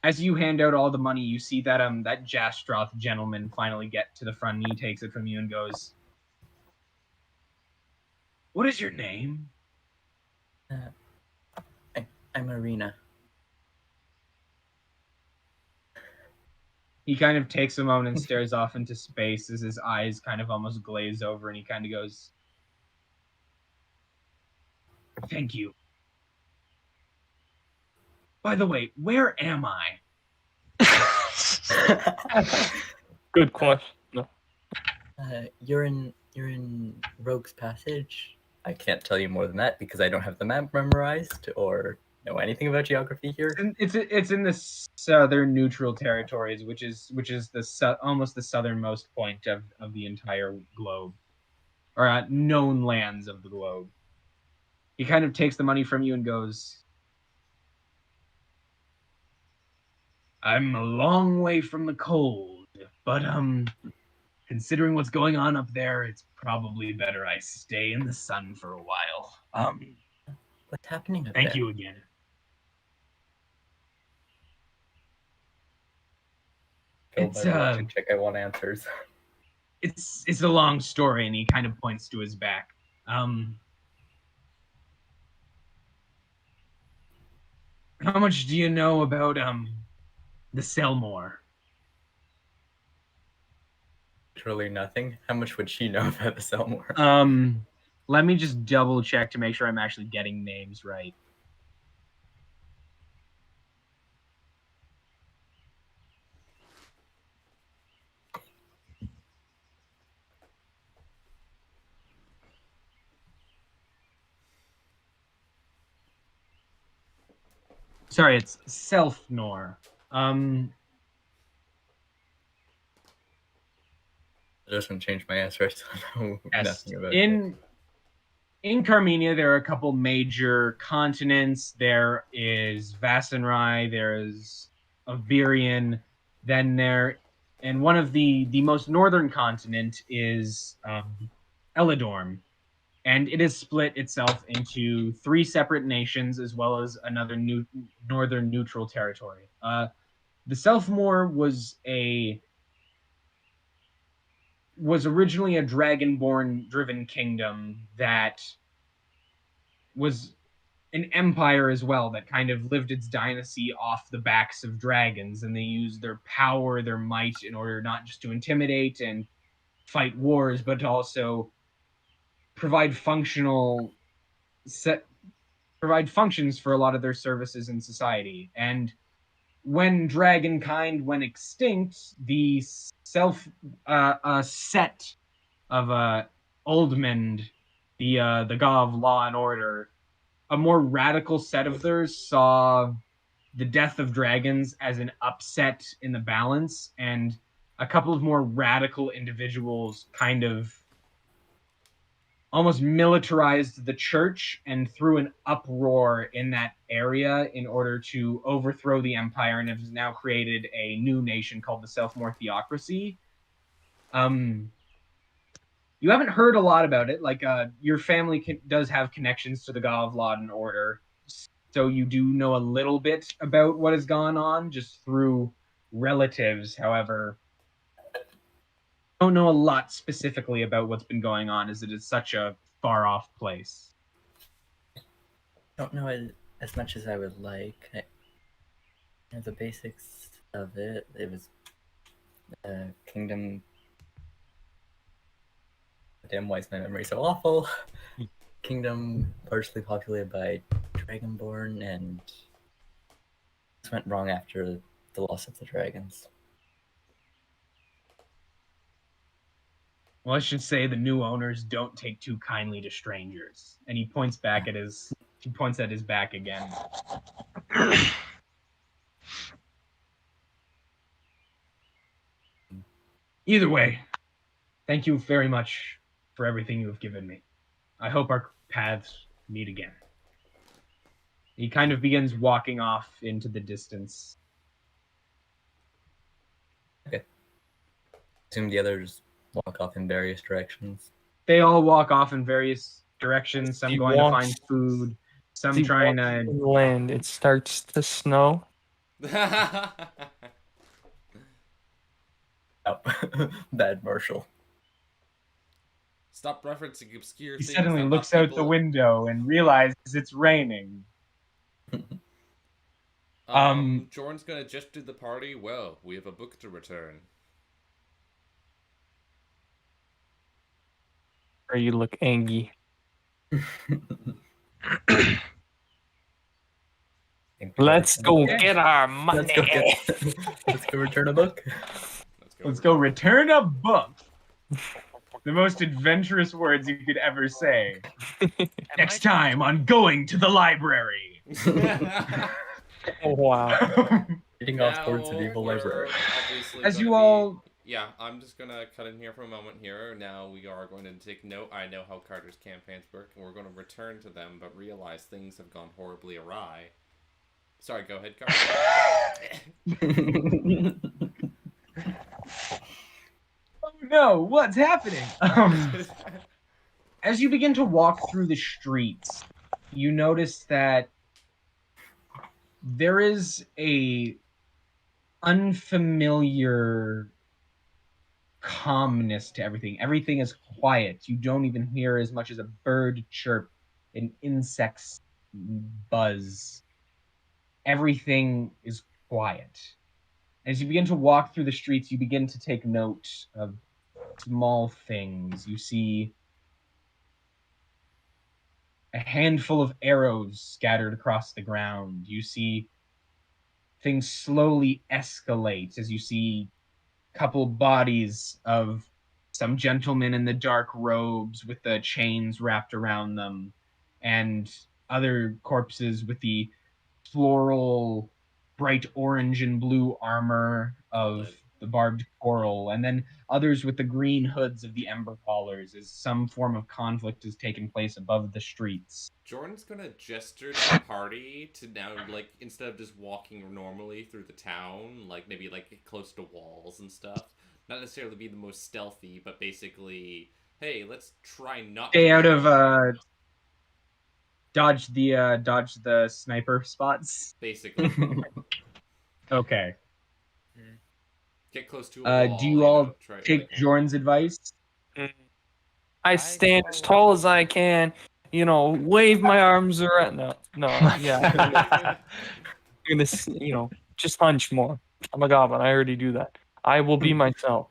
[SPEAKER 4] As you hand out all the money, you see that that Jastroth gentleman finally get to the front, and he takes it from you and goes, "What is your name?"
[SPEAKER 8] I'm Ariena.
[SPEAKER 4] He kind of takes a moment and stares off into space as his eyes kind of almost glaze over, and he kind of goes, "Thank you. By the way, where am I?"
[SPEAKER 7] Good question. No.
[SPEAKER 8] You're in Rogue's Passage. I can't tell you more than that because I don't have the map memorized or know anything about geography here.
[SPEAKER 4] It's in the southern neutral territories, which is the almost the southernmost point of the entire globe, or known lands of the globe. He kind of takes the money from you and goes, "I'm a long way from the cold, but considering what's going on up there, it's probably better I stay in the sun for a while.
[SPEAKER 8] What's happening up
[SPEAKER 4] Thank
[SPEAKER 8] there?
[SPEAKER 4] you again."
[SPEAKER 8] It's check. I want answers.
[SPEAKER 4] It's a long story, and he kind of points to his back. How much do you know about the Selmore?
[SPEAKER 8] Literally nothing. How much would she know about the Selmore?
[SPEAKER 2] Let me just double check to make sure I'm actually getting names right. Sorry, it's Selfnor.
[SPEAKER 8] It doesn't change my answer. I know
[SPEAKER 2] Yes.
[SPEAKER 8] nothing about it.
[SPEAKER 2] In KARMINIA, there are a couple major continents. There is Vassenrai, there is Iberian, and one of the most northern continent is Elidorm, and it has split itself into 3 separate nations as well as another northern neutral territory. The Selfmore was originally a dragonborn driven kingdom that was an empire as well that kind of lived its dynasty off the backs of dragons, and they used their power, their might, in order not just to intimidate and fight wars, but to also provide provide functions for a lot of their services in society. And when dragonkind went extinct, the set of Oldmund, the god of law and order, a more radical set of theirs saw the death of dragons as an upset in the balance, and a couple of more radical individuals kind of almost militarized the church and threw an uproar in that area in order to overthrow the empire, and has now created a new nation called the Selfmore Theocracy. You haven't heard a lot about it. Like, your family does have connections to the God of Law and Order, so you do know a little bit about what has gone on just through relatives. However, don't know a lot specifically about what's been going on, as it is such a far off place.
[SPEAKER 8] I don't know as much as I would like. The basics of it. It was a kingdom. Damn, why is my memory so awful? Kingdom partially populated by Dragonborn, and this went wrong after the loss of the dragons.
[SPEAKER 2] Well, I should say the new owners don't take too kindly to strangers. And he points at his back again. Either way, thank you very much for everything you have given me. I hope our paths meet again. He kind of begins walking off into the distance.
[SPEAKER 8] Okay. Assume the others walk off in various directions.
[SPEAKER 2] They all walk off in various directions. Some going to find food. Some trying to
[SPEAKER 7] land. It starts to snow.
[SPEAKER 8] Oh, bad Marshal.
[SPEAKER 1] Stop referencing obscure
[SPEAKER 2] He
[SPEAKER 1] things.
[SPEAKER 2] suddenly
[SPEAKER 1] that
[SPEAKER 2] looks
[SPEAKER 1] not
[SPEAKER 2] out the
[SPEAKER 1] people-
[SPEAKER 2] window and realizes it's raining.
[SPEAKER 1] Jorn's gonna just do the party. Well, we have a book to return.
[SPEAKER 7] Or you look angry. Let's go get our money.
[SPEAKER 8] Let's go return a book.
[SPEAKER 2] Let's go return a book. The most adventurous words you could ever say. Next time on Going to the Library.
[SPEAKER 7] Oh, wow.
[SPEAKER 8] Getting off towards the evil library.
[SPEAKER 2] As you all...
[SPEAKER 1] Yeah, I'm just going to cut in here for a moment here. Now we are going to take note. I know how Carter's campaigns work, and we're going to return to them, but realize things have gone horribly awry. Sorry, go ahead, Carter.
[SPEAKER 2] Oh no, what's happening? As you begin to walk through the streets, you notice that there is a unfamiliar calmness to everything. Everything is quiet. You don't even hear as much as a bird chirp, an insect's buzz. Everything is quiet. As you begin to walk through the streets, you begin to take note of small things. You see a handful of arrows scattered across the ground. You see things slowly escalate as you see a couple bodies of some gentlemen in the dark robes with the chains wrapped around them, and other corpses with the floral, bright orange and blue armor of the barbed coral, and then others with the green hoods of the ember haulers, as some form of conflict has taken place above the streets.
[SPEAKER 1] Jordan's gonna gesture to the party to now, like, instead of just walking normally through the town, like, maybe, like, close to walls and stuff, not necessarily be the most stealthy, but basically, hey, let's try not
[SPEAKER 2] Stay
[SPEAKER 1] to
[SPEAKER 2] out of, dodge the sniper spots.
[SPEAKER 1] basically.
[SPEAKER 2] Okay.
[SPEAKER 1] Get close to a wall.
[SPEAKER 2] Do you all
[SPEAKER 1] try,
[SPEAKER 2] take
[SPEAKER 1] like,
[SPEAKER 2] Jorn's advice?
[SPEAKER 7] I stand as tall as I can, wave my arms around. No, yeah. I'm gonna, just hunch more. I'm a goblin. I already do that. I will be myself.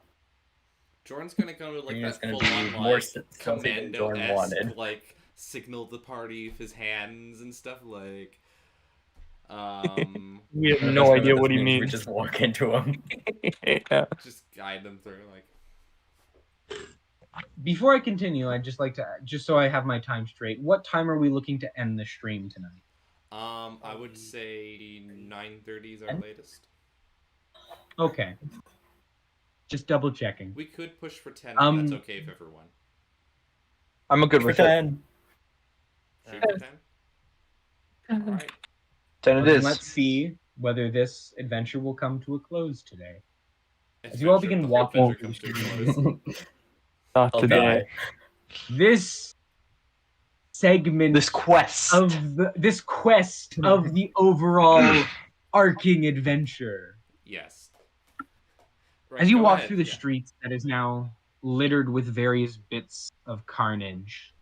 [SPEAKER 1] Jordan's gonna go like
[SPEAKER 8] He's
[SPEAKER 1] that
[SPEAKER 8] gonna
[SPEAKER 1] full
[SPEAKER 8] be
[SPEAKER 1] on,
[SPEAKER 8] more
[SPEAKER 1] like,
[SPEAKER 8] stealthy than Jordan wanted.
[SPEAKER 1] commando-esque, like, signal the party with his hands and stuff, like,
[SPEAKER 7] We have no idea what he
[SPEAKER 8] We
[SPEAKER 7] means.
[SPEAKER 8] just walk into him.
[SPEAKER 7] Yeah.
[SPEAKER 1] just guide them through, like.
[SPEAKER 2] Before I continue, I'd just like to, just so I have my time straight, what time are we looking to end the stream tonight?
[SPEAKER 1] I would say 9:30 is our latest.
[SPEAKER 2] Okay. Just double checking.
[SPEAKER 1] We could push for 10 if that's okay with everyone.
[SPEAKER 3] I'm a good
[SPEAKER 8] For
[SPEAKER 3] with it.
[SPEAKER 8] 10.
[SPEAKER 1] Shoot for 10? Alright.
[SPEAKER 3] 10 it is.
[SPEAKER 2] Let's see whether this adventure will come to a close today. As you all begin walking
[SPEAKER 1] Adventure comes to a close.
[SPEAKER 7] Not
[SPEAKER 8] I'll
[SPEAKER 7] today.
[SPEAKER 8] die.
[SPEAKER 2] This segment
[SPEAKER 3] This quest.
[SPEAKER 2] of this quest of the overall arcing adventure.
[SPEAKER 1] Yes. Right,
[SPEAKER 2] As you
[SPEAKER 1] go
[SPEAKER 2] walk
[SPEAKER 1] ahead,
[SPEAKER 2] through the
[SPEAKER 1] yeah.
[SPEAKER 2] streets that is now littered with various bits of carnage,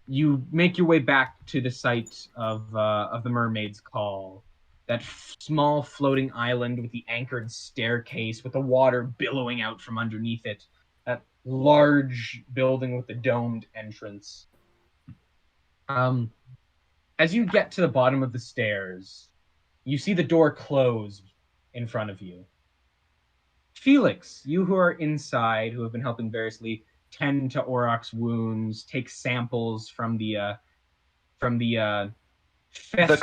[SPEAKER 2] you make your way back to the site of the Mermaid's Call, that small floating island with the anchored staircase with the water billowing out from underneath it, that large building with the domed entrance. As you get to the bottom of the stairs, you see the door closed in front of you. Felix, you who are inside, who have been helping variously tend to Auroch's wounds, take samples from the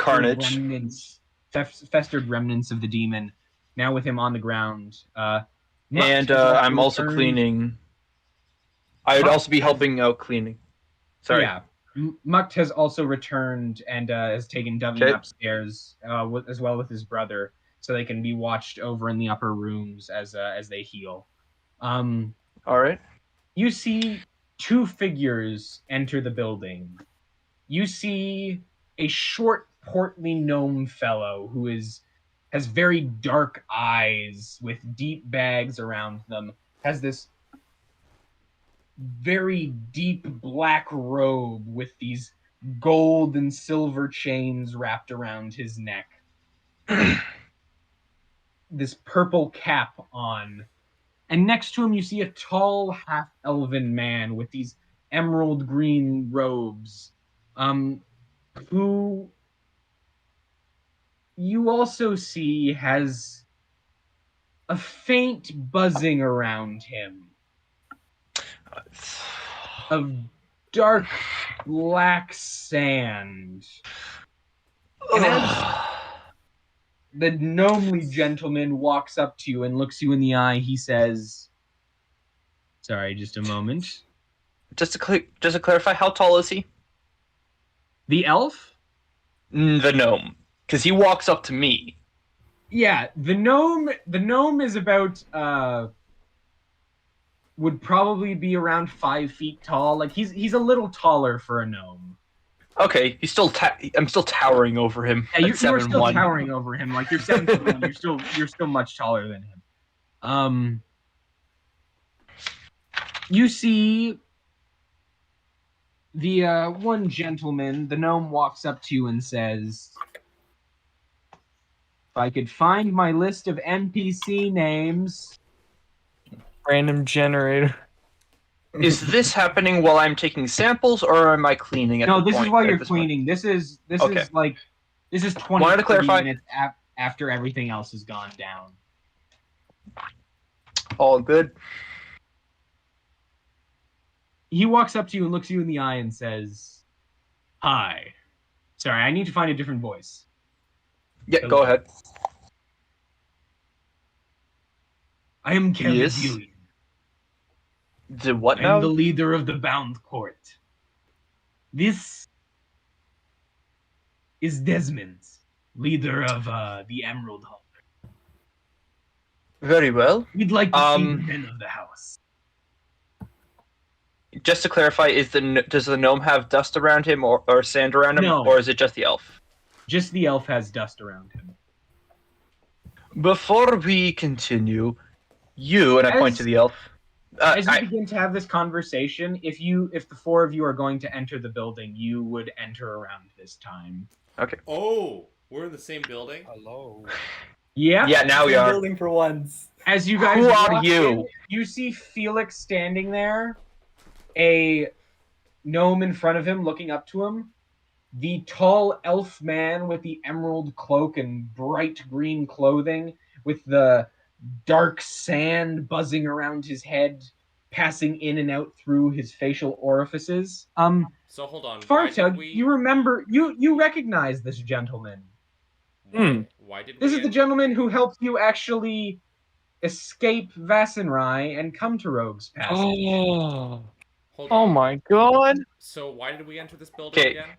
[SPEAKER 3] carnage.
[SPEAKER 2] festered remnants of the demon, now with him on the ground.
[SPEAKER 3] And
[SPEAKER 2] Mutt
[SPEAKER 3] I'm
[SPEAKER 2] has
[SPEAKER 3] also
[SPEAKER 2] returned.
[SPEAKER 3] cleaning. I would
[SPEAKER 2] Mutt
[SPEAKER 3] also be helping out cleaning. Sorry.
[SPEAKER 2] Yeah. Mutt has also returned and has taken Dovehian
[SPEAKER 3] Okay.
[SPEAKER 2] upstairs, as well with his brother, so they can be watched over in the upper rooms as they heal.
[SPEAKER 3] All right.
[SPEAKER 2] You see two figures enter the building. You see a short, portly gnome fellow who has very dark eyes with deep bags around them, has this very deep black robe with these gold and silver chains wrapped around his neck. This purple cap on. And next to him, you see a tall, half-elven man with these emerald green robes, who you also see has a faint buzzing around him of dark black sand. And as the gnomely gentleman walks up to you and looks you in the eye, he says, sorry, just a moment.
[SPEAKER 3] Just to clarify, how tall is he?
[SPEAKER 2] The elf?
[SPEAKER 3] The gnome, because he walks up to me.
[SPEAKER 2] Yeah, the gnome is about would probably be around 5 feet tall. Like he's a little taller for a gnome.
[SPEAKER 3] Okay, he's still. I'm still towering over him.
[SPEAKER 2] Yeah,
[SPEAKER 3] at
[SPEAKER 2] you're still
[SPEAKER 3] 7'1".
[SPEAKER 2] towering over him. Like you're 7'1". You're still much taller than him. You see the one gentleman. The gnome walks up to you and says, "If I could find my list of NPC names,
[SPEAKER 7] Random generator.
[SPEAKER 3] Is this happening while I'm taking samples, or am I cleaning at
[SPEAKER 2] No,
[SPEAKER 3] the
[SPEAKER 2] this
[SPEAKER 3] point,
[SPEAKER 2] is while
[SPEAKER 3] at
[SPEAKER 2] you're
[SPEAKER 3] this point?
[SPEAKER 2] cleaning. This is
[SPEAKER 3] Okay.
[SPEAKER 2] like this is 20
[SPEAKER 3] Wanted to
[SPEAKER 2] 30
[SPEAKER 3] clarify-
[SPEAKER 2] minutes after everything else has gone down.
[SPEAKER 3] All good.
[SPEAKER 2] He walks up to you and looks you in the eye and says, "Hi. Sorry, I need to find a different voice.
[SPEAKER 3] Yeah, go ahead.
[SPEAKER 2] I am Kevin
[SPEAKER 3] Yes?
[SPEAKER 2] Dewey.
[SPEAKER 3] The what
[SPEAKER 2] I
[SPEAKER 3] now?
[SPEAKER 2] am the leader of the Bound Court. This is Desmond, leader of the Emerald Hall.
[SPEAKER 3] Very well.
[SPEAKER 2] We'd like to see the men of the house."
[SPEAKER 3] Just to clarify, does the gnome have dust around him or sand around him,
[SPEAKER 2] No.
[SPEAKER 3] or is it just the elf?
[SPEAKER 2] Just the elf has dust around him.
[SPEAKER 3] Before we continue, you and I point
[SPEAKER 2] As-
[SPEAKER 3] to the elf.
[SPEAKER 2] As you begin to have this conversation, if the four of you are going to enter the building, you would enter around this time.
[SPEAKER 1] Oh, we're in the same building?
[SPEAKER 6] Hello.
[SPEAKER 2] Yeah.
[SPEAKER 3] Yeah, now we
[SPEAKER 8] Same
[SPEAKER 3] are.
[SPEAKER 8] building for once.
[SPEAKER 2] As you guys
[SPEAKER 3] Who are
[SPEAKER 2] walk
[SPEAKER 3] you?
[SPEAKER 2] in, you see Felix standing there, a gnome in front of him looking up to him. The tall elf man with the emerald cloak and bright green clothing, with the dark sand buzzing around his head, passing in and out through his facial orifices.
[SPEAKER 1] So hold on. Why did
[SPEAKER 2] Fartug,
[SPEAKER 1] we...
[SPEAKER 2] you remember, you recognize this gentleman.
[SPEAKER 1] Why did
[SPEAKER 2] This
[SPEAKER 1] we
[SPEAKER 2] is the gentleman who helped you actually escape Vassenrai and come to Rogue's Passage.
[SPEAKER 7] Oh.
[SPEAKER 1] Hold
[SPEAKER 7] Oh
[SPEAKER 1] on.
[SPEAKER 7] my god.
[SPEAKER 1] So why did we enter this building
[SPEAKER 3] Okay.
[SPEAKER 1] again?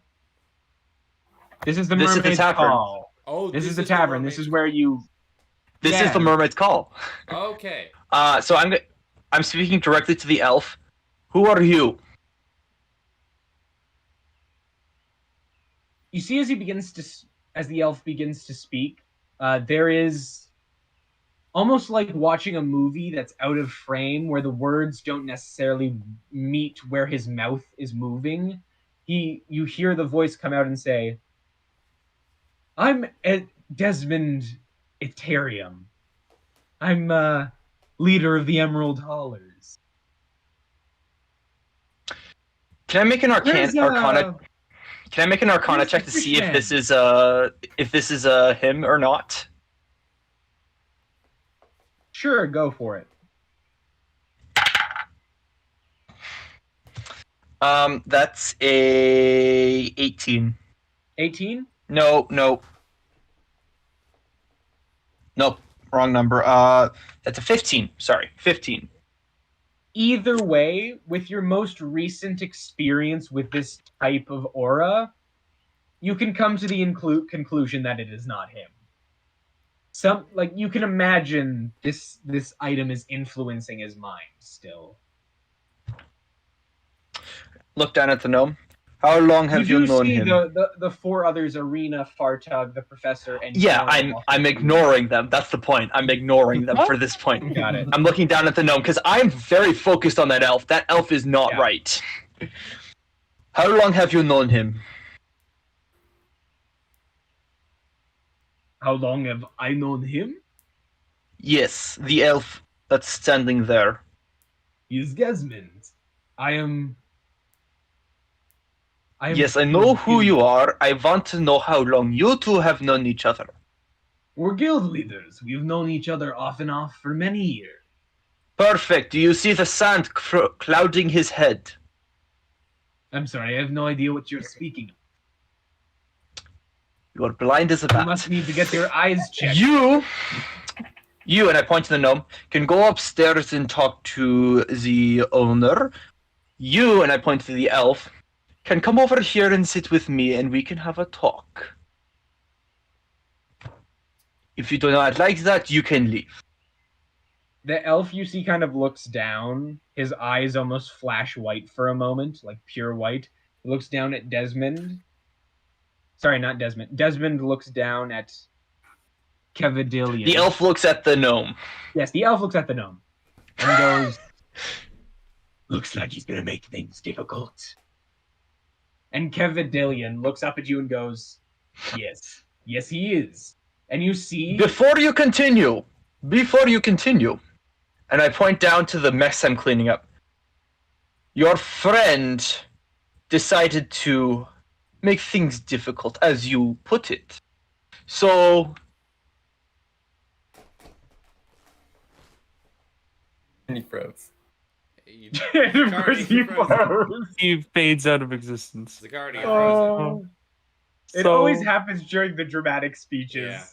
[SPEAKER 2] This is the
[SPEAKER 3] This is the
[SPEAKER 2] Mermaid's
[SPEAKER 3] tavern.
[SPEAKER 2] Call.
[SPEAKER 1] Oh,
[SPEAKER 2] This is the tavern. This is where you...
[SPEAKER 3] This
[SPEAKER 2] Yeah.
[SPEAKER 3] is the mermaid's call.
[SPEAKER 1] Okay.
[SPEAKER 3] So I'm speaking directly to the elf. Who are you?
[SPEAKER 2] You see, as the elf begins to speak, there is almost like watching a movie that's out of frame, where the words don't necessarily meet where his mouth is moving. You hear the voice come out and say, "I'm Desmond Eterium. I'm leader of the Emerald Haulers."
[SPEAKER 3] Can I make an
[SPEAKER 2] There's,
[SPEAKER 3] arcana? Can I make an arcana
[SPEAKER 2] Where's
[SPEAKER 3] check
[SPEAKER 2] the
[SPEAKER 3] to see if
[SPEAKER 2] fishman?
[SPEAKER 3] this is him or not?
[SPEAKER 2] Sure, go for it.
[SPEAKER 3] That's a 18.
[SPEAKER 2] 18?
[SPEAKER 3] No. Nope, wrong number. That's a 15. Sorry, 15.
[SPEAKER 2] Either way, with your most recent experience with this type of aura, you can come to the conclusion that it is not him. You can imagine this item is influencing his mind still.
[SPEAKER 3] Look down at the gnome. How long have you
[SPEAKER 2] do
[SPEAKER 3] known
[SPEAKER 2] see
[SPEAKER 3] him?
[SPEAKER 2] the four others: Ariena, Fartug, the professor, and
[SPEAKER 3] Yeah,
[SPEAKER 2] Jorn
[SPEAKER 3] I'm ignoring them. That's the point. I'm ignoring them for this point.
[SPEAKER 2] Got it.
[SPEAKER 3] I'm looking down at the gnome because I'm very focused on that elf. That elf is not
[SPEAKER 2] Yeah.
[SPEAKER 3] right. How long have you known him?
[SPEAKER 2] How long have I known him?
[SPEAKER 3] Yes, the elf that's standing there.
[SPEAKER 2] He's Desmond. I am.
[SPEAKER 3] Yes, I know who you are. I want to know how long you two have known each other.
[SPEAKER 2] We're guild leaders. We've known each other off and off for many years.
[SPEAKER 3] Perfect. Do you see the sand clouding his head?
[SPEAKER 2] I'm sorry, I have no idea what you're speaking of.
[SPEAKER 3] You are blind as a
[SPEAKER 2] You
[SPEAKER 3] bat.
[SPEAKER 2] must need to get your eyes checked.
[SPEAKER 3] You, and I point to the gnome, can go upstairs and talk to the owner. You, and I point to the elf, can come over here and sit with me and we can have a talk. If you do not like that, you can leave.
[SPEAKER 2] The elf you see kind of looks down. His eyes almost flash white for a moment, like pure white. He looks down at Desmond. Sorry, not Desmond. Desmond looks down at Kevadillion.
[SPEAKER 3] The elf looks at the gnome.
[SPEAKER 2] Yes, the elf looks at the gnome and goes, "Looks like he's gonna make things difficult." And Kevadillion looks up at you and goes, "Yes, yes, he is." And you see,
[SPEAKER 3] Before you continue, and I point down to the mess I'm cleaning up. Your friend decided to make things difficult, as you put it. So,
[SPEAKER 8] And he froze.
[SPEAKER 2] First he froze.
[SPEAKER 7] He fades out of existence.
[SPEAKER 1] Zaccardi, you're frozen.
[SPEAKER 2] It
[SPEAKER 7] So-
[SPEAKER 2] always happens during the dramatic speeches.
[SPEAKER 1] Yeah.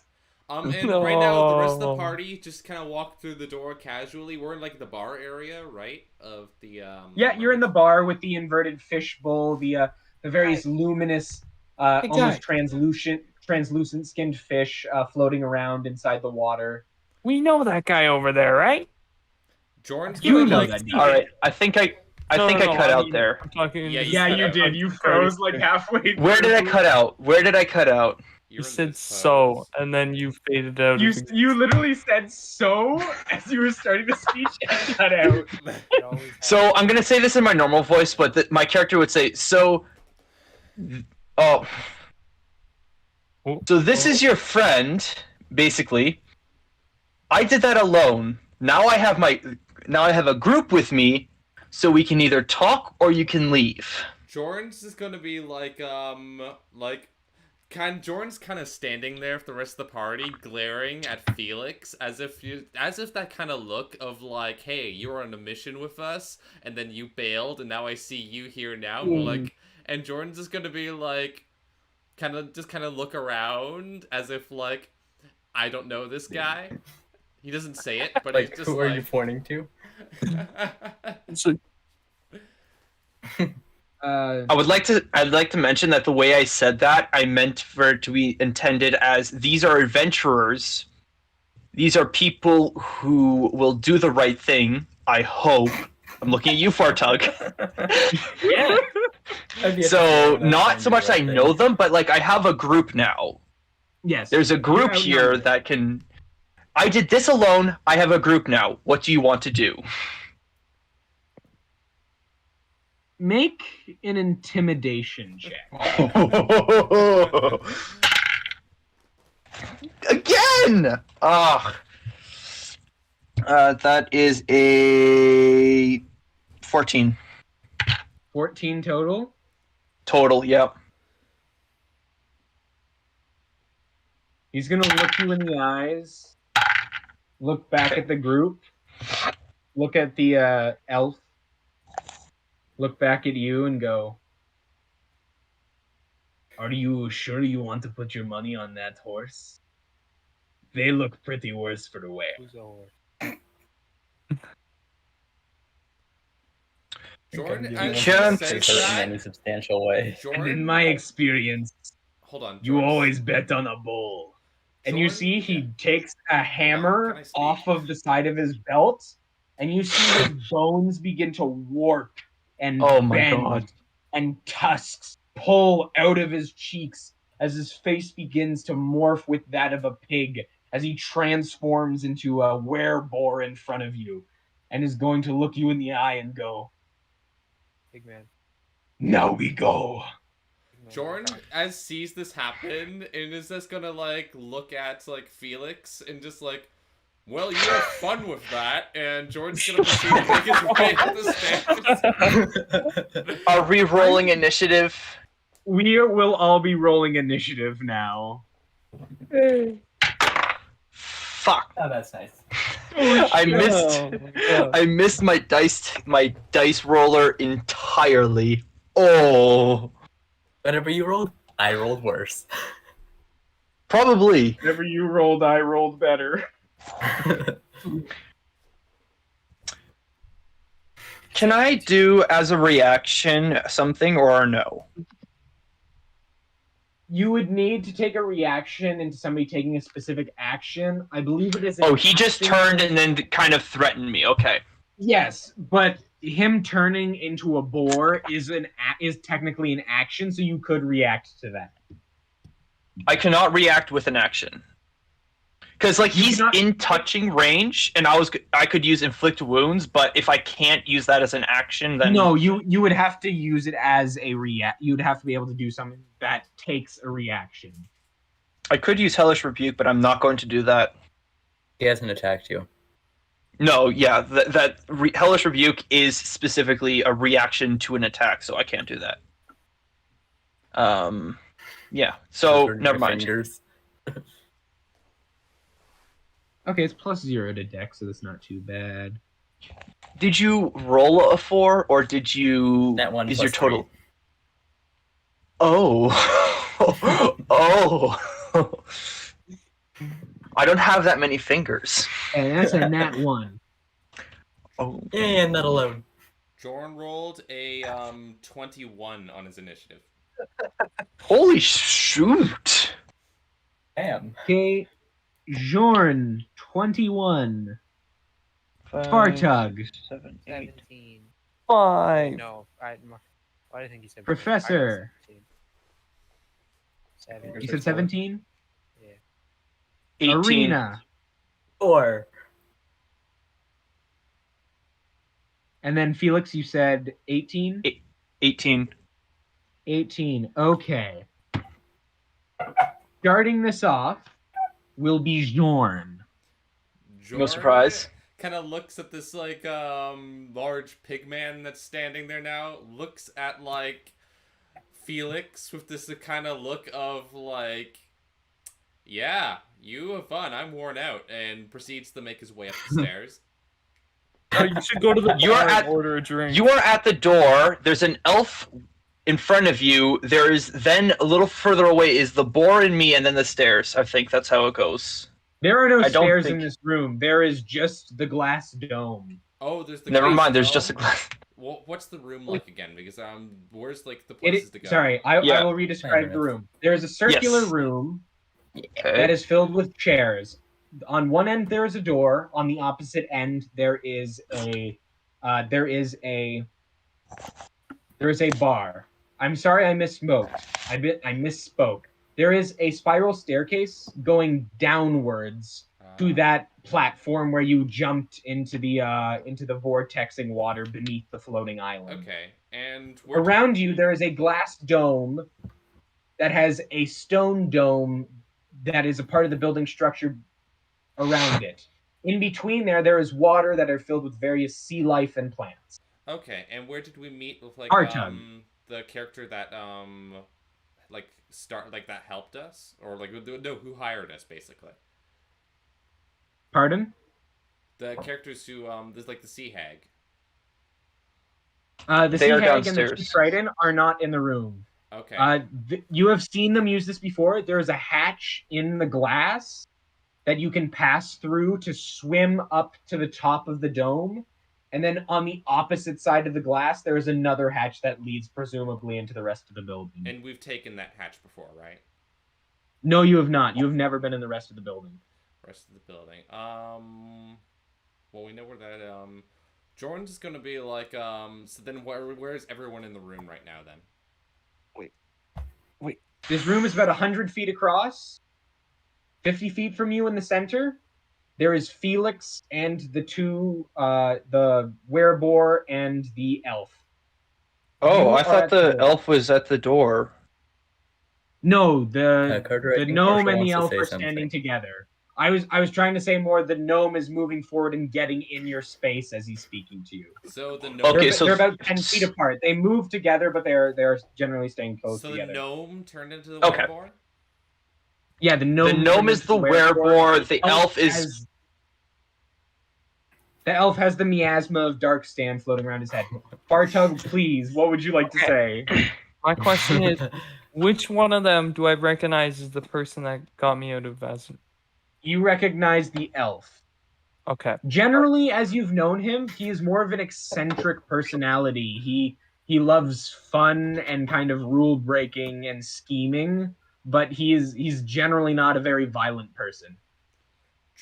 [SPEAKER 1] And right now, the rest of the
[SPEAKER 7] No.
[SPEAKER 1] party just kind of walk through the door casually. We're in like the bar area, right? Of the
[SPEAKER 2] Yeah, you're in the bar with the inverted fish bowl, the various luminous, almost translucent skinned fish floating around inside the water.
[SPEAKER 7] We know that guy over there, right?
[SPEAKER 1] Jorn's
[SPEAKER 2] You
[SPEAKER 1] gonna,
[SPEAKER 2] know
[SPEAKER 1] like,
[SPEAKER 2] that.
[SPEAKER 3] all right. I think I cut out
[SPEAKER 7] mean,
[SPEAKER 3] there.
[SPEAKER 7] I'm talking.
[SPEAKER 1] Yeah,
[SPEAKER 2] Yeah, you did. You froze like halfway.
[SPEAKER 3] Where did I cut out? Where did I cut out?
[SPEAKER 7] You
[SPEAKER 1] you're in
[SPEAKER 7] said
[SPEAKER 1] this
[SPEAKER 7] so,
[SPEAKER 1] pose.
[SPEAKER 7] and then you faded out.
[SPEAKER 2] You literally said so as you were starting the speech and cut out.
[SPEAKER 6] It always
[SPEAKER 3] So I'm gonna say this in my normal voice, but my character would say, "So, oh, so this is your friend, basically. I did that alone. Now I have a group with me, so we can either talk or you can leave."
[SPEAKER 1] Jorn's is gonna be Jorn's kind of standing there for the rest of the party, glaring at Felix as if that kind of look of like, hey, you were on a mission with us, and then you bailed, and now I see you here now. Like, and Jordan's just gonna be like, kind of look around as if like, I don't know this guy. He doesn't say it, but
[SPEAKER 8] Like,
[SPEAKER 1] he's just
[SPEAKER 8] who are you pointing to?
[SPEAKER 7] So,
[SPEAKER 3] I'd like to mention that the way I said that, I meant for it to be intended as these are adventurers. These are people who will do the right thing, I hope. I'm looking at you, Fartug.
[SPEAKER 7] yeah.
[SPEAKER 3] So, not so much I know them, but like I have a group now.
[SPEAKER 2] Yes.
[SPEAKER 3] There's a group
[SPEAKER 2] You're
[SPEAKER 3] here
[SPEAKER 2] outnumbered.
[SPEAKER 3] that can... I did this alone, I have a group now. What do you want to do?
[SPEAKER 2] Make an intimidation check.
[SPEAKER 3] Again! That is a 14
[SPEAKER 2] 14 total.
[SPEAKER 3] total. Yep.
[SPEAKER 2] He's gonna look you in the eyes, look back at the group, look at the elf, look back at you and go, "Are you sure you want to put your money on that horse? They look pretty worse for the wear."
[SPEAKER 6] Who's over?
[SPEAKER 1] Jordan,
[SPEAKER 8] I
[SPEAKER 3] can't
[SPEAKER 1] sense
[SPEAKER 8] hurt in
[SPEAKER 1] that-
[SPEAKER 8] any substantial way.
[SPEAKER 2] And in my experience,
[SPEAKER 1] Hold on.
[SPEAKER 2] you
[SPEAKER 1] Jordan.
[SPEAKER 2] always bet on a bull. And you
[SPEAKER 1] Jordan?
[SPEAKER 2] see he takes a
[SPEAKER 1] Can
[SPEAKER 2] hammer
[SPEAKER 1] I speak?
[SPEAKER 2] off of the side of his belt, and you see his bones begin to warp and
[SPEAKER 3] Oh my
[SPEAKER 2] bend,
[SPEAKER 3] God.
[SPEAKER 2] and tusks pull out of his cheeks as his face begins to morph with that of a pig as he transforms into a were-boar in front of you, and is going to look you in the eye and go,
[SPEAKER 6] Big man.
[SPEAKER 2] "Now we go."
[SPEAKER 6] Big man.
[SPEAKER 1] Jordan, as sees this happen, and is just gonna like look at like Felix and just like, well, you had fun with that, and Jordan's gonna proceed to make his way up the stairs.
[SPEAKER 3] Are we rolling initiative?
[SPEAKER 2] We will all be rolling initiative now.
[SPEAKER 3] Fuck.
[SPEAKER 8] Oh, that's nice.
[SPEAKER 3] I missed.
[SPEAKER 7] Oh, my God.
[SPEAKER 3] I missed my dice roller entirely. Oh,
[SPEAKER 8] Whatever you rolled, I rolled worse.
[SPEAKER 3] probably.
[SPEAKER 2] Whatever you rolled, I rolled better.
[SPEAKER 3] Can I do as a reaction something or no?
[SPEAKER 2] You would need to take a reaction into somebody taking a specific action. I believe it is. an
[SPEAKER 3] Oh, he just
[SPEAKER 2] action.
[SPEAKER 3] turned and then kind of threatened me. Okay.
[SPEAKER 2] Yes, but him turning into a boar is technically an action, so you could react to that.
[SPEAKER 3] I cannot react with an action. Because like
[SPEAKER 2] You
[SPEAKER 3] he's
[SPEAKER 2] cannot-
[SPEAKER 3] in touching range, and I could use inflict wounds, but if I can't use that as an action, then
[SPEAKER 2] No, you would have to use it as a react. You'd have to be able to do something that takes a reaction.
[SPEAKER 3] I could use hellish rebuke, but I'm not going to do that.
[SPEAKER 8] He hasn't attacked you.
[SPEAKER 3] No, yeah, Hellish Rebuke is specifically a reaction to an attack, so I can't do that. Yeah. So
[SPEAKER 8] Those are
[SPEAKER 3] never
[SPEAKER 8] your
[SPEAKER 3] mind.
[SPEAKER 8] Fingers.
[SPEAKER 2] Okay, it's +0 to Dex, so that's not too bad.
[SPEAKER 3] Did you roll a 4, or did you?
[SPEAKER 8] That one
[SPEAKER 3] is
[SPEAKER 8] plus
[SPEAKER 3] your total?
[SPEAKER 8] 3.
[SPEAKER 3] Oh, oh. I don't have that many fingers.
[SPEAKER 2] And that's a nat 1.
[SPEAKER 3] Oh.
[SPEAKER 8] And that alone.
[SPEAKER 1] Jorn rolled a 21 on his initiative.
[SPEAKER 3] Holy shoot!
[SPEAKER 8] Damn.
[SPEAKER 2] Okay, Jorn, 21. Bartug,
[SPEAKER 3] 7, 8.
[SPEAKER 6] 17.
[SPEAKER 7] 5.
[SPEAKER 6] No, why do you think you said
[SPEAKER 2] Professor.
[SPEAKER 6] 17?
[SPEAKER 2] You said 17?
[SPEAKER 6] Yeah.
[SPEAKER 3] 18.
[SPEAKER 2] Ariena.
[SPEAKER 8] 4.
[SPEAKER 2] And then Felix, you said 18?
[SPEAKER 3] 18.
[SPEAKER 2] 18. Okay. Starting this off will be Jorn.
[SPEAKER 3] No surprise.
[SPEAKER 1] Kind of looks at this like large pig man that's standing there now. Looks at like Felix with this kind of look of like, yeah, you have fun. I'm worn out, and proceeds to make his way up the stairs.
[SPEAKER 7] You should go to the
[SPEAKER 3] You are
[SPEAKER 7] bar and
[SPEAKER 3] at-
[SPEAKER 7] order a drink.
[SPEAKER 3] You are at the door. There's an elf in front of you. There is then a little further away is the boar and me, and then the stairs. I think that's how it goes.
[SPEAKER 2] There are no
[SPEAKER 3] I don't
[SPEAKER 2] stairs
[SPEAKER 3] think-
[SPEAKER 2] in this room. There is just the glass dome.
[SPEAKER 1] Oh, there's the.
[SPEAKER 3] Never
[SPEAKER 1] glass
[SPEAKER 3] mind. There's
[SPEAKER 1] dome.
[SPEAKER 3] just a glass.
[SPEAKER 1] Well, what's the room like again? Because where's like the
[SPEAKER 2] It
[SPEAKER 1] places
[SPEAKER 2] is,
[SPEAKER 1] to go?
[SPEAKER 2] sorry, I
[SPEAKER 3] Yeah.
[SPEAKER 2] will re-describe the room. There is a circular
[SPEAKER 3] Yes.
[SPEAKER 2] room
[SPEAKER 3] Okay.
[SPEAKER 2] that is filled with chairs. On one end there is a door. On the opposite end there is a bar. I'm sorry, I misspoke. I misspoke. There is a spiral staircase going downwards to that platform where you jumped into the vortexing water beneath the floating island.
[SPEAKER 1] Okay, and where
[SPEAKER 2] Around you, there is a glass dome that has a stone dome that is a part of the building structure around it. In between there is water that are filled with various sea life and plants.
[SPEAKER 1] Okay, and where did we meet with like
[SPEAKER 2] Artug.
[SPEAKER 1] the character that that helped us, or like no, who hired us basically?
[SPEAKER 2] Pardon?
[SPEAKER 1] The characters who there's like the sea hag.
[SPEAKER 2] The
[SPEAKER 3] They
[SPEAKER 2] sea
[SPEAKER 3] are
[SPEAKER 2] hag and the
[SPEAKER 3] downstairs.
[SPEAKER 2] sea trident are not in the room.
[SPEAKER 1] Okay.
[SPEAKER 2] You have seen them use this before. There is a hatch in the glass that you can pass through to swim up to the top of the dome. And then on the opposite side of the glass, there is another hatch that leads presumably into the rest of the building.
[SPEAKER 1] And we've taken that hatch before, right?
[SPEAKER 2] No, you have not. You have never been in the rest of the building.
[SPEAKER 1] Rest of the building. Well, we know where that Jordan's gonna be like so then where is everyone in the room right now then?
[SPEAKER 2] This room is about 100 feet across. 50 feet from you in the center, there is Felix and the two, the werebore and the elf.
[SPEAKER 3] Oh,
[SPEAKER 2] You
[SPEAKER 3] I
[SPEAKER 2] are
[SPEAKER 3] thought
[SPEAKER 2] at
[SPEAKER 3] the
[SPEAKER 2] the-
[SPEAKER 3] elf was at the door.
[SPEAKER 2] No, the
[SPEAKER 8] Carter, I
[SPEAKER 2] the
[SPEAKER 8] think
[SPEAKER 2] gnome
[SPEAKER 8] Marshall
[SPEAKER 2] and the
[SPEAKER 8] wants
[SPEAKER 2] elf
[SPEAKER 8] to say
[SPEAKER 2] are
[SPEAKER 8] something.
[SPEAKER 2] standing together. I was trying to say more. The gnome is moving forward and getting in your space as he's speaking to you.
[SPEAKER 1] So the gnome
[SPEAKER 3] Okay,
[SPEAKER 2] they're,
[SPEAKER 3] so-
[SPEAKER 2] they're about 10 feet apart. They move together, but they're generally staying close
[SPEAKER 1] so
[SPEAKER 2] together.
[SPEAKER 1] the gnome turned into the
[SPEAKER 3] Okay.
[SPEAKER 1] werebore?
[SPEAKER 2] Yeah, the gnome.
[SPEAKER 3] The gnome is the werebore. The elf is.
[SPEAKER 2] has- The elf has the miasma of dark stand floating around his head. Bartug, please, what would you like to say?
[SPEAKER 7] My question is, which one of them do I recognize as the person that got me out of Vezin?
[SPEAKER 2] You recognize the elf.
[SPEAKER 7] Okay.
[SPEAKER 2] Generally, as you've known him, he is more of an eccentric personality. He loves fun and kind of rule breaking and scheming, but he's generally not a very violent person.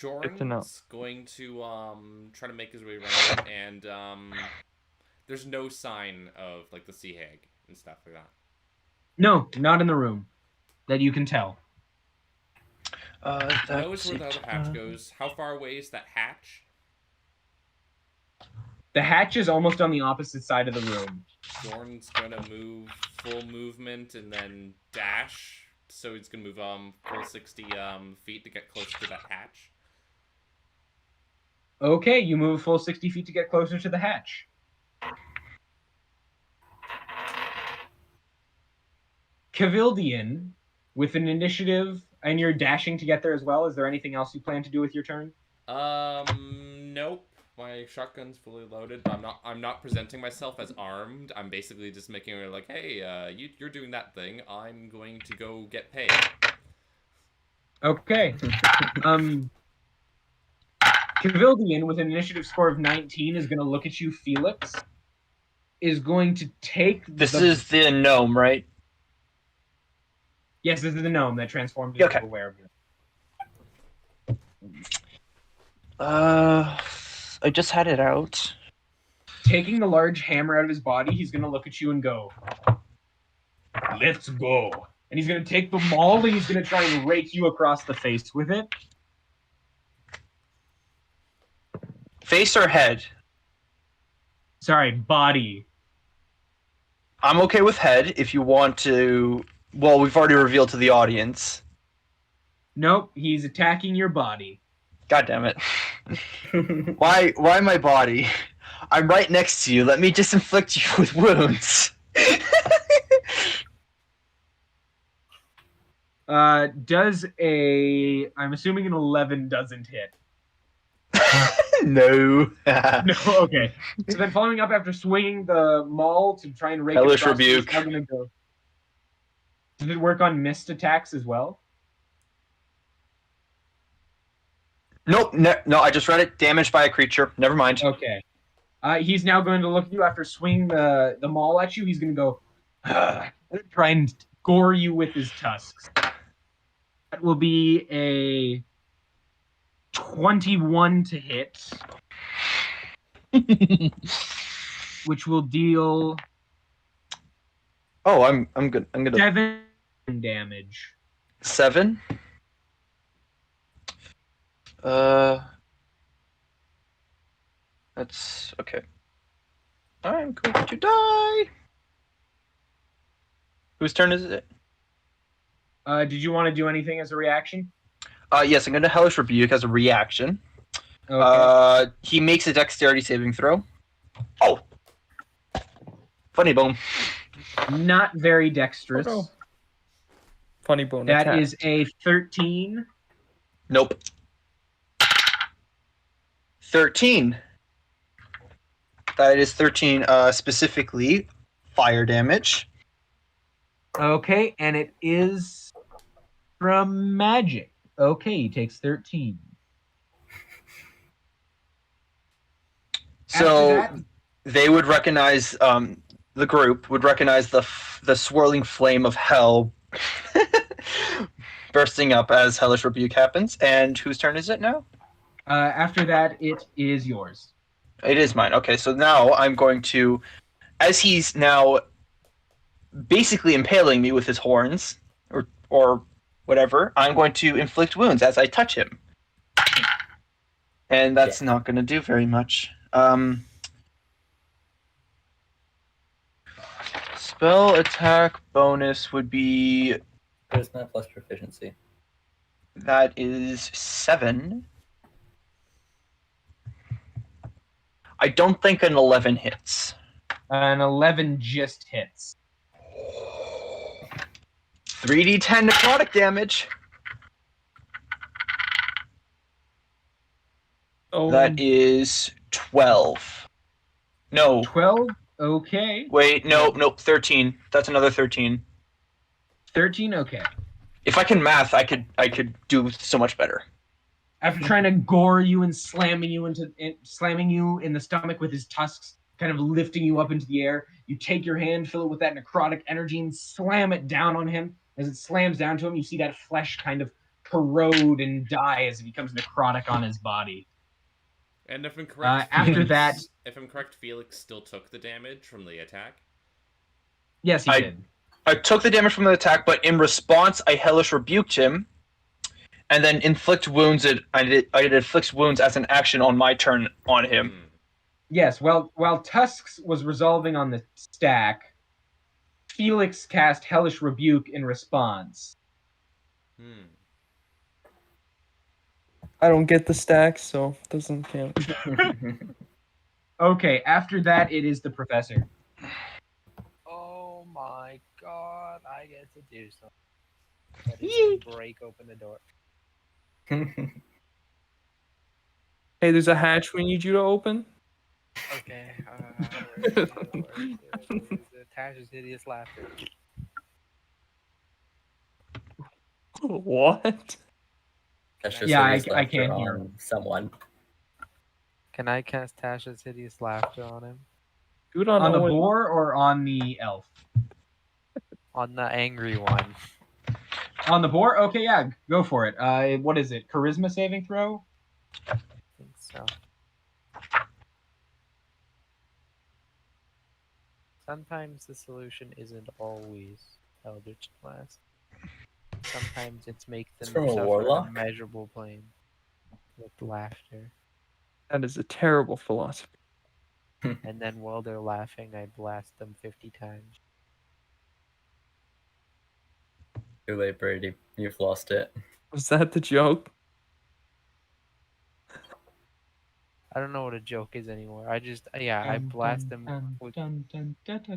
[SPEAKER 7] Good to know.
[SPEAKER 1] Jordan's going to try to make his way around, and there's no sign of like the sea hag and stuff like that.
[SPEAKER 2] No, not in the room that you can tell.
[SPEAKER 1] Knows where the other hatch goes. How far away is that hatch?
[SPEAKER 2] The hatch is almost on the opposite side of the room.
[SPEAKER 1] Jordan's gonna move full movement and then dash. So he's gonna move full 60 feet to get close to that hatch.
[SPEAKER 2] Okay, you move a full 60 feet to get closer to the hatch. Cavildian, with an initiative, and you're dashing to get there as well. Is there anything else you plan to do with your turn?
[SPEAKER 1] Nope. My shotgun's fully loaded, but I'm not presenting myself as armed. I'm basically just making it like, hey, you're doing that thing. I'm going to go get paid.
[SPEAKER 2] Okay. Cavildian, with an initiative score of 19, is going to look at you. Felix is going to take.
[SPEAKER 3] This is the gnome, right?
[SPEAKER 2] Yes, this is the gnome that transformed into
[SPEAKER 3] Okay.
[SPEAKER 2] a werewolf.
[SPEAKER 3] I just had it out.
[SPEAKER 2] Taking the large hammer out of his body, he's going to look at you and go, "Let's go." And he's going to take the maul and he's going to try and rake you across the face with it.
[SPEAKER 3] Face or head?
[SPEAKER 2] Sorry, body.
[SPEAKER 3] I'm okay with head if you want to. Well, we've already revealed to the audience.
[SPEAKER 2] Nope, he's attacking your body.
[SPEAKER 3] God damn it. Why my body? I'm right next to you. Let me just inflict you with wounds.
[SPEAKER 2] I'm assuming an 11 doesn't hit.
[SPEAKER 3] No.
[SPEAKER 2] No, okay. So then following up after swinging the maul to try and rake it
[SPEAKER 3] Hellish
[SPEAKER 2] across, he's
[SPEAKER 3] rebuke.
[SPEAKER 2] now gonna go. Did it work on missed attacks as well?
[SPEAKER 3] Nope. No, I just read it. Damaged by a creature. Never mind.
[SPEAKER 2] Okay. He's now going to look at you after swinging the maul at you. He's going to go try and gore you with his tusks. That will be a 21 to hit, which will deal
[SPEAKER 3] Oh, I'm good. I'm gonna
[SPEAKER 2] 7 damage.
[SPEAKER 3] 7. That's okay. I'm going to die. Whose turn is it?
[SPEAKER 2] Did you want to do anything as a reaction?
[SPEAKER 3] Yes, I'm going to Hellish Rebuke as a reaction.
[SPEAKER 2] Okay.
[SPEAKER 3] He makes a dexterity saving throw. Oh! Funny bone.
[SPEAKER 2] Not very dexterous.
[SPEAKER 7] Oh, no. Funny bone
[SPEAKER 2] That
[SPEAKER 7] attack.
[SPEAKER 2] is a 13.
[SPEAKER 3] Nope. 13. That is 13, specifically fire damage.
[SPEAKER 2] Okay, and it is from magic. Okay, he takes 13.
[SPEAKER 3] So
[SPEAKER 2] After that,
[SPEAKER 3] they would recognize, the group would recognize the swirling flame of hell bursting up as Hellish Rebuke happens. And whose turn is it now?
[SPEAKER 2] after that, it is yours.
[SPEAKER 3] It is mine. Okay, so now I'm going to, as he's now basically impaling me with his horns, or whatever, I'm going to inflict wounds as I touch him. And that's not going to do very much. Spell attack bonus would be,
[SPEAKER 8] Charisma plus proficiency.
[SPEAKER 3] that is 7. I don't think an 11 hits.
[SPEAKER 2] An 11 just hits.
[SPEAKER 3] 3d10 necrotic damage.
[SPEAKER 7] Oh,
[SPEAKER 3] That is 12. No.
[SPEAKER 2] 12? Okay.
[SPEAKER 3] Wait, nope, 13. That's another 13.
[SPEAKER 2] 13? Okay.
[SPEAKER 3] If I can math, I could do so much better.
[SPEAKER 2] After trying to gore you and slamming you in the stomach with his tusks, kind of lifting you up into the air, you take your hand, fill it with that necrotic energy, and slam it down on him. As it slams down to him, you see that flesh kind of corrode and die as it becomes necrotic on his body.
[SPEAKER 1] And if I'm correct,
[SPEAKER 2] After that,
[SPEAKER 1] if I'm correct, Felix still took the damage from the attack.
[SPEAKER 2] yes, he did.
[SPEAKER 3] I took the damage from the attack, but in response, I Hellish Rebuked him, and then inflict wounds. I did inflict wounds as an action on my turn on him.
[SPEAKER 2] Yes, while Tusks was resolving on the stack, Felix cast Hellish Rebuke in response.
[SPEAKER 7] I don't get the stacks, so it doesn't count.
[SPEAKER 2] Okay, after that, it is the professor.
[SPEAKER 6] Oh my god, I get to do something. That is break open the door.
[SPEAKER 7] Hey, there's a hatch we need you to open.
[SPEAKER 6] Okay, where is it? Tash's Hideous Laughter.
[SPEAKER 7] What?
[SPEAKER 8] That's just
[SPEAKER 2] Yeah,
[SPEAKER 8] Hideous
[SPEAKER 2] I
[SPEAKER 8] Laughter
[SPEAKER 2] can't hear.
[SPEAKER 8] on someone.
[SPEAKER 6] Can I cast Tash's Hideous Laughter on him?
[SPEAKER 7] Do it on
[SPEAKER 2] On the
[SPEAKER 7] Owen.
[SPEAKER 2] boar or on the elf?
[SPEAKER 6] On the angry one.
[SPEAKER 2] On the boar? Okay, yeah, go for it. What is it? Charisma saving throw?
[SPEAKER 6] I think so. Sometimes the solution isn't always Eldritch Blast. Sometimes it's make them
[SPEAKER 8] It's from a
[SPEAKER 6] suffer
[SPEAKER 8] Warlock?
[SPEAKER 6] immeasurable pain with laughter.
[SPEAKER 7] That is a terrible philosophy.
[SPEAKER 6] And then while they're laughing, I blast them 50 times.
[SPEAKER 8] Too late, Bradey. You've lost it.
[SPEAKER 7] Was that the joke?
[SPEAKER 6] I don't know what a joke is anymore. I blast them with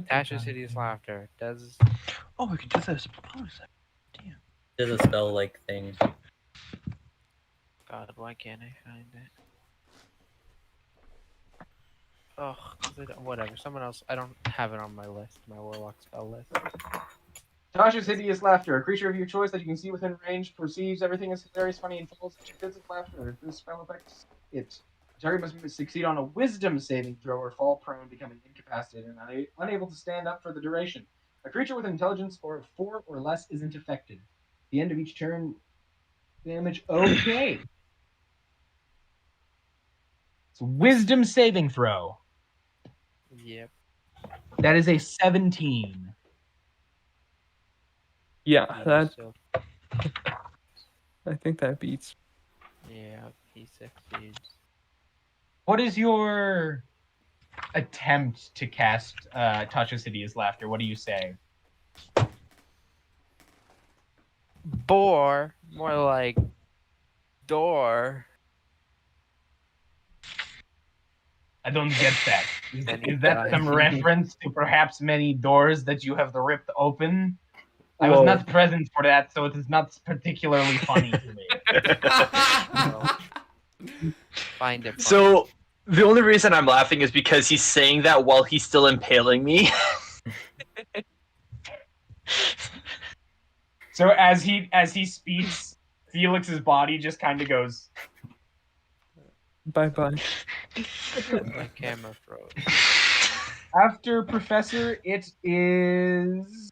[SPEAKER 6] Tash's Hideous Laughter. Does
[SPEAKER 3] Oh, we can do this. What was that? Damn.
[SPEAKER 8] There's a spell-like thing.
[SPEAKER 6] God, why can't I find it? Oh, whatever. Someone else. I don't have it on my list. My Warlock spell list.
[SPEAKER 2] Tasha's Hideous Laughter. A creature of your choice that you can see within range perceives everything as hilarious, funny, and falls into fits of laughter. If this spell affects it, the target must succeed on a Wisdom saving throw or fall prone, becoming incapacitated and unable to stand up for the duration. A creature with intelligence score of 4 or less isn't affected. At the end of each turn, damage. Okay. It's Wisdom saving throw.
[SPEAKER 6] Yep.
[SPEAKER 2] That is a 17.
[SPEAKER 7] Yeah, that
[SPEAKER 6] So,
[SPEAKER 7] I think that beats.
[SPEAKER 6] yeah, he succeeds.
[SPEAKER 2] What is your attempt to cast Tasha's Hideous Laughter? What do you say?
[SPEAKER 6] Boar, more like door.
[SPEAKER 2] I don't get that.
[SPEAKER 6] And
[SPEAKER 2] Is that
[SPEAKER 6] dies.
[SPEAKER 2] some reference to perhaps many doors that you have ripped open? I
[SPEAKER 7] Whoa.
[SPEAKER 2] was not present for that, so it is not particularly funny to me.
[SPEAKER 6] Well, find it. Funny.
[SPEAKER 3] So the only reason I'm laughing is because he's saying that while he's still impaling me.
[SPEAKER 2] So as he speaks, Felix's body just kind of goes.
[SPEAKER 7] Bye-bye.
[SPEAKER 6] My camera froze.
[SPEAKER 2] After Professor, it is.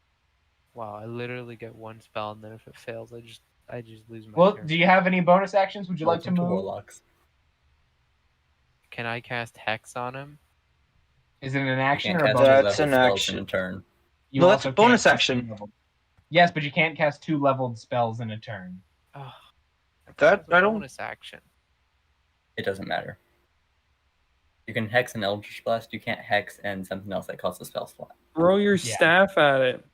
[SPEAKER 6] Wow, I literally get one spell, and then if it fails, I just lose my
[SPEAKER 2] Well,
[SPEAKER 6] turn.
[SPEAKER 2] do you have any bonus actions? Would you like to
[SPEAKER 8] Welcome
[SPEAKER 2] move?
[SPEAKER 8] Warlocks.
[SPEAKER 6] Can I cast Hex on him?
[SPEAKER 2] Is it an
[SPEAKER 8] You
[SPEAKER 2] action
[SPEAKER 8] can't
[SPEAKER 2] or a
[SPEAKER 8] cast
[SPEAKER 2] bonus?
[SPEAKER 8] two
[SPEAKER 3] That's
[SPEAKER 8] level
[SPEAKER 3] an
[SPEAKER 8] spells
[SPEAKER 3] action.
[SPEAKER 8] in a turn.
[SPEAKER 2] You
[SPEAKER 3] No, that's
[SPEAKER 2] also
[SPEAKER 3] a bonus
[SPEAKER 2] can't cast
[SPEAKER 3] action.
[SPEAKER 2] two leveled- Yes, but you can't cast 2 leveled spells in a turn.
[SPEAKER 6] Oh, I thought
[SPEAKER 3] That-
[SPEAKER 6] it was a
[SPEAKER 3] I don't-
[SPEAKER 6] bonus action.
[SPEAKER 8] It doesn't matter. You can hex an Eldritch Blast. You can't hex and something else that costs a spell slot.
[SPEAKER 7] Throw your
[SPEAKER 2] Yeah.
[SPEAKER 7] staff at it.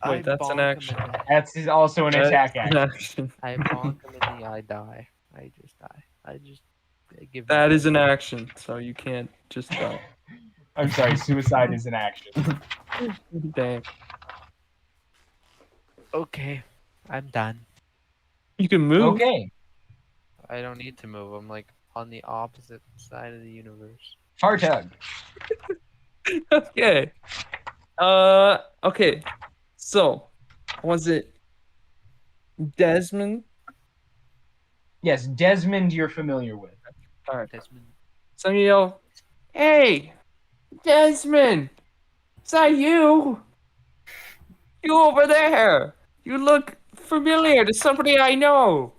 [SPEAKER 6] I
[SPEAKER 7] Wait, that's an
[SPEAKER 6] bonk him
[SPEAKER 7] action.
[SPEAKER 6] in the-
[SPEAKER 2] That's also an attack
[SPEAKER 7] That's an
[SPEAKER 2] action.
[SPEAKER 7] action.
[SPEAKER 6] I bonk him in the eye, die. I just die. I give him
[SPEAKER 7] That is
[SPEAKER 6] the-
[SPEAKER 7] an action, so you can't just die.
[SPEAKER 2] I'm sorry, suicide is an action.
[SPEAKER 7] Dang.
[SPEAKER 6] Okay, I'm done.
[SPEAKER 7] You can move.
[SPEAKER 2] Okay,
[SPEAKER 6] I don't need to move. I'm like on the opposite side of the universe.
[SPEAKER 2] Fartug.
[SPEAKER 7] Okay. Okay. So, was it Desmond?
[SPEAKER 2] Yes, Desmond you're familiar with.
[SPEAKER 7] All right.
[SPEAKER 6] Desmond.
[SPEAKER 7] So you yell, "Hey, Desmond! Is that you? You over there? You look familiar to somebody I know."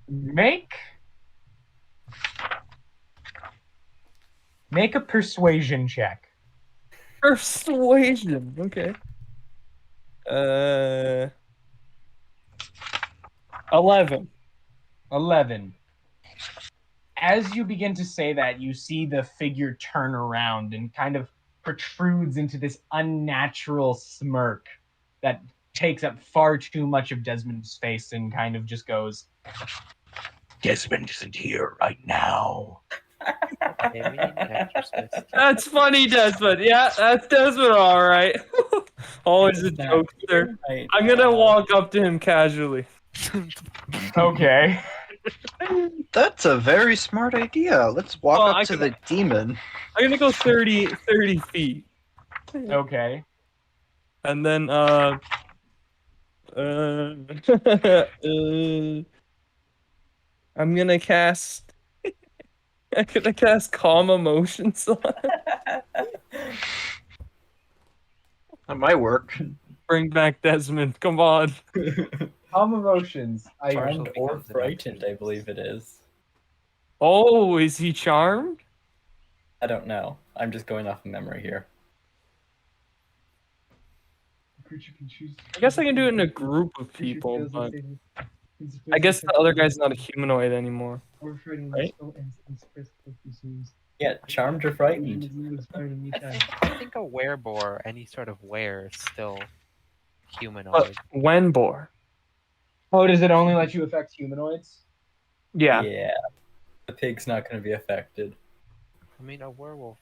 [SPEAKER 2] Make a persuasion check.
[SPEAKER 7] Persuasion. Okay. 11.
[SPEAKER 2] 11. As you begin to say that, you see the figure turn around and kind of protrudes into this unnatural smirk that takes up far too much of Desmond's face and kind of just goes, Desmond isn't here right now.
[SPEAKER 6] Okay, we need an exorcist.
[SPEAKER 7] That's funny, Desmond. Yeah, that's Desmond, all right. Always a
[SPEAKER 8] He's not
[SPEAKER 7] jokester.
[SPEAKER 8] right
[SPEAKER 7] I'm gonna
[SPEAKER 8] now.
[SPEAKER 7] walk up to him casually.
[SPEAKER 2] Okay.
[SPEAKER 3] That's a very smart idea. Let's walk
[SPEAKER 7] Well,
[SPEAKER 3] up
[SPEAKER 7] I
[SPEAKER 3] to
[SPEAKER 7] can-
[SPEAKER 3] the demon.
[SPEAKER 7] I'm gonna go 30 feet.
[SPEAKER 2] Okay.
[SPEAKER 7] And then, I'm gonna cast. I'm gonna cast Calm Emotions on him.
[SPEAKER 3] That might work.
[SPEAKER 7] Bring back Desmond. Come on.
[SPEAKER 2] Calm emotions.
[SPEAKER 8] Charmed or
[SPEAKER 6] becomes an
[SPEAKER 8] frightened, I
[SPEAKER 6] exorcist.
[SPEAKER 8] believe it is.
[SPEAKER 7] Oh, is he charmed?
[SPEAKER 8] I don't know. I'm just going off of memory here.
[SPEAKER 7] I guess I can do it in a group of people, but I guess the other guy's not a humanoid anymore. Right?
[SPEAKER 8] Yeah, charmed or frightened.
[SPEAKER 6] I think a werebore, any sort of were, is still
[SPEAKER 7] But
[SPEAKER 6] humanoid.
[SPEAKER 7] Wenbor.
[SPEAKER 2] Oh, does it only let you affect humanoids?
[SPEAKER 7] Yeah.
[SPEAKER 8] Yeah. The pig's not going to be affected.
[SPEAKER 6] I mean, a werewolf.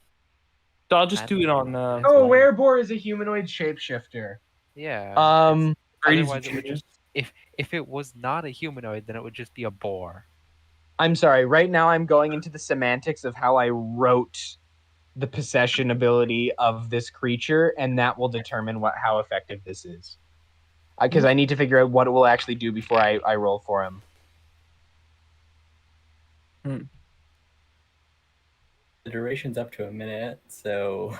[SPEAKER 7] So I'll just do it on.
[SPEAKER 2] Oh, a werebore is a humanoid shapeshifter.
[SPEAKER 6] Yeah.
[SPEAKER 7] Brady's
[SPEAKER 6] Otherwise, it would
[SPEAKER 7] genius.
[SPEAKER 6] just if it was not a humanoid, then it would just be a boar.
[SPEAKER 2] I'm sorry. Right now, I'm going into the semantics of how I wrote the possession ability of this creature, and that will determine how effective this is. Because I need to figure out what it will actually do before I roll for him.
[SPEAKER 8] The duration's up to a minute, so.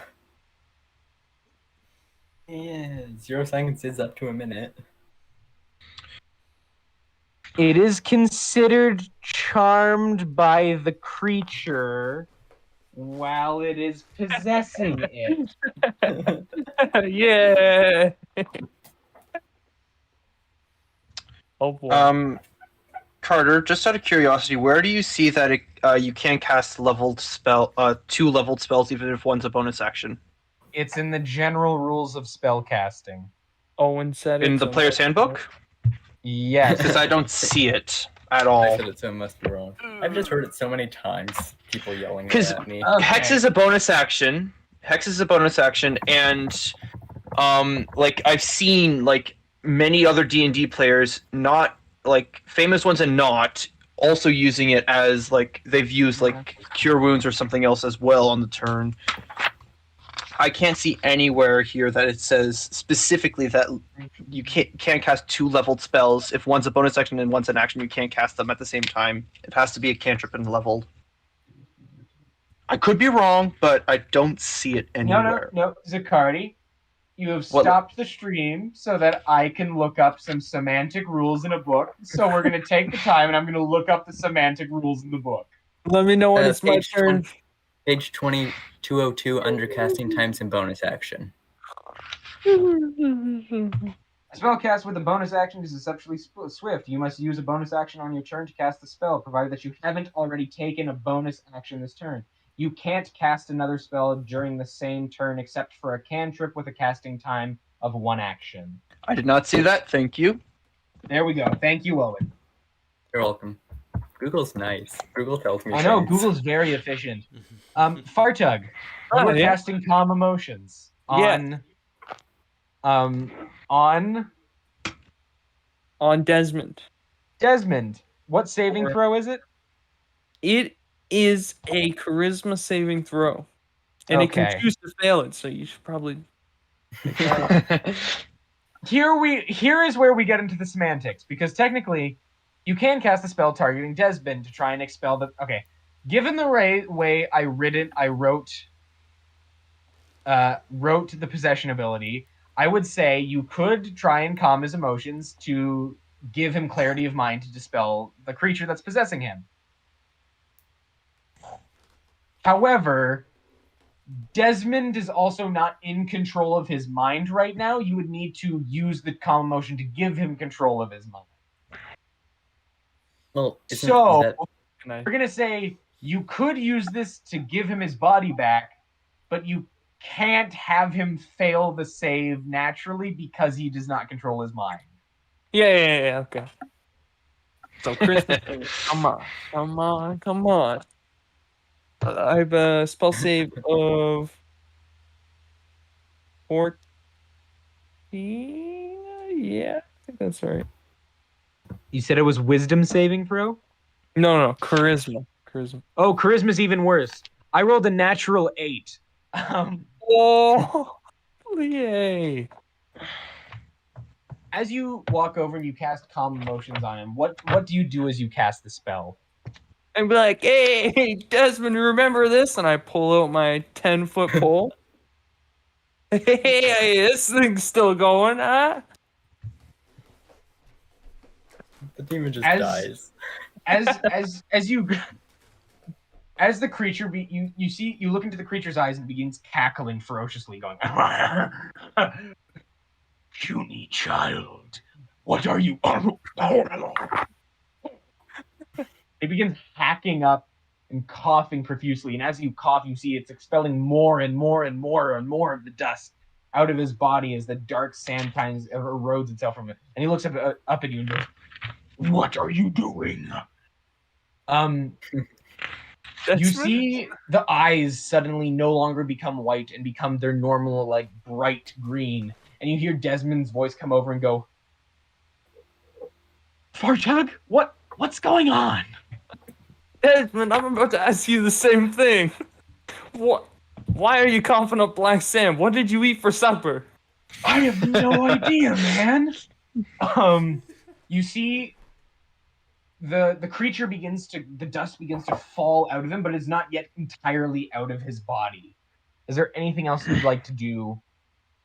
[SPEAKER 8] Yeah, 0 seconds is up to a minute.
[SPEAKER 2] It is considered charmed by the creature while it is possessing it.
[SPEAKER 7] Yeah. Oh boy.
[SPEAKER 3] Carter, just out of curiosity, where do you see that you can cast leveled spell, 2 leveled spells, even if one's a bonus action?
[SPEAKER 2] It's in the general rules of spell casting.
[SPEAKER 7] Owen said it.
[SPEAKER 3] In the
[SPEAKER 7] so-
[SPEAKER 3] player's handbook?
[SPEAKER 2] Yes.
[SPEAKER 3] Because I don't see it at
[SPEAKER 8] I
[SPEAKER 3] all.
[SPEAKER 8] said it, so it must be wrong. I've just heard it so many times. People yelling
[SPEAKER 3] Because
[SPEAKER 8] at me.
[SPEAKER 3] Hex is a bonus action. Hex is a bonus action, and like I've seen like many other D&D players, not like famous ones and not, also using it as like they've used like cure wounds or something else as well on the turn. I can't see anywhere here that it says specifically that you can't cast 2 leveled spells. If one's a bonus action and one's an action, you can't cast them at the same time. It has to be a cantrip and leveled. I could be wrong, but I don't see it anywhere.
[SPEAKER 2] No, Zaccardi, you have
[SPEAKER 3] What?
[SPEAKER 2] stopped the stream so that I can look up some semantic rules in a book. So we're going to take the time, and I'm going to look up the semantic rules in the book.
[SPEAKER 7] Let me know when it's my
[SPEAKER 8] page
[SPEAKER 7] turn.
[SPEAKER 8] Page 2202, undercasting times and bonus action.
[SPEAKER 2] A spell cast with a bonus action is exceptionally swift. You must use a bonus action on your turn to cast the spell, provided that you haven't already taken a bonus action this turn. You can't cast another spell during the same turn except for a cantrip with a casting time of 1 action.
[SPEAKER 3] I did not see that. Thank you.
[SPEAKER 2] There we go. Thank you, Owen.
[SPEAKER 8] You're welcome. Google's nice. Google tells me
[SPEAKER 2] I know,
[SPEAKER 8] things.
[SPEAKER 2] Google's very efficient. Fartug, you are
[SPEAKER 7] yeah.
[SPEAKER 2] casting Calm Emotions on
[SPEAKER 7] On Desmond.
[SPEAKER 2] Desmond. What saving throw is it?
[SPEAKER 7] It is a charisma saving throw. And it
[SPEAKER 2] Okay.
[SPEAKER 7] can choose to fail it, so you should probably.
[SPEAKER 2] Here is where we get into the semantics, because technically you can cast a spell targeting Desmond to try and expel the. Okay, given the way I wrote the possession ability, I would say you could try and calm his emotions to give him clarity of mind to dispel the creature that's possessing him. However, Desmond is also not in control of his mind right now. You would need to use the calm emotion to give him control of his mind.
[SPEAKER 8] Well, isn't
[SPEAKER 2] So,
[SPEAKER 8] that-
[SPEAKER 2] we're going to say you could use this to give him his body back, but you can't have him fail the save naturally because he does not control his mind.
[SPEAKER 7] Yeah, okay. So Christmas, come on. I have a spell save of 14. Yeah, I think that's right.
[SPEAKER 2] You said it was wisdom saving throw?
[SPEAKER 7] No, charisma.
[SPEAKER 2] Oh, charisma's even worse. I rolled a natural 8.
[SPEAKER 7] Oh, yay!
[SPEAKER 2] As you walk over and you cast Calm Emotions on him, what do you do as you cast the spell?
[SPEAKER 7] And be like, hey, Desmond, remember this? And I pull out my 10-foot pole. Hey, this thing's still going, huh?
[SPEAKER 8] The demon just dies.
[SPEAKER 2] As the creature you look into the creature's eyes and begins cackling ferociously, going, "Puny child, what are you?" It begins hacking up and coughing profusely, and as you cough, you see it's expelling more and more and more and more of the dust out of his body as the dark sand times erodes itself from it. And he looks up at you and goes, "What are you doing?" You see the eyes suddenly no longer become white and become their normal, like, bright green. And you hear Desmond's voice come over and go, "Fartug, what's going on?"
[SPEAKER 7] Desmond, I'm about to ask you the same thing. What? Why are you coughing up black sand? What did you eat for supper?
[SPEAKER 2] I have no idea, man. You see the creature the dust begins to fall out of him, but is not yet entirely out of his body. Is there anything else you'd like to do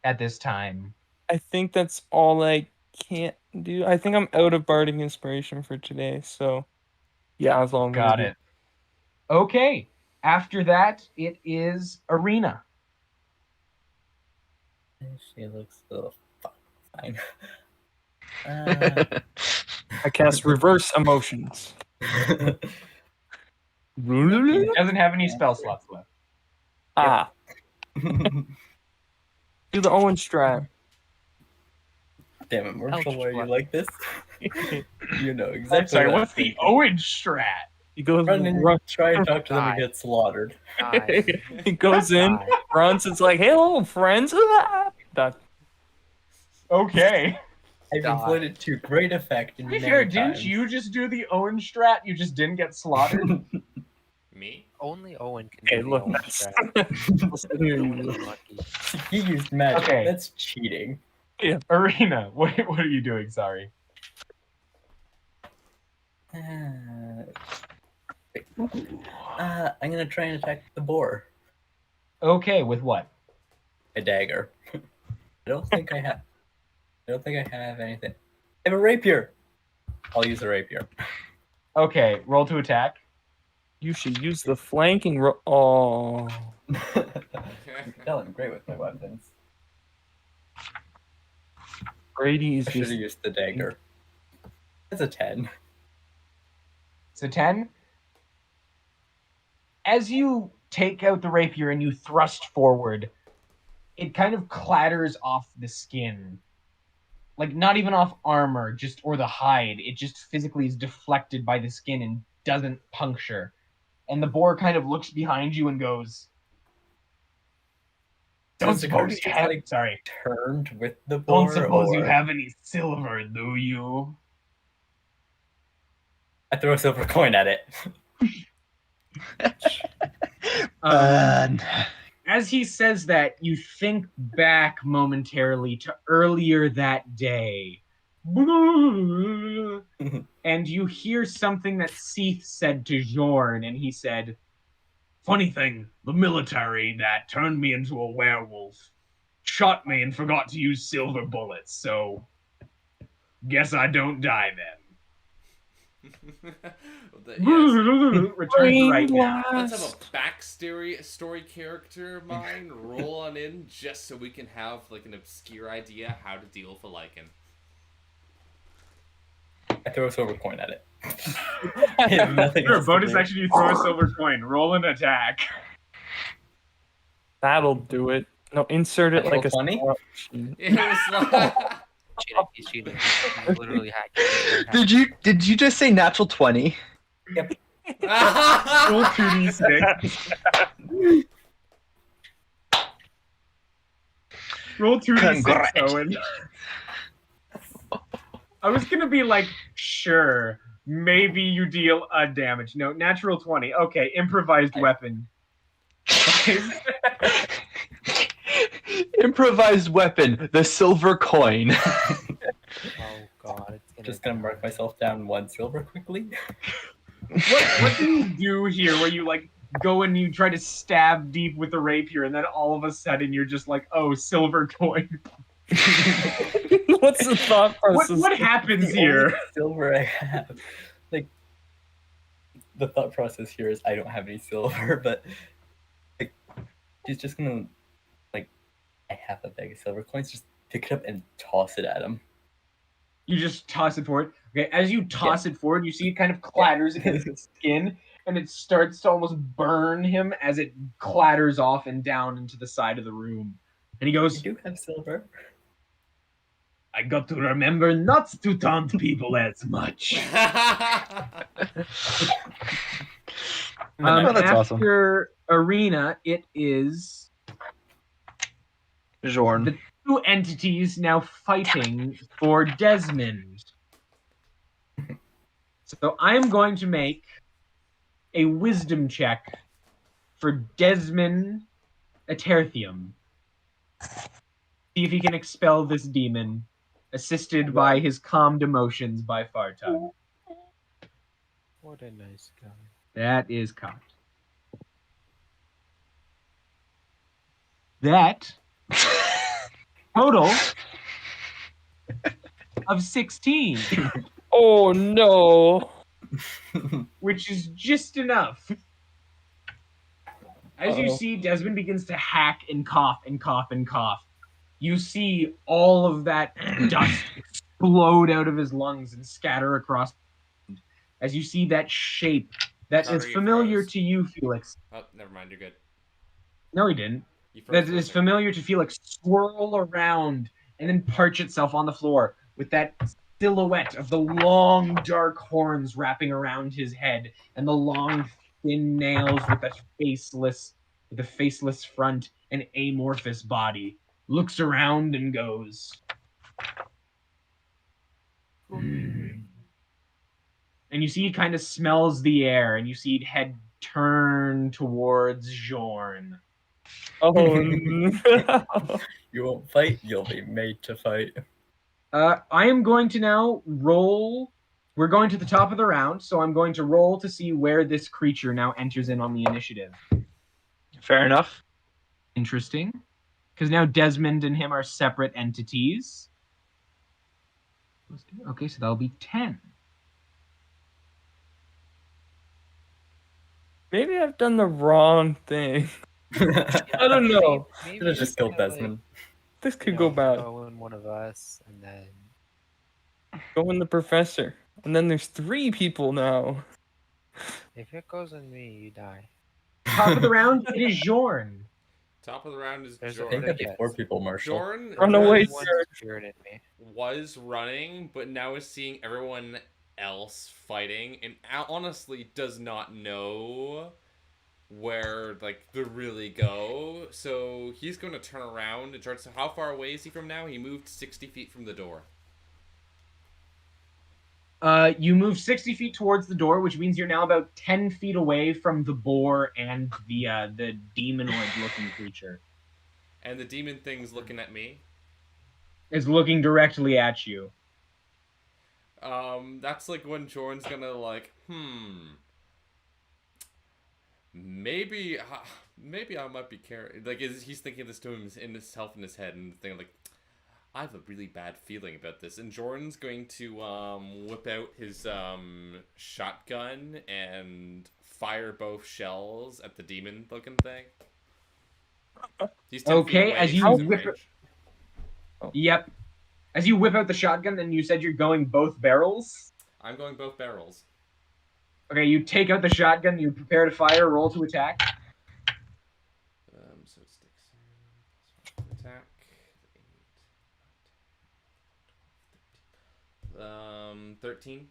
[SPEAKER 2] at this time?
[SPEAKER 7] I think that's all I can't do. I think I'm out of bardic inspiration for today, so yeah, that's all I'm
[SPEAKER 2] Got
[SPEAKER 7] gonna
[SPEAKER 2] it. Okay. After that, it is Ariena.
[SPEAKER 8] She looks so fine.
[SPEAKER 7] I cast reverse emotions.
[SPEAKER 2] He doesn't have any spell slots left.
[SPEAKER 7] Ah. Do the Owen strat.
[SPEAKER 8] Damn it, Marshal, why are you like this? You know exactly.
[SPEAKER 2] I'm sorry,
[SPEAKER 8] what I'm
[SPEAKER 2] what's the
[SPEAKER 8] thinking.
[SPEAKER 2] Owen strat?
[SPEAKER 7] He goes
[SPEAKER 8] Try and talk to them and get slaughtered.
[SPEAKER 7] He goes in, runs, it's like, hello, friends. Done.
[SPEAKER 2] Okay.
[SPEAKER 8] I've employed it to great effect.
[SPEAKER 2] To be fair, didn't you just do the Owen strat? You just didn't get slaughtered?
[SPEAKER 1] Me?
[SPEAKER 6] Only Owen can
[SPEAKER 7] Hey,
[SPEAKER 6] do
[SPEAKER 7] look,
[SPEAKER 6] the Owen
[SPEAKER 7] that's-
[SPEAKER 6] strat.
[SPEAKER 7] Listen
[SPEAKER 6] Really lucky.
[SPEAKER 8] He used magic.
[SPEAKER 2] Okay.
[SPEAKER 8] That's cheating.
[SPEAKER 2] Ariena, what are you doing? Sorry.
[SPEAKER 8] I'm gonna try and attack the boar.
[SPEAKER 2] Okay, with what?
[SPEAKER 8] A dagger. I don't think I have anything. I have a rapier. I'll use a rapier.
[SPEAKER 2] Okay, roll to attack.
[SPEAKER 7] You should use the flanking Oh.
[SPEAKER 8] I'm telling great with my weapons.
[SPEAKER 7] Bradey is
[SPEAKER 8] I should have
[SPEAKER 7] just...
[SPEAKER 8] used the dagger. That's a 10.
[SPEAKER 2] It's a 10. As you take out the rapier and you thrust forward, it kind of clatters off the skin. Like, not even off armor, or the hide. It just physically is deflected by the skin and doesn't puncture. And the boar kind of looks behind you and goes, "Don't suppose you have... Sorry.
[SPEAKER 8] Turned with the boar.
[SPEAKER 2] Don't suppose you have any silver, do you?"
[SPEAKER 8] I throw a silver coin at it.
[SPEAKER 2] As he says that, you think back momentarily to earlier that day. And you hear something that Seath said to Jorn, and he said, "Funny thing, the military that turned me into a werewolf shot me and forgot to use silver bullets, so guess I don't die then." Return to right now.
[SPEAKER 1] Let's have a backstory character of mine roll on in just so we can have like an obscure idea how to deal with a lichen.
[SPEAKER 8] I throw a silver coin at it. I have nothing
[SPEAKER 2] Sure,
[SPEAKER 8] else to
[SPEAKER 2] bonus
[SPEAKER 8] do.
[SPEAKER 2] action, you throw a silver coin. Roll an attack.
[SPEAKER 7] That'll do it. No, insert it like a
[SPEAKER 8] Natural 20?
[SPEAKER 7] slot machine.
[SPEAKER 1] It was like...
[SPEAKER 6] Cheating, he's cheating. He's literally hacking.
[SPEAKER 3] Did you just say natural 20?
[SPEAKER 2] Roll 2d6. Roll 2d6, Owen. I was gonna be like, sure, maybe you deal a damage. No, natural 20. Okay, improvised weapon. Okay.
[SPEAKER 3] Improvised weapon, the silver coin.
[SPEAKER 6] Oh god, it's
[SPEAKER 8] Just gonna mark myself down 1 silver quickly.
[SPEAKER 2] What do you do here where you like go and you try to stab deep with the rapier and then all of a sudden you're just like, oh, silver coin.
[SPEAKER 7] What's the thought process?
[SPEAKER 2] What happens
[SPEAKER 8] The
[SPEAKER 2] here?
[SPEAKER 8] only silver I have. Like, the thought process here is I don't have any silver, but like, she's just gonna, like, I have a bag of silver coins, just pick it up and toss it at him.
[SPEAKER 2] You just toss it forward. Okay, as you toss it forward, you see it kind of clatters against his skin, and it starts to almost burn him as it clatters off and down into the side of the room. And he
[SPEAKER 8] I
[SPEAKER 2] goes,
[SPEAKER 8] do have silver.
[SPEAKER 2] I got to remember not to taunt people as much.
[SPEAKER 3] Oh, that's awesome.
[SPEAKER 2] After Ariena, it is
[SPEAKER 3] Jorn.
[SPEAKER 2] the two entities now fighting for Desmond. So I'm going to make a wisdom check for Desmond Aterthium. See if he can expel this demon, assisted by his calmed emotions by Fartug.
[SPEAKER 6] What a nice guy.
[SPEAKER 2] That is cocked. That total of 16,
[SPEAKER 7] Oh no!
[SPEAKER 2] which is just enough. As you
[SPEAKER 7] Uh-oh.
[SPEAKER 2] see, Desmond begins to hack and cough and cough and cough. You see all of that dust explode out of his lungs and scatter across. As you see that shape that is
[SPEAKER 1] Sorry, you
[SPEAKER 2] familiar
[SPEAKER 1] froze.
[SPEAKER 2] to you, Felix.
[SPEAKER 1] Oh, never mind, you're good.
[SPEAKER 2] No, he didn't.
[SPEAKER 1] You froze
[SPEAKER 2] That
[SPEAKER 1] for a
[SPEAKER 2] is
[SPEAKER 1] second.
[SPEAKER 2] familiar to Felix swirl around and then perch itself on the floor with that silhouette of the long dark horns wrapping around his head and the long thin nails with a faceless front and amorphous body. Looks around and goes, "Hmm." And you see he kind of smells the air and you see it head turn towards Jorn.
[SPEAKER 7] Oh no!
[SPEAKER 8] You won't fight, you'll be made to fight.
[SPEAKER 2] I am going to now roll. We're going to the top of the round, so I'm going to roll to see where this creature now enters in on the initiative.
[SPEAKER 3] Fair enough.
[SPEAKER 2] Interesting. Because now Desmond and him are separate entities. Okay, so that'll be 10.
[SPEAKER 7] Maybe I've done the wrong thing. I don't know.
[SPEAKER 6] Maybe
[SPEAKER 8] Should have just killed Desmond.
[SPEAKER 7] This could go bad.
[SPEAKER 6] Go in one of us, and then
[SPEAKER 7] Go in the professor. And then there's 3 people now.
[SPEAKER 6] if it goes on me, you die.
[SPEAKER 2] Top of the round, it is Jorn.
[SPEAKER 1] Top of the round is
[SPEAKER 6] There's a
[SPEAKER 8] I think
[SPEAKER 1] Jorn.
[SPEAKER 8] that'd be 4 people, Marshal.
[SPEAKER 1] Jorn
[SPEAKER 7] Run away,
[SPEAKER 1] was-
[SPEAKER 6] One
[SPEAKER 7] sir.
[SPEAKER 6] spirit in me.
[SPEAKER 1] was running, but now is seeing everyone else fighting, and honestly does not know where like to really go. So he's going to turn around and try to. So how far away is he from now? He moved 60 feet from the door.
[SPEAKER 2] You move 60 feet towards the door, which means you're now about 10 feet away from the boar and the demonoid-looking creature.
[SPEAKER 1] And the demon thing's looking at me.
[SPEAKER 2] Is looking directly at you.
[SPEAKER 1] That's like when Jorn's gonna like, maybe I might be carrying. Like, he's thinking this to himself in his head, and thinking like, I have a really bad feeling about this. And Jordan's going to whip out his shotgun and fire both shells at the demon-looking thing. He's 10 feet
[SPEAKER 2] Okay,
[SPEAKER 1] away,
[SPEAKER 2] as you
[SPEAKER 1] he's in
[SPEAKER 2] whip
[SPEAKER 1] range.
[SPEAKER 2] Yep. As you whip out the shotgun, then you said you're going both barrels.
[SPEAKER 1] I'm going both barrels.
[SPEAKER 2] Okay, you take out the shotgun, you prepare to fire, roll to attack.
[SPEAKER 1] So it's 13.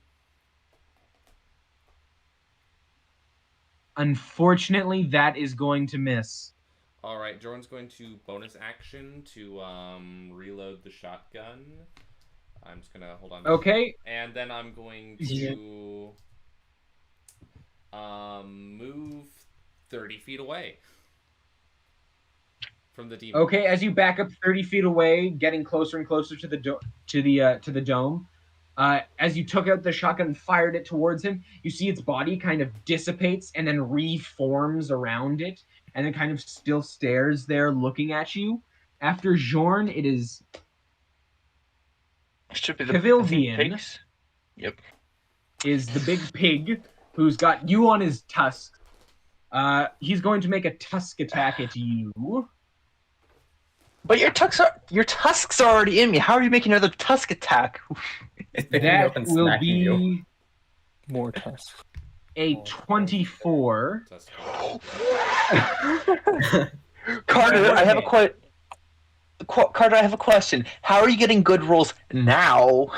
[SPEAKER 2] Unfortunately, that is going to miss.
[SPEAKER 1] All right, Jorn's going to bonus action to reload the shotgun. I'm just gonna hold on.
[SPEAKER 2] Okay.
[SPEAKER 1] And then I'm going to move 30 feet away from the demon.
[SPEAKER 2] Okay, as you back up 30 feet away, getting closer and closer to the dome, as you took out the shotgun and fired it towards him, you see its body kind of dissipates and then reforms around it, and then kind of still stares there looking at you. After Jorn, it is
[SPEAKER 3] Should be the
[SPEAKER 2] Dovehian.
[SPEAKER 3] pigs. Yep.
[SPEAKER 2] Is the big pig who's got you on his tusk. He's going to make a tusk attack at you.
[SPEAKER 3] But your tusks are already in me. How are you making another tusk attack?
[SPEAKER 8] It's picking you
[SPEAKER 2] That
[SPEAKER 8] up and
[SPEAKER 2] will
[SPEAKER 8] smacking
[SPEAKER 2] be
[SPEAKER 8] you.
[SPEAKER 7] More tusks.
[SPEAKER 2] a 24.
[SPEAKER 3] Carter, I have a Carter, I have a question. How are you getting good rolls now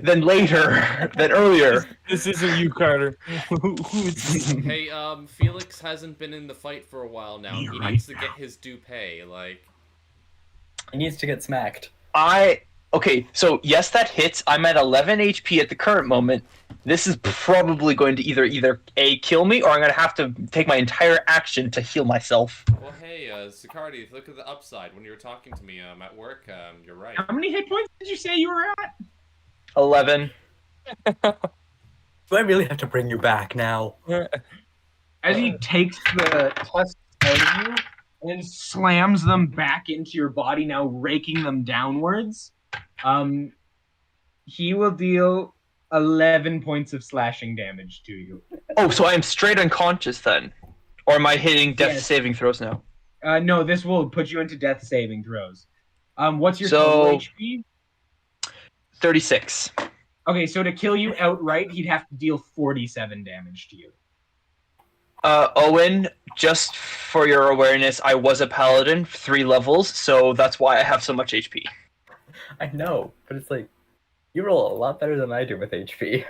[SPEAKER 3] than later, than earlier?
[SPEAKER 7] This isn't you, Carter. Who is
[SPEAKER 1] Hey, Felix hasn't been in the fight for a while now. He needs to get his due pay. Like,
[SPEAKER 8] He needs to get smacked.
[SPEAKER 3] Okay, so yes, that hits. I'm at 11 HP at the current moment. This is probably going to either A, kill me, or I'm going to have to take my entire action to heal myself.
[SPEAKER 1] well, hey, Zaccardi, look at the upside. When you were talking to me at work, you're right.
[SPEAKER 2] How many hit points did you say you were at?
[SPEAKER 3] 11.
[SPEAKER 8] Do I really have to bring you back now?
[SPEAKER 2] As he takes the tusks out of you and then slams them back into your body, now raking them downwards, he will deal 11 points of slashing damage to you.
[SPEAKER 3] Oh, so I am straight unconscious then? Or am I hitting death
[SPEAKER 2] Yes.
[SPEAKER 3] saving throws now?
[SPEAKER 2] No, this will put you into death saving throws. What's your
[SPEAKER 3] So-
[SPEAKER 2] total HP?
[SPEAKER 3] 36.
[SPEAKER 2] Okay, so to kill you outright, he'd have to deal 47 damage to you.
[SPEAKER 3] Owen, just for your awareness, I was a paladin, 3 levels, so that's why I have so much HP.
[SPEAKER 8] I know, but it's like, you roll a lot better than I do with HP.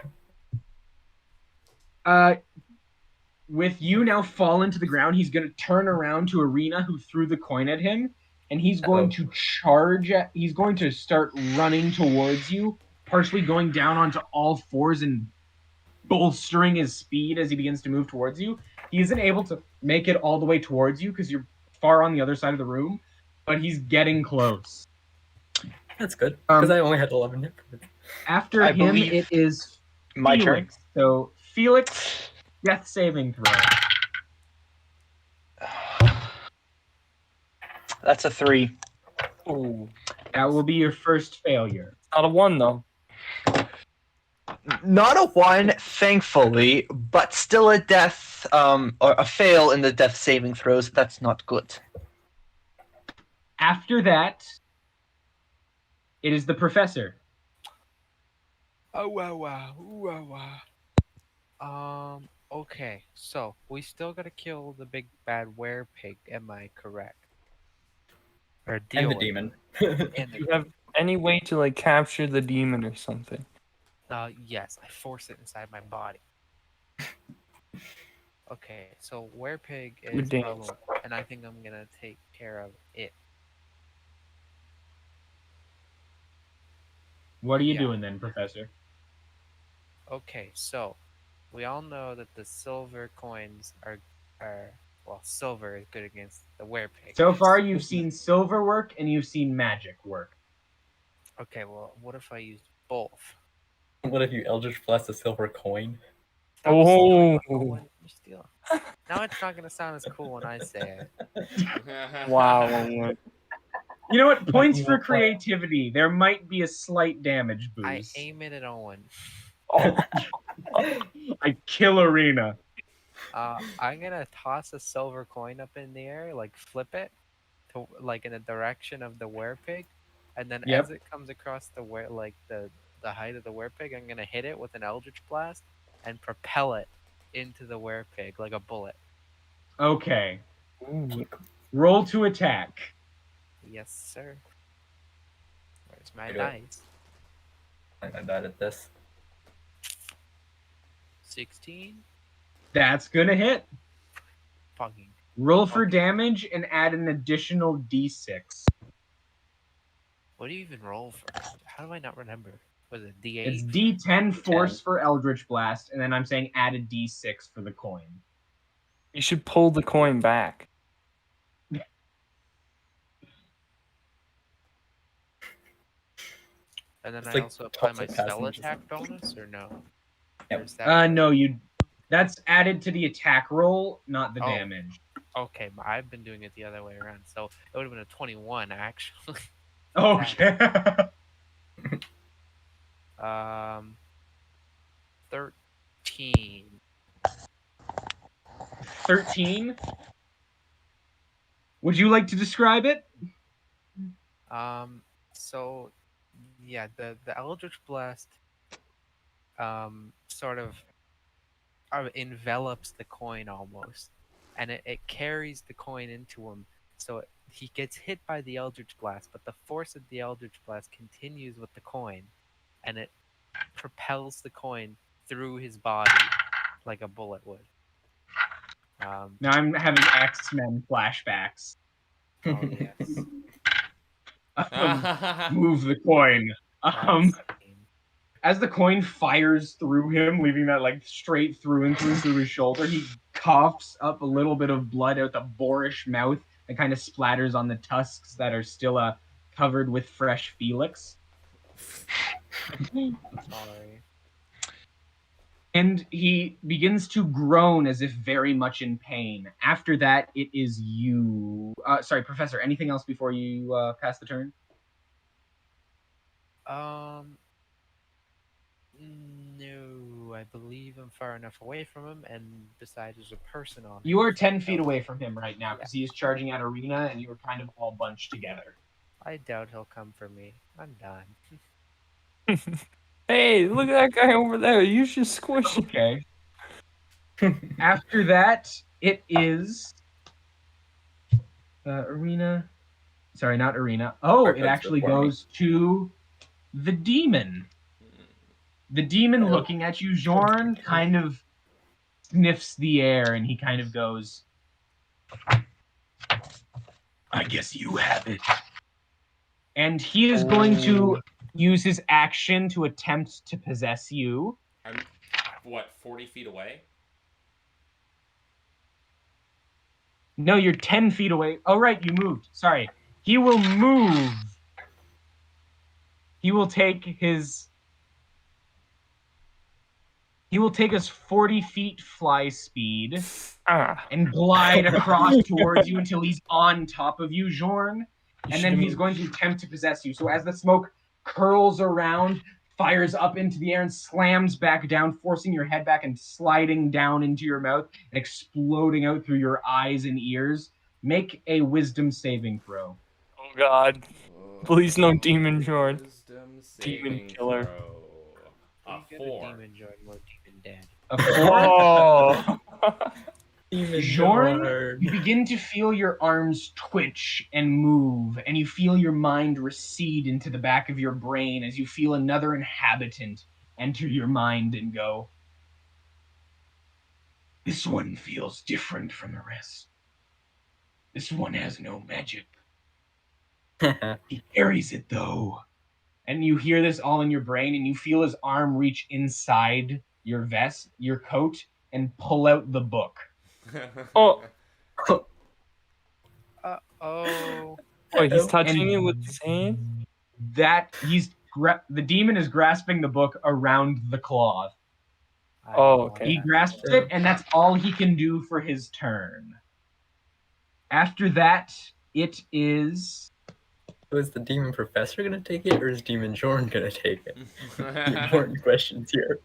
[SPEAKER 2] With you now fallen to the ground, he's going to turn around to Ariena, who threw the coin at him, and he's going to charge. He's going to start running towards you, partially going down onto all fours and bolstering his speed as he begins to move towards you. He isn't able to make it all the way towards you because you're far on the other side of the room, but he's getting close.
[SPEAKER 8] That's good, because I only had 11 hit points.
[SPEAKER 2] After
[SPEAKER 3] I
[SPEAKER 2] him,
[SPEAKER 3] believe
[SPEAKER 2] it is
[SPEAKER 3] My turn.
[SPEAKER 2] Felix. So, Felix, death saving throw.
[SPEAKER 3] That's a 3.
[SPEAKER 7] Ooh.
[SPEAKER 2] That will be your first failure.
[SPEAKER 7] Not a 1, though.
[SPEAKER 3] Not a 1, thankfully, but still a death, or a fail in the death saving throws. That's not good.
[SPEAKER 2] After that, it is the professor.
[SPEAKER 6] Oh wow. Okay, so we still gotta kill the big bad werepig, am I correct? Or deal
[SPEAKER 8] And the
[SPEAKER 6] with
[SPEAKER 8] demon.
[SPEAKER 6] it. And
[SPEAKER 7] Do you have any way to, like, capture the demon or something?
[SPEAKER 6] yes, I force it inside my body. Okay, so werepig
[SPEAKER 7] Good
[SPEAKER 6] is
[SPEAKER 7] dance.
[SPEAKER 6] problem, and I think I'm gonna take care of it.
[SPEAKER 2] What are you
[SPEAKER 6] Yeah.
[SPEAKER 2] doing then, Professor?
[SPEAKER 6] Okay, so we all know that the silver coins are well, silver is good against the werepig.
[SPEAKER 2] So far, you've seen silver work and you've seen magic work.
[SPEAKER 6] Okay, well, what if I used both?
[SPEAKER 8] What if you Eldritch Blast a silver coin?
[SPEAKER 6] That was silver.
[SPEAKER 7] Oh.
[SPEAKER 6] Owen, you're stealing. Now it's not gonna sound as cool when I say it.
[SPEAKER 7] Wow.
[SPEAKER 2] You know what? Points for creativity. There might be a slight damage boost.
[SPEAKER 6] I aim it at Owen.
[SPEAKER 2] I kill Ariena.
[SPEAKER 6] I'm gonna toss a silver coin up in the air, like flip it, to like in the direction of the werepig, and then
[SPEAKER 2] Yep.
[SPEAKER 6] as it comes across the the height of the werepig, I'm gonna hit it with an eldritch blast and propel it into the werepig like a bullet.
[SPEAKER 2] Okay.
[SPEAKER 7] Ooh.
[SPEAKER 2] Roll to attack.
[SPEAKER 6] Yes, sir. Where's my
[SPEAKER 8] Okay.
[SPEAKER 6] dice?
[SPEAKER 8] I'm bad at this.
[SPEAKER 6] 16?
[SPEAKER 2] That's gonna hit.
[SPEAKER 6] Fucking.
[SPEAKER 2] Roll for damage and add an additional d6.
[SPEAKER 6] What do you even roll for? How do I not remember? Was it D8?
[SPEAKER 2] It's d10 force for Eldritch Blast, and then I'm saying add a d6 for the coin.
[SPEAKER 7] You should pull the coin back.
[SPEAKER 6] And then
[SPEAKER 8] It's
[SPEAKER 6] I
[SPEAKER 8] like
[SPEAKER 6] also apply my
[SPEAKER 8] toxic
[SPEAKER 6] spell
[SPEAKER 8] passengers.
[SPEAKER 6] attack bonus, or no?
[SPEAKER 8] Yep.
[SPEAKER 6] Or is that
[SPEAKER 2] No, that's added to the attack roll, not the
[SPEAKER 6] Oh.
[SPEAKER 2] damage.
[SPEAKER 6] Okay, I've been doing it the other way around, so it would have been a 21 actually.
[SPEAKER 2] Okay.
[SPEAKER 6] 13.
[SPEAKER 2] 13. Would you like to describe it?
[SPEAKER 6] So yeah, the Eldritch Blast sort of envelops the coin almost, and it carries the coin into him. So he gets hit by the Eldritch Blast, but the force of the Eldritch Blast continues with the coin, and it propels the coin through his body like a bullet would.
[SPEAKER 2] Now I'm having X-Men flashbacks.
[SPEAKER 6] Oh yes.
[SPEAKER 2] Move the coin.
[SPEAKER 6] That's
[SPEAKER 2] As the coin fires through him, leaving that like straight through and through his shoulder, he coughs up a little bit of blood out the boorish mouth that kind of splatters on the tusks that are still covered with fresh Felix.
[SPEAKER 6] sorry.
[SPEAKER 2] And he begins to groan as if very much in pain. After that, it is you. Sorry, Professor, anything else before you pass the turn?
[SPEAKER 6] No, I believe I'm far enough away from him, and besides, there's a person on.
[SPEAKER 2] You are
[SPEAKER 6] him,
[SPEAKER 2] 10
[SPEAKER 6] so
[SPEAKER 2] feet away from him right now because he is charging at Ariena, and you are kind of all bunched together.
[SPEAKER 6] I doubt he'll come for me. I'm done.
[SPEAKER 7] Hey, look at that guy over there. You should squish him.
[SPEAKER 2] Okay. After that, it is Ariena. Sorry, not Ariena. Oh, it actually goes to the demon. The demon looking at you, Jorn, kind of sniffs the air, and he kind of goes, I guess you have it. And he is going to use his action to attempt to possess you.
[SPEAKER 1] I'm, 40 feet away?
[SPEAKER 2] No, you're 10 feet away. Oh, right, you moved. Sorry. He will move. He will take his 40 feet fly speed and glide across towards you until he's on top of you, Jorn. And then he's going to attempt to possess you. So as the smoke curls around, fires up into the air and slams back down, forcing your head back and sliding down into your mouth and exploding out through your eyes and ears, make a wisdom saving throw.
[SPEAKER 7] Oh God. Please no demon Jorn.
[SPEAKER 1] Wisdom
[SPEAKER 7] Demon
[SPEAKER 1] saving
[SPEAKER 7] killer.
[SPEAKER 1] throw. A
[SPEAKER 6] Good
[SPEAKER 1] 4.
[SPEAKER 6] demon join, more demon dead.
[SPEAKER 2] A 4.
[SPEAKER 7] Oh.
[SPEAKER 2] Jorn, you begin to feel your arms twitch and move, and you feel your mind recede into the back of your brain as you feel another inhabitant enter your mind and go, this one feels different from the rest. This one has no magic. He carries it, though. And you hear this all in your brain, and you feel his arm reach inside your vest, your coat, and pull out the book.
[SPEAKER 7] Oh.
[SPEAKER 6] Oh.
[SPEAKER 7] Wait, he's touching it with his hand?
[SPEAKER 2] That the demon is grasping the book around the cloth.
[SPEAKER 7] Oh, okay.
[SPEAKER 2] He grasps it, and that's all he can do for his turn. After that, it is...
[SPEAKER 8] So is the demon professor gonna take it, or is demon Jorn gonna take it? The important questions here.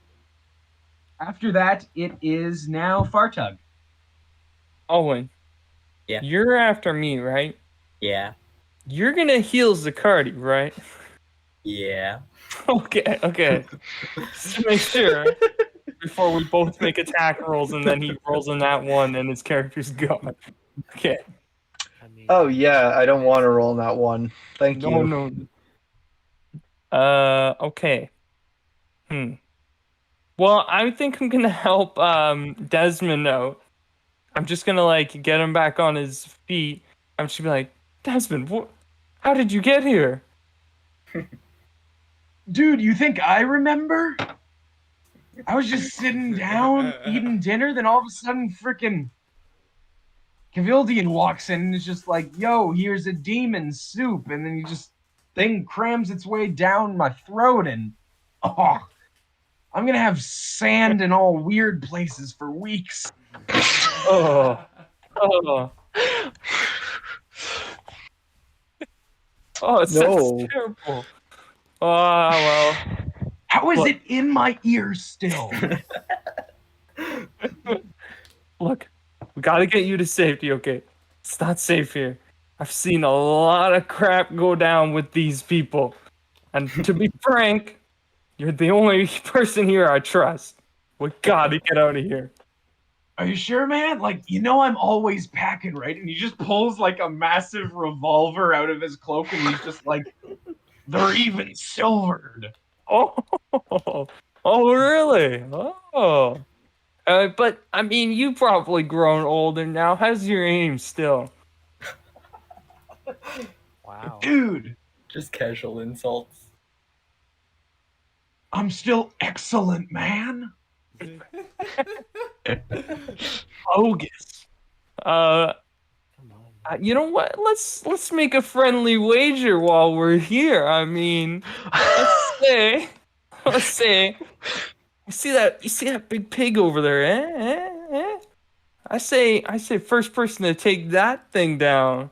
[SPEAKER 2] After that, it is now Fartug.
[SPEAKER 7] Owen.
[SPEAKER 8] Yeah.
[SPEAKER 7] You're after me, right?
[SPEAKER 8] Yeah.
[SPEAKER 7] You're gonna heal Zaccardi, right?
[SPEAKER 8] Yeah.
[SPEAKER 7] Okay. Just to make sure. Before we both make attack rolls and then he rolls in that one and his character's gone. Okay.
[SPEAKER 6] I mean,
[SPEAKER 3] Oh yeah, I don't want to roll that one. Thank you.
[SPEAKER 7] No. Okay. Well, I think I'm gonna help Desmond out. I'm just gonna like get him back on his feet. I'm just gonna be like, Desmond, how did you get here?
[SPEAKER 4] Dude, you think I remember? I was just sitting down, eating dinner, then all of a sudden frickin' Cavildian walks in and is just like, yo, here's a demon soup, and then thing crams its way down my throat, and I'm gonna have sand in all weird places for weeks.
[SPEAKER 7] Oh, oh, it sounds terrible. Oh well.
[SPEAKER 4] How is it in my ears still?
[SPEAKER 7] Look, we gotta get you to safety, okay? It's not safe here. I've seen a lot of crap go down with these people. And to be frank, you're the only person here I trust. We gotta get out of here.
[SPEAKER 4] Are you sure, man? Like, I'm always packing, right? And he just pulls like a massive revolver out of his cloak and he's just like, they're even silvered.
[SPEAKER 7] Oh, really? Oh. But, I mean, you've probably grown older now. How's your aim still?
[SPEAKER 6] Wow.
[SPEAKER 4] Dude,
[SPEAKER 8] Just casual insults.
[SPEAKER 4] I'm still excellent, man.
[SPEAKER 7] Bogus. You know what? Let's make a friendly wager while we're here. I mean, let's say, you see that big pig over there? I say first person to take that thing down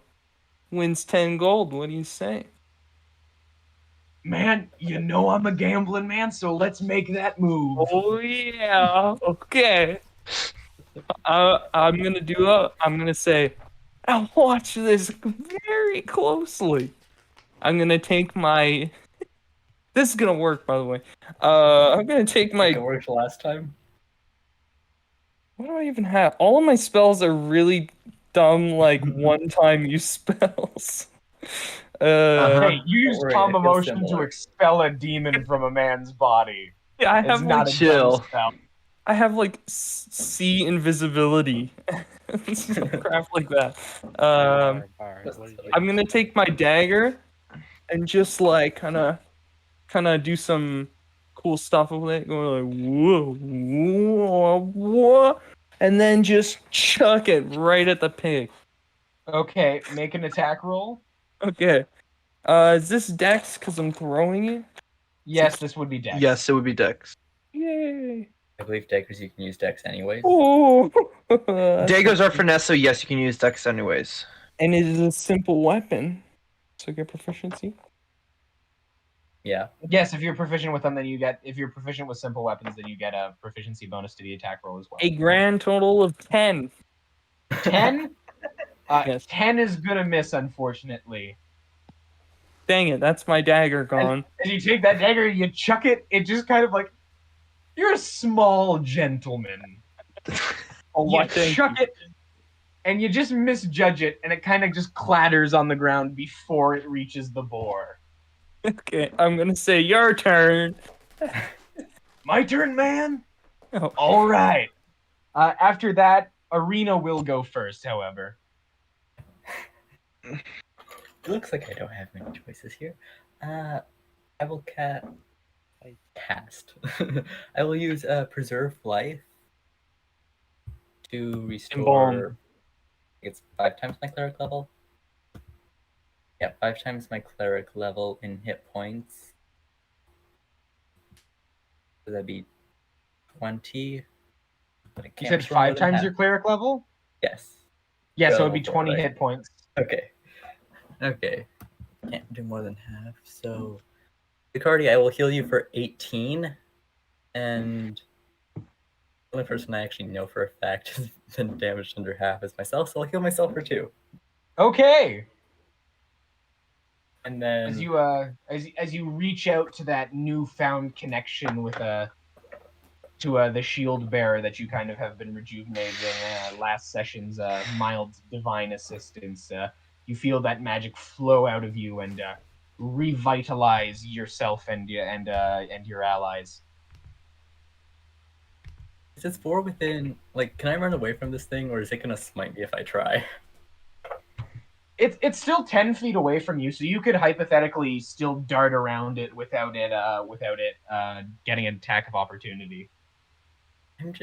[SPEAKER 7] wins 10 gold. What do you say?
[SPEAKER 4] Man, I'm a gambling man, so let's make that move.
[SPEAKER 7] Oh yeah. Okay. I'm gonna say, now watch this very closely. I'm gonna take my. This is gonna work, by the way. I'm gonna take my.
[SPEAKER 8] It worked last time.
[SPEAKER 7] What do I even have? All of my spells are really dumb, like one-time use spells.
[SPEAKER 4] Hey, you use
[SPEAKER 8] Don't worry,
[SPEAKER 4] calm
[SPEAKER 8] I feel
[SPEAKER 4] emotion to
[SPEAKER 8] similar.
[SPEAKER 4] expel a demon from a man's body.
[SPEAKER 7] Yeah, I
[SPEAKER 4] It's
[SPEAKER 7] have
[SPEAKER 4] not
[SPEAKER 7] like
[SPEAKER 4] a
[SPEAKER 3] chill.
[SPEAKER 4] dumb spell.
[SPEAKER 7] I have like sea invisibility, crap like that.
[SPEAKER 6] Bard, what did you
[SPEAKER 7] I'm gonna take my dagger and just like kind of do some cool stuff with it, going like whoa, whoa, whoa, and then just chuck it right at the pig.
[SPEAKER 4] Okay, make an attack roll.
[SPEAKER 7] Okay. Is this Dex because I'm throwing it?
[SPEAKER 4] Yes, this would be dex.
[SPEAKER 3] Yes, it would be Dex.
[SPEAKER 7] Yay!
[SPEAKER 8] I believe daggers you can use dex anyways.
[SPEAKER 7] Oh.
[SPEAKER 3] Daggers are finesse, so yes, you can use Dex anyways.
[SPEAKER 7] And it is a simple weapon, so get proficiency.
[SPEAKER 8] Yeah.
[SPEAKER 4] Yes, if you're proficient with them, then if you're proficient with simple weapons, then you get a proficiency bonus to the attack roll as well.
[SPEAKER 7] A grand total of 10.
[SPEAKER 4] 10?
[SPEAKER 7] Yes.
[SPEAKER 4] 10 is gonna miss, unfortunately.
[SPEAKER 7] Dang it, that's my dagger gone.
[SPEAKER 4] As you take that dagger, you chuck it, it just kind of like, you're a small gentleman.
[SPEAKER 7] Oh,
[SPEAKER 4] You
[SPEAKER 7] thank
[SPEAKER 4] chuck it, and you just misjudge it, and it kind of just clatters on the ground before it reaches the boar.
[SPEAKER 7] Okay, I'm gonna say your turn.
[SPEAKER 4] My turn, man?
[SPEAKER 7] Oh.
[SPEAKER 4] All right. After that, Ariena will go first, however.
[SPEAKER 8] It looks like I don't have many choices here. I will cast. I will use Preserve Life to restore.
[SPEAKER 7] Embalm.
[SPEAKER 8] It's 5 times my cleric level. Yeah, 5 times my cleric level in hit points. So that'd be 20. But it
[SPEAKER 4] You
[SPEAKER 8] can't
[SPEAKER 4] said
[SPEAKER 8] restore more
[SPEAKER 4] 5
[SPEAKER 8] than
[SPEAKER 4] times
[SPEAKER 8] half.
[SPEAKER 4] your cleric level?
[SPEAKER 8] Yes.
[SPEAKER 4] Yeah, so
[SPEAKER 8] Go
[SPEAKER 4] it'd be
[SPEAKER 8] for it,
[SPEAKER 4] 20
[SPEAKER 8] right?
[SPEAKER 4] hit points.
[SPEAKER 8] Okay. Okay. Can't do more than half. So, Zaccardi, I will heal you for 18. And the only person I actually know for a fact has been damaged under half is myself, so I'll heal myself for 2.
[SPEAKER 4] Okay.
[SPEAKER 8] And then
[SPEAKER 4] As you reach out to that newfound connection with the shield bearer that you kind of have been rejuvenating last session's mild divine assistance, you feel that magic flow out of you and revitalize yourself and your allies.
[SPEAKER 8] Is this boar within, like, can I run away from this thing, or is it gonna smite me if I try?
[SPEAKER 2] It's still 10 feet away from you, so you could hypothetically still dart around it without it getting an attack of opportunity.
[SPEAKER 8] I'm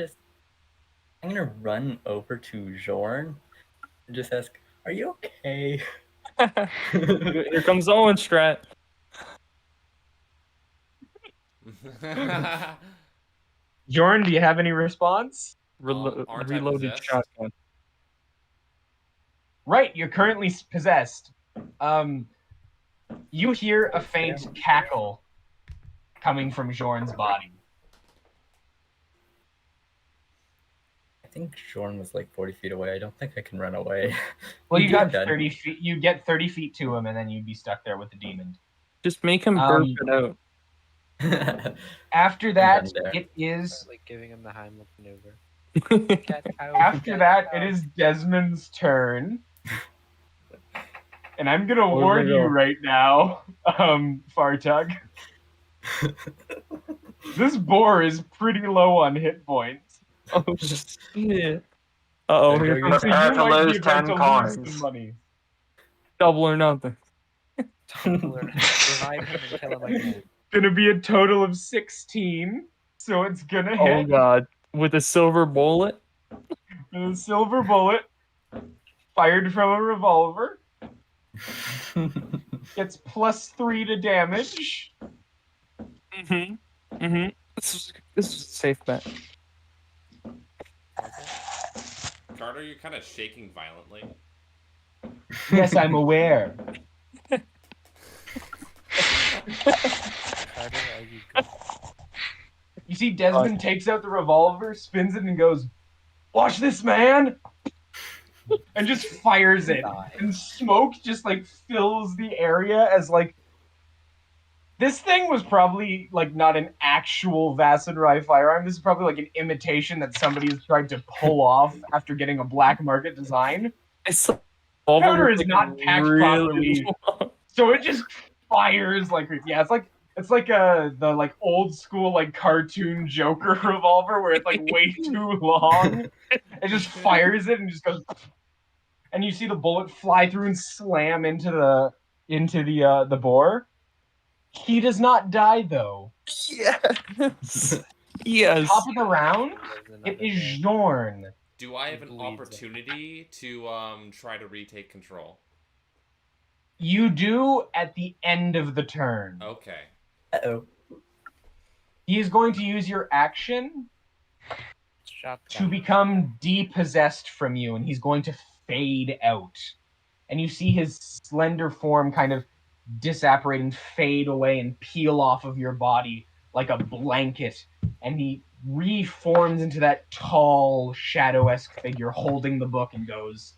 [SPEAKER 8] gonna run over to Jorn and just ask, "Are you okay?"
[SPEAKER 7] Here comes Owen strat.
[SPEAKER 2] Jorn, do you have any response?
[SPEAKER 1] Aren't I
[SPEAKER 7] Reloaded
[SPEAKER 1] possessed?
[SPEAKER 7] shotgun.
[SPEAKER 2] Right, you're currently possessed. You hear a faint cackle coming from Jorn's body.
[SPEAKER 8] I think Jorn was like 40 feet away. I don't think I can run away.
[SPEAKER 2] Well, you got
[SPEAKER 8] Done.
[SPEAKER 2] 30 feet. You get 30 feet to him, and then you'd be stuck there with the demon.
[SPEAKER 7] Just make him burp it out.
[SPEAKER 2] After that,
[SPEAKER 8] done there.
[SPEAKER 2] it is.
[SPEAKER 6] Like giving him the Heimlich maneuver.
[SPEAKER 2] After that, it is Desmond's turn. And I'm gonna
[SPEAKER 7] Where'd
[SPEAKER 2] warn
[SPEAKER 7] we
[SPEAKER 2] you
[SPEAKER 7] go?
[SPEAKER 2] right now, Fartug. This boar is pretty low on hit points.
[SPEAKER 7] Oh shit. Uh-oh, here
[SPEAKER 3] Prepare
[SPEAKER 7] comes
[SPEAKER 2] So you
[SPEAKER 3] to
[SPEAKER 2] might
[SPEAKER 3] lose
[SPEAKER 2] be about
[SPEAKER 3] 10
[SPEAKER 2] to lose
[SPEAKER 3] coins.
[SPEAKER 2] some money.
[SPEAKER 7] double or nothing.
[SPEAKER 6] Revive him and kill him again.
[SPEAKER 2] Gonna be a total of 16, so it's gonna
[SPEAKER 7] Oh
[SPEAKER 2] hit
[SPEAKER 7] god. With a silver bullet?
[SPEAKER 2] with a silver bullet fired from a revolver. Gets +3 to damage.
[SPEAKER 7] This is a safe bet.
[SPEAKER 1] Carter, you're kind of shaking violently.
[SPEAKER 2] Yes, I'm aware.
[SPEAKER 6] Carter, are you good?
[SPEAKER 2] You see Desmond takes out the revolver, spins it, and goes, "Watch this, man!" and just fires it. And smoke just like fills the area as like this thing was probably like not an actual Vassenrai firearm. This is probably like an imitation that somebody has tried to pull off after getting a black market design.
[SPEAKER 7] It's
[SPEAKER 2] Powder is not packed properly,
[SPEAKER 7] long.
[SPEAKER 2] so it just fires like it's like the like old school like cartoon Joker revolver where it's like way too long. It just fires it and just goes, and you see the bullet fly through and slam into the boar. He does not die though.
[SPEAKER 7] Yes. Yes.
[SPEAKER 2] Top of the round,
[SPEAKER 6] There's
[SPEAKER 2] it
[SPEAKER 6] another
[SPEAKER 2] is
[SPEAKER 6] guy.
[SPEAKER 2] Jorn.
[SPEAKER 1] Do I have an
[SPEAKER 6] Bleeds.
[SPEAKER 1] opportunity to try to retake control?
[SPEAKER 2] You do at the end of the turn.
[SPEAKER 1] Okay.
[SPEAKER 8] Uh-oh.
[SPEAKER 2] He is going to use your action
[SPEAKER 6] Shotgun.
[SPEAKER 2] to become depossessed from you, and he's going to fade out. And you see his slender form kind of disapparate and fade away and peel off of your body like a blanket, and he reforms into that tall, shadow-esque figure holding the book and goes,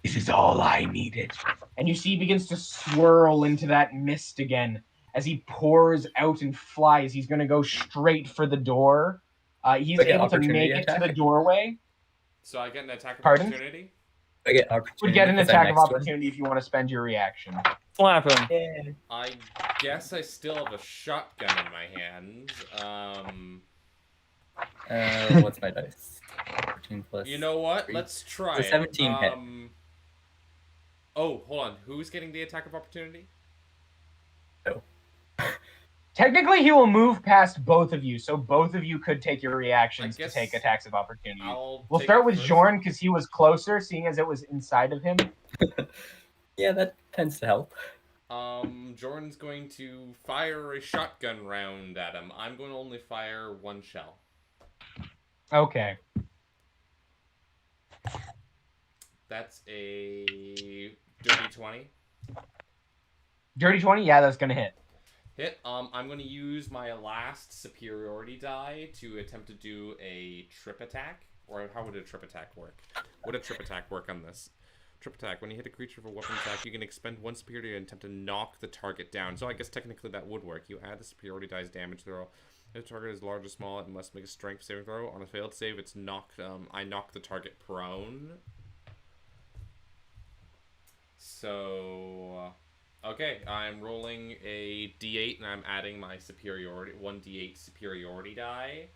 [SPEAKER 2] "This is all I needed." And you see he begins to swirl into that mist again. As he pours out and flies, he's going to go straight for the door. He's
[SPEAKER 8] Like an
[SPEAKER 2] able to make
[SPEAKER 8] opportunity
[SPEAKER 2] it to the
[SPEAKER 8] attack?
[SPEAKER 2] doorway.
[SPEAKER 1] So I get an attack of
[SPEAKER 2] Pardon?
[SPEAKER 1] opportunity?
[SPEAKER 8] I get opportunity.
[SPEAKER 2] Would get an
[SPEAKER 8] because I'm
[SPEAKER 2] attack of
[SPEAKER 8] next to him.
[SPEAKER 2] opportunity if you want to spend your reaction.
[SPEAKER 7] Slap him.
[SPEAKER 8] Yeah.
[SPEAKER 1] I guess I still have a shotgun in my hand.
[SPEAKER 8] What's my dice? 14 plus.
[SPEAKER 1] You know what?
[SPEAKER 8] 3.
[SPEAKER 1] Let's try
[SPEAKER 8] The
[SPEAKER 1] it.
[SPEAKER 8] 17 hit.
[SPEAKER 1] Oh, hold on. Who's getting the attack of opportunity?
[SPEAKER 2] Technically, he will move past both of you, so both of you could take your reactions to
[SPEAKER 1] guess
[SPEAKER 2] take attacks of opportunity.
[SPEAKER 1] I'll
[SPEAKER 2] We'll
[SPEAKER 1] take
[SPEAKER 2] start
[SPEAKER 1] it
[SPEAKER 2] with
[SPEAKER 1] first.
[SPEAKER 2] Jorn because he was closer, seeing as it was inside of him.
[SPEAKER 8] Yeah, that tends to help.
[SPEAKER 1] Jordan's going to fire a shotgun round at him. I'm going to only fire one shell.
[SPEAKER 2] Okay.
[SPEAKER 1] That's a dirty 20.
[SPEAKER 2] Dirty 20? Yeah, that's going to hit.
[SPEAKER 1] Hit. I'm going to use my last superiority die to attempt to do a trip attack. Or how would a trip attack work? Would a trip attack work on this? Trip attack. When you hit a creature with a weapon attack, you can expend one superiority and attempt to knock the target down. So I guess technically that would work. You add the superiority die's damage throw. If the target is large or small, it must make a strength saving throw. On a failed save, it's knocked. I knock the target prone. So, okay, I'm rolling a d8 and I'm adding my superiority, 1d8 superiority die.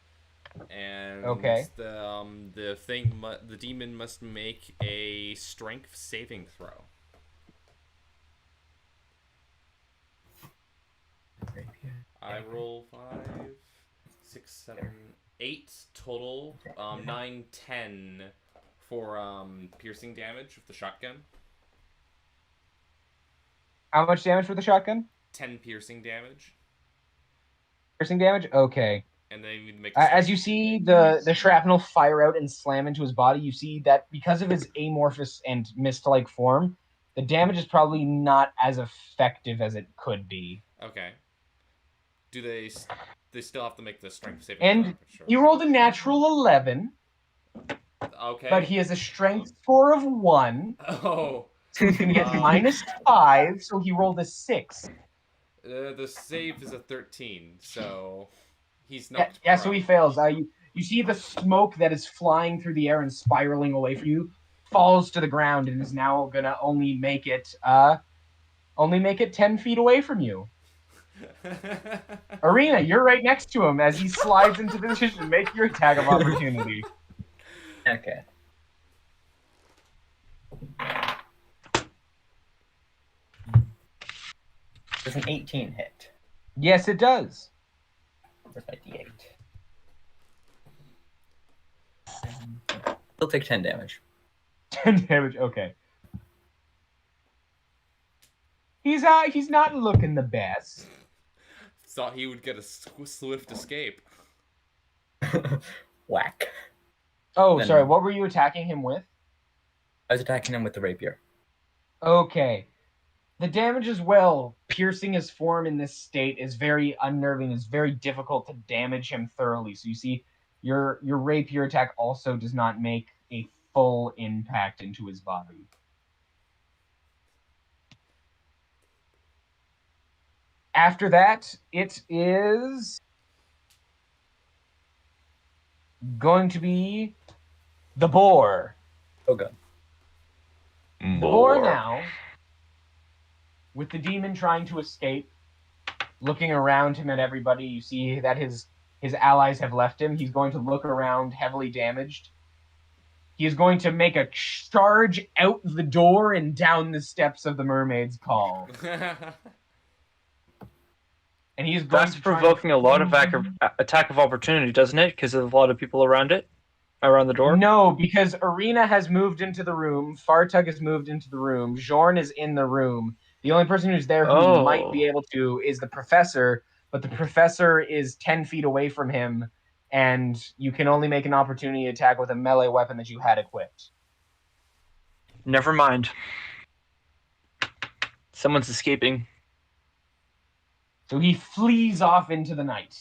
[SPEAKER 1] And
[SPEAKER 2] Okay.
[SPEAKER 1] the demon must make a strength saving throw. I roll 5, 6, 7, 8 total. 9, 10 for piercing damage with the shotgun.
[SPEAKER 2] How much damage with the shotgun?
[SPEAKER 1] 10 piercing damage.
[SPEAKER 2] Piercing damage? Okay.
[SPEAKER 1] And then you make
[SPEAKER 2] As you see the shrapnel fire out and slam into his body, you see that because of his amorphous and mist-like form, the damage is probably not as effective as it could be.
[SPEAKER 1] Okay. Do they still have to make the strength saving
[SPEAKER 2] And
[SPEAKER 1] throw? Sure.
[SPEAKER 2] he rolled a natural 11,
[SPEAKER 1] Okay.
[SPEAKER 2] but he has a strength score of 1,
[SPEAKER 1] Oh.
[SPEAKER 2] so he's going to get -5, so he rolled a 6.
[SPEAKER 1] The save is a 13, so he's not.
[SPEAKER 2] Yeah, so he fails. You see the smoke that is flying through the air and spiraling away from you falls to the ground and is now going to only make it 10 feet away from you. Ariena, you're right next to him as he slides into the position. Make your attack of opportunity.
[SPEAKER 8] Okay. Does an 18 hit?
[SPEAKER 2] Yes, it does.
[SPEAKER 8] Where's my D8? He'll take 10 damage.
[SPEAKER 2] 10 damage. Okay. He's not looking the best.
[SPEAKER 1] Thought he would get a swift escape.
[SPEAKER 8] Whack.
[SPEAKER 2] Oh,
[SPEAKER 8] Then-
[SPEAKER 2] sorry. What were you attacking him with?
[SPEAKER 8] I was attacking him with the rapier.
[SPEAKER 2] Okay. The damage as well, piercing his form in this state, is very unnerving. It's very difficult to damage him thoroughly. So you see, your rapier attack also does not make a full impact into his body. After that, it is going to be the boar.
[SPEAKER 8] Oh god.
[SPEAKER 2] The boar now, with the demon trying to escape, looking around him at everybody, you see that his allies have left him. He's going to look around heavily damaged. He is going to make a charge out the door and down the steps of the Mermaid's Call. And he is going
[SPEAKER 3] That's
[SPEAKER 2] to try
[SPEAKER 3] provoking a lot of attack of opportunity, doesn't it? Because of a lot of people around the door.
[SPEAKER 2] No, because Ariena has moved into the room. Fartug has moved into the room. Jorn is in the room. The only person who's there who might be able to is the professor, but the professor is 10 feet away from him, and you can only make an opportunity attack with a melee weapon that you had equipped.
[SPEAKER 3] Never mind. Someone's escaping.
[SPEAKER 2] So he flees off into the night.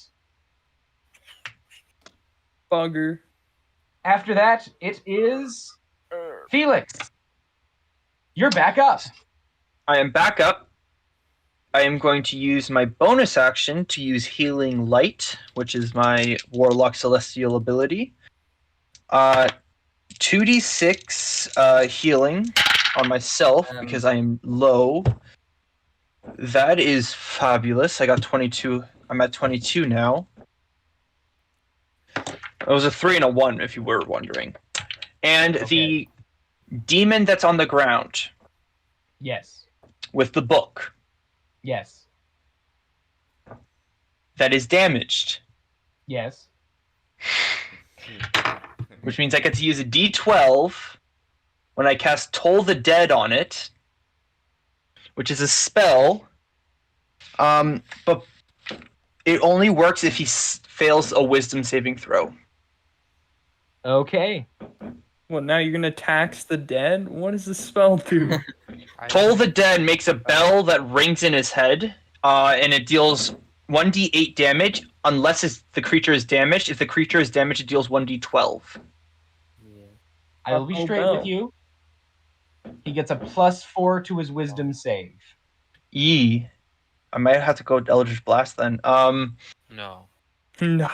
[SPEAKER 7] Bugger.
[SPEAKER 2] After that, it is Felix. You're back up.
[SPEAKER 3] I am back up. I am going to use my bonus action to use Healing Light, which is my Warlock Celestial ability. 2d6 healing on myself because I am low. That is fabulous. I got 22. I'm at 22 now. It was a 3 and a 1, if you were wondering. And the demon that's on the ground
[SPEAKER 2] Yes.
[SPEAKER 3] with the book
[SPEAKER 2] Yes.
[SPEAKER 3] that is damaged,
[SPEAKER 2] Yes.
[SPEAKER 3] which means I get to use a d12 when I cast Toll the Dead on it, which is a spell, but it only works if he fails a wisdom saving throw.
[SPEAKER 2] Okay.
[SPEAKER 7] Well, now you're gonna tax the dead? What does the spell do?
[SPEAKER 3] Toll the Dead makes a bell that rings in his head, and it deals 1d8 damage unless the creature is damaged. If the creature is damaged, it deals 1d12.
[SPEAKER 6] Yeah.
[SPEAKER 2] I will be straight with you. He gets a +4 to his wisdom save.
[SPEAKER 3] I might have to go Eldritch Blast then.
[SPEAKER 6] No.
[SPEAKER 7] No.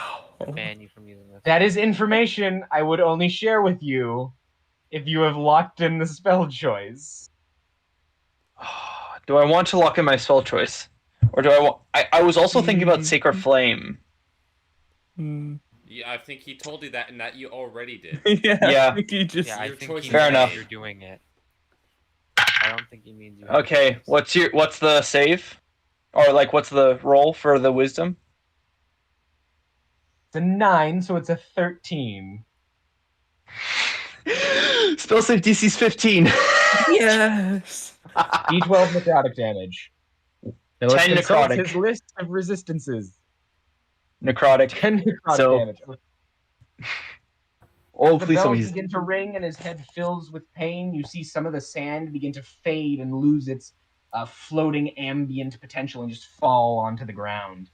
[SPEAKER 6] Ban you from using this.
[SPEAKER 2] That is information I would only share with you if you have locked in the spell choice.
[SPEAKER 3] Do I want to lock in my spell choice? Or do I want... I was also thinking about Sacred Flame.
[SPEAKER 1] Yeah, I think he told you that, and that you already did.
[SPEAKER 7] Yeah.
[SPEAKER 3] Yeah.
[SPEAKER 7] I think he just.
[SPEAKER 6] Yeah, I
[SPEAKER 1] Your
[SPEAKER 6] think
[SPEAKER 1] choice
[SPEAKER 6] he
[SPEAKER 1] is
[SPEAKER 3] Fair
[SPEAKER 6] means
[SPEAKER 3] enough.
[SPEAKER 6] you're doing it. I don't think he means you. have a
[SPEAKER 3] Okay,
[SPEAKER 6] choice.
[SPEAKER 3] what's the save? Or like what's the roll for the wisdom?
[SPEAKER 2] It's a 9, so it's a 13.
[SPEAKER 3] Spell save DC's 15.
[SPEAKER 7] Yes.
[SPEAKER 2] D12 necrotic damage. Felix
[SPEAKER 3] 10
[SPEAKER 2] consults
[SPEAKER 3] necrotic.
[SPEAKER 2] his list of resistances.
[SPEAKER 3] Necrotic.
[SPEAKER 2] 10 necrotic
[SPEAKER 3] So-
[SPEAKER 2] damage.
[SPEAKER 3] Oh,
[SPEAKER 2] The
[SPEAKER 3] please tell me
[SPEAKER 2] bells
[SPEAKER 3] he's...
[SPEAKER 2] begin to ring and his head fills with pain. You see some of the sand begin to fade and lose its floating ambient potential and just fall onto the ground.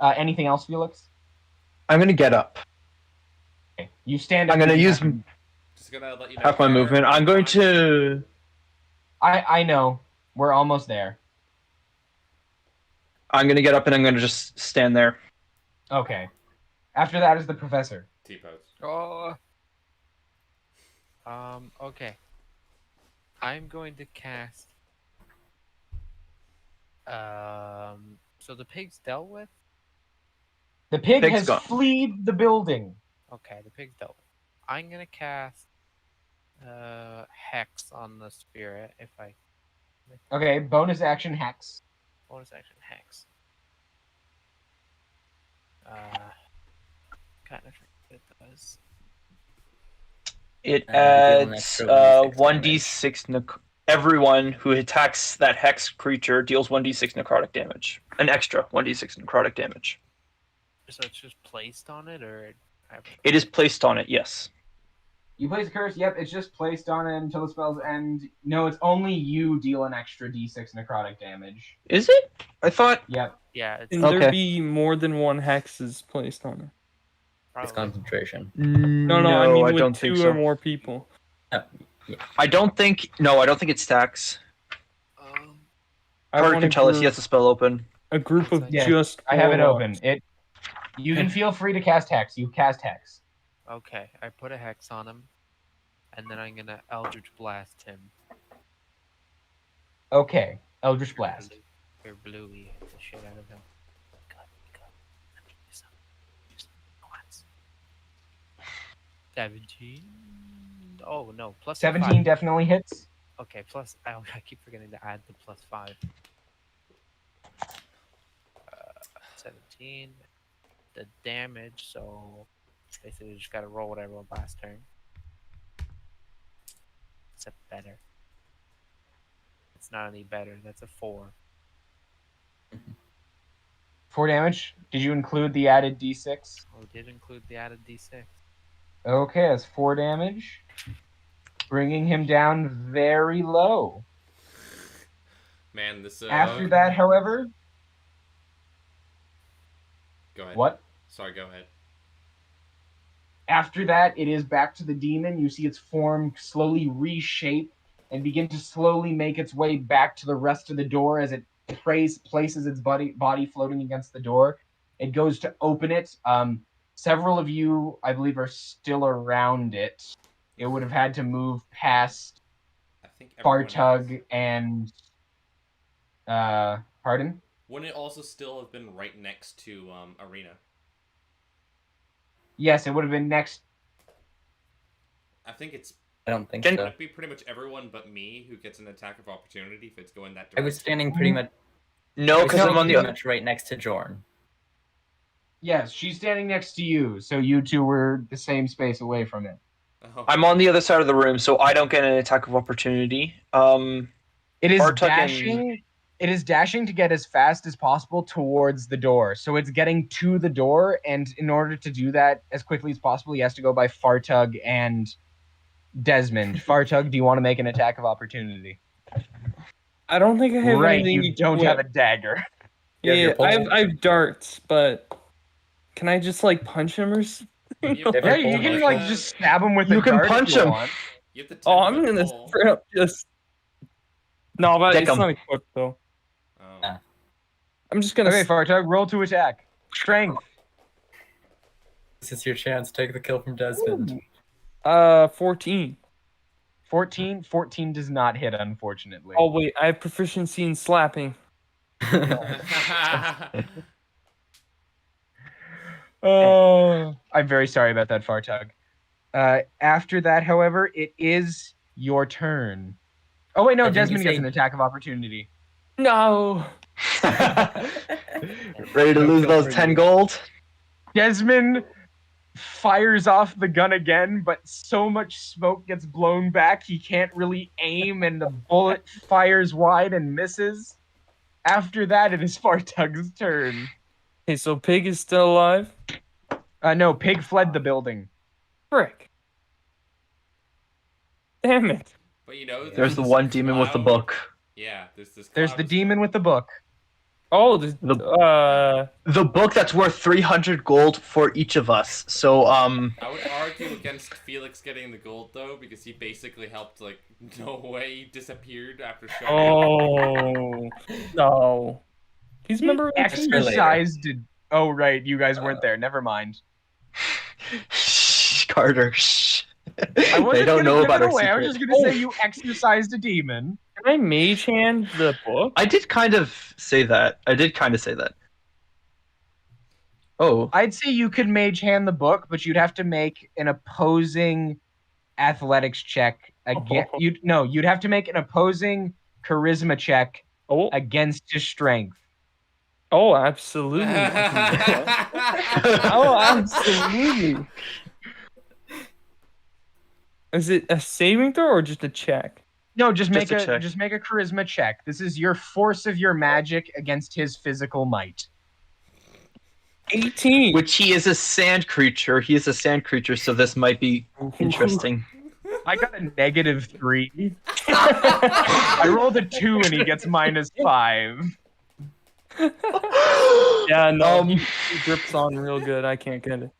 [SPEAKER 2] Anything else, Felix?
[SPEAKER 3] I'm gonna get up.
[SPEAKER 2] Okay. You stand up.
[SPEAKER 3] I'm gonna
[SPEAKER 2] and
[SPEAKER 3] use
[SPEAKER 1] Just gonna let you know.
[SPEAKER 3] half my movement. I'm going to...
[SPEAKER 2] I know. We're almost there.
[SPEAKER 3] I'm gonna get up and I'm gonna just stand there.
[SPEAKER 2] Okay. After that is the professor.
[SPEAKER 1] T-pose.
[SPEAKER 6] Oh. Okay. I'm going to cast. So the pig's dealt with.
[SPEAKER 2] The pig
[SPEAKER 3] Pig's
[SPEAKER 2] has
[SPEAKER 3] gone.
[SPEAKER 2] fled the building.
[SPEAKER 6] Okay, the pig's dealt with. I'm gonna cast. Hex on the spirit if I.
[SPEAKER 2] Okay, bonus action hex.
[SPEAKER 6] Bonus action hex. Kind of it does.
[SPEAKER 3] It
[SPEAKER 8] deal an
[SPEAKER 3] adds
[SPEAKER 8] extra
[SPEAKER 3] 1d6 everyone who attacks that hex creature deals 1d6 necrotic damage. An extra 1d6 necrotic damage.
[SPEAKER 6] So it's just placed on it, or
[SPEAKER 3] It is placed on it, yes.
[SPEAKER 2] You place a curse. Yep, it's just placed on it until the spells end. No, it's only you deal an extra d6 necrotic damage.
[SPEAKER 3] Is it? I thought...
[SPEAKER 2] Yep.
[SPEAKER 6] yeah, it's
[SPEAKER 7] Can
[SPEAKER 3] Okay.
[SPEAKER 7] there be more than one hexes placed on it?
[SPEAKER 8] It's
[SPEAKER 6] probably.
[SPEAKER 8] concentration.
[SPEAKER 7] No, I mean with
[SPEAKER 3] don't
[SPEAKER 7] two
[SPEAKER 3] think so.
[SPEAKER 7] or more people.
[SPEAKER 3] I don't think it stacks.
[SPEAKER 7] I
[SPEAKER 3] Carter
[SPEAKER 7] want
[SPEAKER 3] can
[SPEAKER 7] a
[SPEAKER 3] tell us he
[SPEAKER 7] group-
[SPEAKER 3] has the spell open.
[SPEAKER 7] A group of
[SPEAKER 2] Yeah,
[SPEAKER 7] just.
[SPEAKER 2] I have it
[SPEAKER 7] warlocks.
[SPEAKER 2] open. You can feel free to cast hex. You cast hex.
[SPEAKER 6] Okay, I put a hex on him, and then I'm gonna Eldritch Blast him.
[SPEAKER 2] Okay, Eldritch Blast.
[SPEAKER 6] Or bluey the shit out of him. Good. 17. Oh no, plus
[SPEAKER 2] 17
[SPEAKER 6] 5.
[SPEAKER 2] definitely hits.
[SPEAKER 6] Okay, plus I keep forgetting to add the plus 5. 17. The damage, so basically you just gotta roll what I rolled last turn. Except better. It's not any better. That's a 4.
[SPEAKER 2] 4 damage. Did you include the added d6?
[SPEAKER 6] Oh, it did include the added d6.
[SPEAKER 2] Okay, that's 4 damage. Bringing him down very low.
[SPEAKER 1] Man, this.
[SPEAKER 2] After that, however...
[SPEAKER 1] Go ahead.
[SPEAKER 2] What?
[SPEAKER 1] Sorry, go ahead.
[SPEAKER 2] After that, it is back to the demon. You see its form slowly reshape and begin to slowly make its way back to the rest of the door as it places its body floating against the door. It goes to open it. Several of you, I believe, are still around it. It would have had to move past
[SPEAKER 1] I think everyone
[SPEAKER 2] Fartug
[SPEAKER 1] else-
[SPEAKER 2] and... pardon?
[SPEAKER 1] Wouldn't it also still have been right next to Ariena?
[SPEAKER 2] Yes, it would have been next.
[SPEAKER 1] I think it's.
[SPEAKER 8] I don't think
[SPEAKER 1] Would
[SPEAKER 8] so.
[SPEAKER 1] it be pretty much everyone but me who gets an attack of opportunity if it's going that
[SPEAKER 8] I
[SPEAKER 1] direction?
[SPEAKER 8] was standing pretty much.
[SPEAKER 3] No, because I'm on the
[SPEAKER 8] pretty
[SPEAKER 3] other...
[SPEAKER 8] much right next to Jorn.
[SPEAKER 2] Yes, she's standing next to you, so you two were the same space away from it.
[SPEAKER 1] Oh.
[SPEAKER 3] I'm on the other side of the room, so I don't get an attack of opportunity.
[SPEAKER 2] It is
[SPEAKER 3] Fartug and-
[SPEAKER 2] dashing. It is dashing to get as fast as possible towards the door. So it's getting to the door, and in order to do that as quickly as possible, he has to go by Fartug and Desmond. Fartug, do you want to make an attack of opportunity?
[SPEAKER 7] I don't think I have
[SPEAKER 2] Right,
[SPEAKER 7] anything.
[SPEAKER 2] you don't have a dagger.
[SPEAKER 8] You have
[SPEAKER 7] Yeah,
[SPEAKER 8] your pole?
[SPEAKER 7] I have darts, but can I just like punch him or something?
[SPEAKER 1] You have
[SPEAKER 8] Yeah,
[SPEAKER 2] Yeah,
[SPEAKER 1] the-
[SPEAKER 2] you can like just stab him with
[SPEAKER 3] You
[SPEAKER 2] a
[SPEAKER 3] can
[SPEAKER 2] dart
[SPEAKER 3] punch
[SPEAKER 2] if you
[SPEAKER 3] him.
[SPEAKER 2] want.
[SPEAKER 1] You have the
[SPEAKER 7] Oh, I'm
[SPEAKER 1] 10-foot
[SPEAKER 7] gonna
[SPEAKER 1] pole.
[SPEAKER 7] straight up just. No, but
[SPEAKER 3] Dick
[SPEAKER 7] it's
[SPEAKER 3] 'em.
[SPEAKER 7] not equipped though.
[SPEAKER 1] Oh.
[SPEAKER 7] I'm just gonna.
[SPEAKER 2] Okay, Fartug, roll to attack. Strength.
[SPEAKER 8] This is your chance. Take the kill from Desmond.
[SPEAKER 7] 14.
[SPEAKER 2] 14 does not hit, unfortunately.
[SPEAKER 7] Oh wait, I have proficiency in slapping.
[SPEAKER 2] Oh, I'm very sorry about that, Fartug. After that, however, it is your turn. Oh wait, no,
[SPEAKER 8] Didn't you
[SPEAKER 2] Desmond gets
[SPEAKER 8] say-
[SPEAKER 2] an attack of opportunity.
[SPEAKER 7] No.
[SPEAKER 3] Ready to lose those 10 gold?
[SPEAKER 2] Desmond fires off the gun again, but so much smoke gets blown back he can't really aim, and the bullet fires wide and misses. After that, it is Fartug's turn.
[SPEAKER 7] Okay, so Pig is still alive?
[SPEAKER 2] No, Pig fled the building.
[SPEAKER 7] Frick. Damn it.
[SPEAKER 1] But you know,
[SPEAKER 3] There's the
[SPEAKER 1] this
[SPEAKER 3] one demon with the
[SPEAKER 1] cloud-
[SPEAKER 3] book.
[SPEAKER 1] Yeah, there's this.
[SPEAKER 2] There's
[SPEAKER 1] cloud
[SPEAKER 2] the
[SPEAKER 1] of-
[SPEAKER 2] demon with the book.
[SPEAKER 7] Oh,
[SPEAKER 3] The book that's worth 300 gold for each of us. So,
[SPEAKER 1] I would argue against Felix getting the gold though, because he basically helped. Like, no way, he disappeared after showing.
[SPEAKER 7] oh, no. He's a member of the team.
[SPEAKER 2] Exercised. Oh, right. You guys weren't there. Never mind.
[SPEAKER 3] shh, Carter, shh.
[SPEAKER 2] I wasn't
[SPEAKER 3] They don't
[SPEAKER 2] gonna
[SPEAKER 3] know
[SPEAKER 2] give
[SPEAKER 3] about
[SPEAKER 2] it
[SPEAKER 3] our
[SPEAKER 2] away. I was
[SPEAKER 3] secret.
[SPEAKER 2] just going to say you exercised a demon.
[SPEAKER 7] Can I mage hand the book?
[SPEAKER 3] I did kind of say that. Oh,
[SPEAKER 2] I'd say you could mage hand the book, but you'd have to make an opposing athletics check again. You'd have to make an opposing charisma check
[SPEAKER 7] Oh,
[SPEAKER 2] against his strength.
[SPEAKER 7] oh, absolutely. Oh, absolutely. Is it a saving throw or just a check?
[SPEAKER 2] No, just
[SPEAKER 3] Just
[SPEAKER 2] make
[SPEAKER 3] a check.
[SPEAKER 2] just make a charisma check. This is your force of your magic against his physical might.
[SPEAKER 7] 18.
[SPEAKER 3] which he is a sand creature. He is a sand creature, so this might be interesting.
[SPEAKER 2] I got a -3. I rolled a 2 and he gets -5.
[SPEAKER 7] Yeah, no,
[SPEAKER 3] Um,
[SPEAKER 7] he grips on real good. I can't get it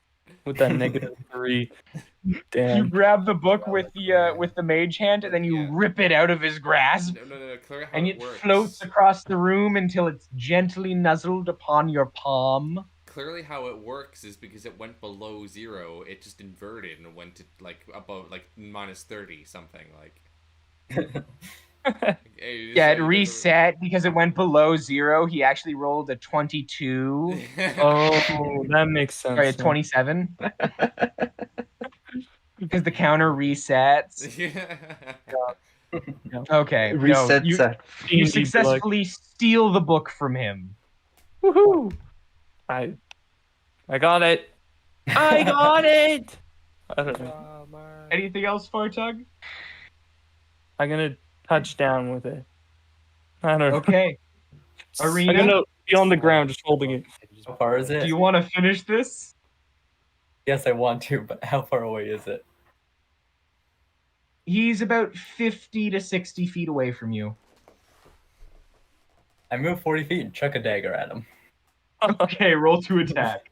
[SPEAKER 7] with that -3.
[SPEAKER 2] You
[SPEAKER 7] Damn.
[SPEAKER 2] grab the book with the mage hand and then you
[SPEAKER 1] Yeah.
[SPEAKER 2] rip it out of his grasp.
[SPEAKER 1] No, clear how
[SPEAKER 2] And
[SPEAKER 1] it
[SPEAKER 2] it
[SPEAKER 1] works.
[SPEAKER 2] floats across the room until it's gently nuzzled upon your palm.
[SPEAKER 1] Clearly, how it works is because it went below 0, it just inverted and went to like above like -30 something like. Hey,
[SPEAKER 2] Yeah, it
[SPEAKER 1] so-
[SPEAKER 2] reset because it went below 0. He actually rolled a 22.
[SPEAKER 7] Oh, that makes sense.
[SPEAKER 2] Sorry, a 27. Because the counter resets. Okay. no,
[SPEAKER 3] Reset
[SPEAKER 2] you,
[SPEAKER 3] set.
[SPEAKER 2] you
[SPEAKER 7] D&D, like,
[SPEAKER 2] successfully steal the book from him.
[SPEAKER 7] woohoo! I got it. I got it. I don't know.
[SPEAKER 2] Anything else, Fartug?
[SPEAKER 7] I'm gonna touch down with it. I don't know.
[SPEAKER 2] Okay.
[SPEAKER 7] I'm
[SPEAKER 2] Ariena,
[SPEAKER 7] gonna be on the ground just holding it.
[SPEAKER 8] How far is it?
[SPEAKER 2] do you want to finish this?
[SPEAKER 8] Yes, I want to, but how far away is it?
[SPEAKER 2] He's about 50 to 60 feet away from you.
[SPEAKER 8] I move 40 feet and chuck a dagger at him.
[SPEAKER 2] Okay, roll to attack.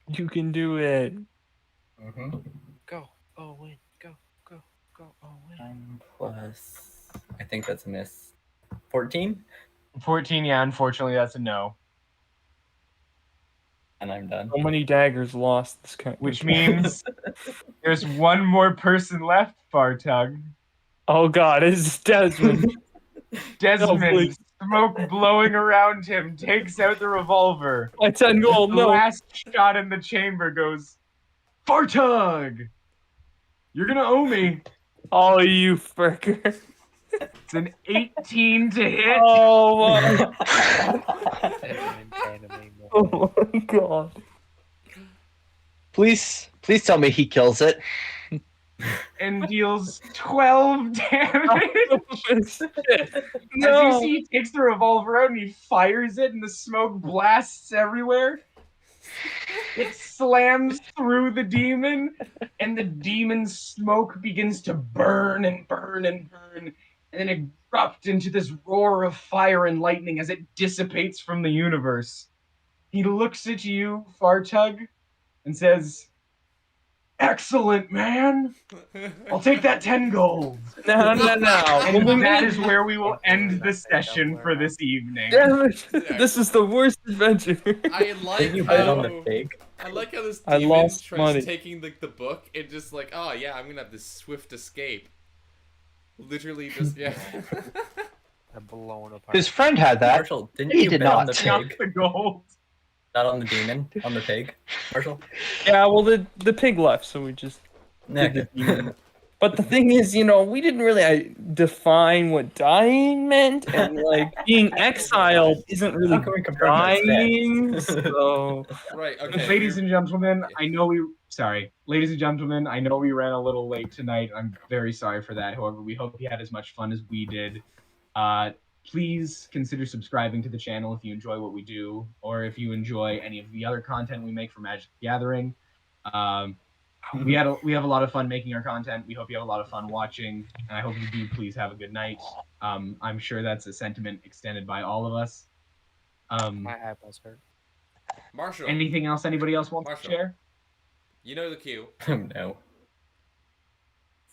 [SPEAKER 7] You can do it.
[SPEAKER 8] Mm-hmm.
[SPEAKER 6] Go, Owen. Go, Owen.
[SPEAKER 8] 9 plus. I think that's a miss. 14?
[SPEAKER 2] 14, yeah, unfortunately, that's a no.
[SPEAKER 8] And I'm done.
[SPEAKER 7] So many daggers lost this kind.
[SPEAKER 2] Which means there's one more person left, Fartug.
[SPEAKER 7] Oh god, it's Desmond.
[SPEAKER 2] Desmond,
[SPEAKER 7] please.
[SPEAKER 2] smoke blowing around him, takes out the revolver.
[SPEAKER 7] My 10 gold.
[SPEAKER 2] The
[SPEAKER 7] No.
[SPEAKER 2] last shot in the chamber goes, Fartug! You're gonna owe me.
[SPEAKER 7] Oh, you fricker.
[SPEAKER 2] It's an 18 to hit.
[SPEAKER 7] Oh my.
[SPEAKER 6] Enemy more.
[SPEAKER 7] Oh my god.
[SPEAKER 3] Please tell me he kills it.
[SPEAKER 2] And deals 12 damage. As you
[SPEAKER 7] No.
[SPEAKER 2] see, he takes the revolver out and he fires it, and the smoke blasts everywhere. It slams through the demon, and the demon's smoke begins to burn and burn and burn, and then erupt into this roar of fire and lightning as it dissipates from the universe. He looks at you, Fartug, and says, "Excellent, man. I'll take that 10 gold."
[SPEAKER 7] No.
[SPEAKER 2] And that is where we will end the session for this evening.
[SPEAKER 7] Damn it. This is the worst adventure.
[SPEAKER 1] I like
[SPEAKER 8] Did you bet on
[SPEAKER 1] how
[SPEAKER 8] the pig?
[SPEAKER 1] I like how this
[SPEAKER 7] I
[SPEAKER 1] demon
[SPEAKER 7] lost
[SPEAKER 1] tries
[SPEAKER 7] money.
[SPEAKER 1] taking the book and just like, oh yeah, I'm gonna have this swift escape. Literally just yeah.
[SPEAKER 6] I'm blown apart.
[SPEAKER 3] His friend had that.
[SPEAKER 8] Marshal, didn't
[SPEAKER 3] He
[SPEAKER 8] you
[SPEAKER 3] did
[SPEAKER 8] bet on
[SPEAKER 3] not.
[SPEAKER 8] the
[SPEAKER 2] Not
[SPEAKER 8] pig?
[SPEAKER 2] the gold.
[SPEAKER 8] Not on the demon, on the pig, Marshal.
[SPEAKER 7] Yeah, well, the pig left, so we just did the
[SPEAKER 8] Okay.
[SPEAKER 7] demon. But the thing is, we didn't really define what dying meant, and like being exiled isn't really
[SPEAKER 8] How can we confirm that's
[SPEAKER 7] dying.
[SPEAKER 8] dead?
[SPEAKER 7] So
[SPEAKER 1] Right. Okay.
[SPEAKER 2] Ladies and gentlemen,
[SPEAKER 1] Yeah.
[SPEAKER 2] I know Ladies and gentlemen, I know we ran a little late tonight. I'm very sorry for that. However, we hope you had as much fun as we did. Please consider subscribing to the channel if you enjoy what we do, or if you enjoy any of the other content we make for Magic the Gathering. We have a lot of fun making our content. We hope you have a lot of fun watching, and I hope you do. Please have a good night. I'm sure that's a sentiment extended by all of us.
[SPEAKER 6] My eyeballs hurt.
[SPEAKER 1] Marshal.
[SPEAKER 2] Anything else anybody else wants
[SPEAKER 1] Marshal.
[SPEAKER 2] to share?
[SPEAKER 1] You know the cue.
[SPEAKER 8] No.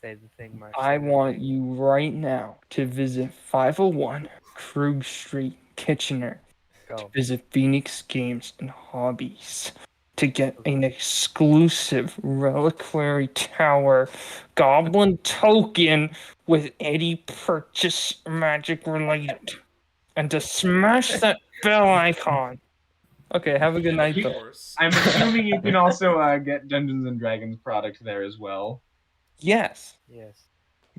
[SPEAKER 6] Say the thing, Marshal.
[SPEAKER 7] I want you right now to visit 501 Krug Street, Kitchener.
[SPEAKER 6] Go.
[SPEAKER 7] Visit Phoenix Games and Hobbies to get an exclusive Reliquary Tower Goblin token with any purchase magic related. And to smash that bell icon. Okay, have a good night,
[SPEAKER 1] Of
[SPEAKER 7] though.
[SPEAKER 1] course.
[SPEAKER 2] I'm assuming you can also get Dungeons and Dragons product there as well.
[SPEAKER 7] Yes.
[SPEAKER 6] Yes.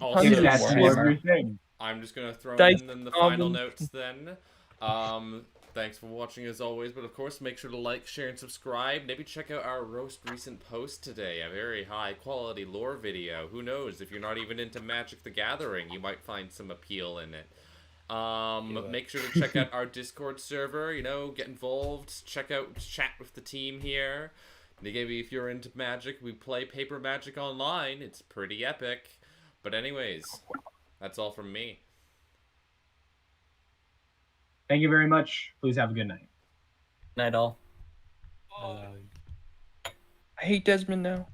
[SPEAKER 1] Also,
[SPEAKER 2] If that's
[SPEAKER 7] Warhammer.
[SPEAKER 2] more of your thing.
[SPEAKER 1] I'm just gonna throw
[SPEAKER 7] Dice
[SPEAKER 1] in the final
[SPEAKER 7] goblins.
[SPEAKER 1] notes then. Thanks for watching as always, but of course make sure to like, share, and subscribe. Maybe check out our most recent post today, a very high quality lore video. Who knows, if you're not even into Magic the Gathering, you might find some appeal in it. Make sure to check out our Discord server, get involved, chat with the team here. Maybe if you're into Magic, we play Paper Magic online. It's pretty epic. But anyways, that's all from me.
[SPEAKER 2] Thank you very much. Please have a good night.
[SPEAKER 8] Night all.
[SPEAKER 6] Hello.
[SPEAKER 7] I hate Desmond now.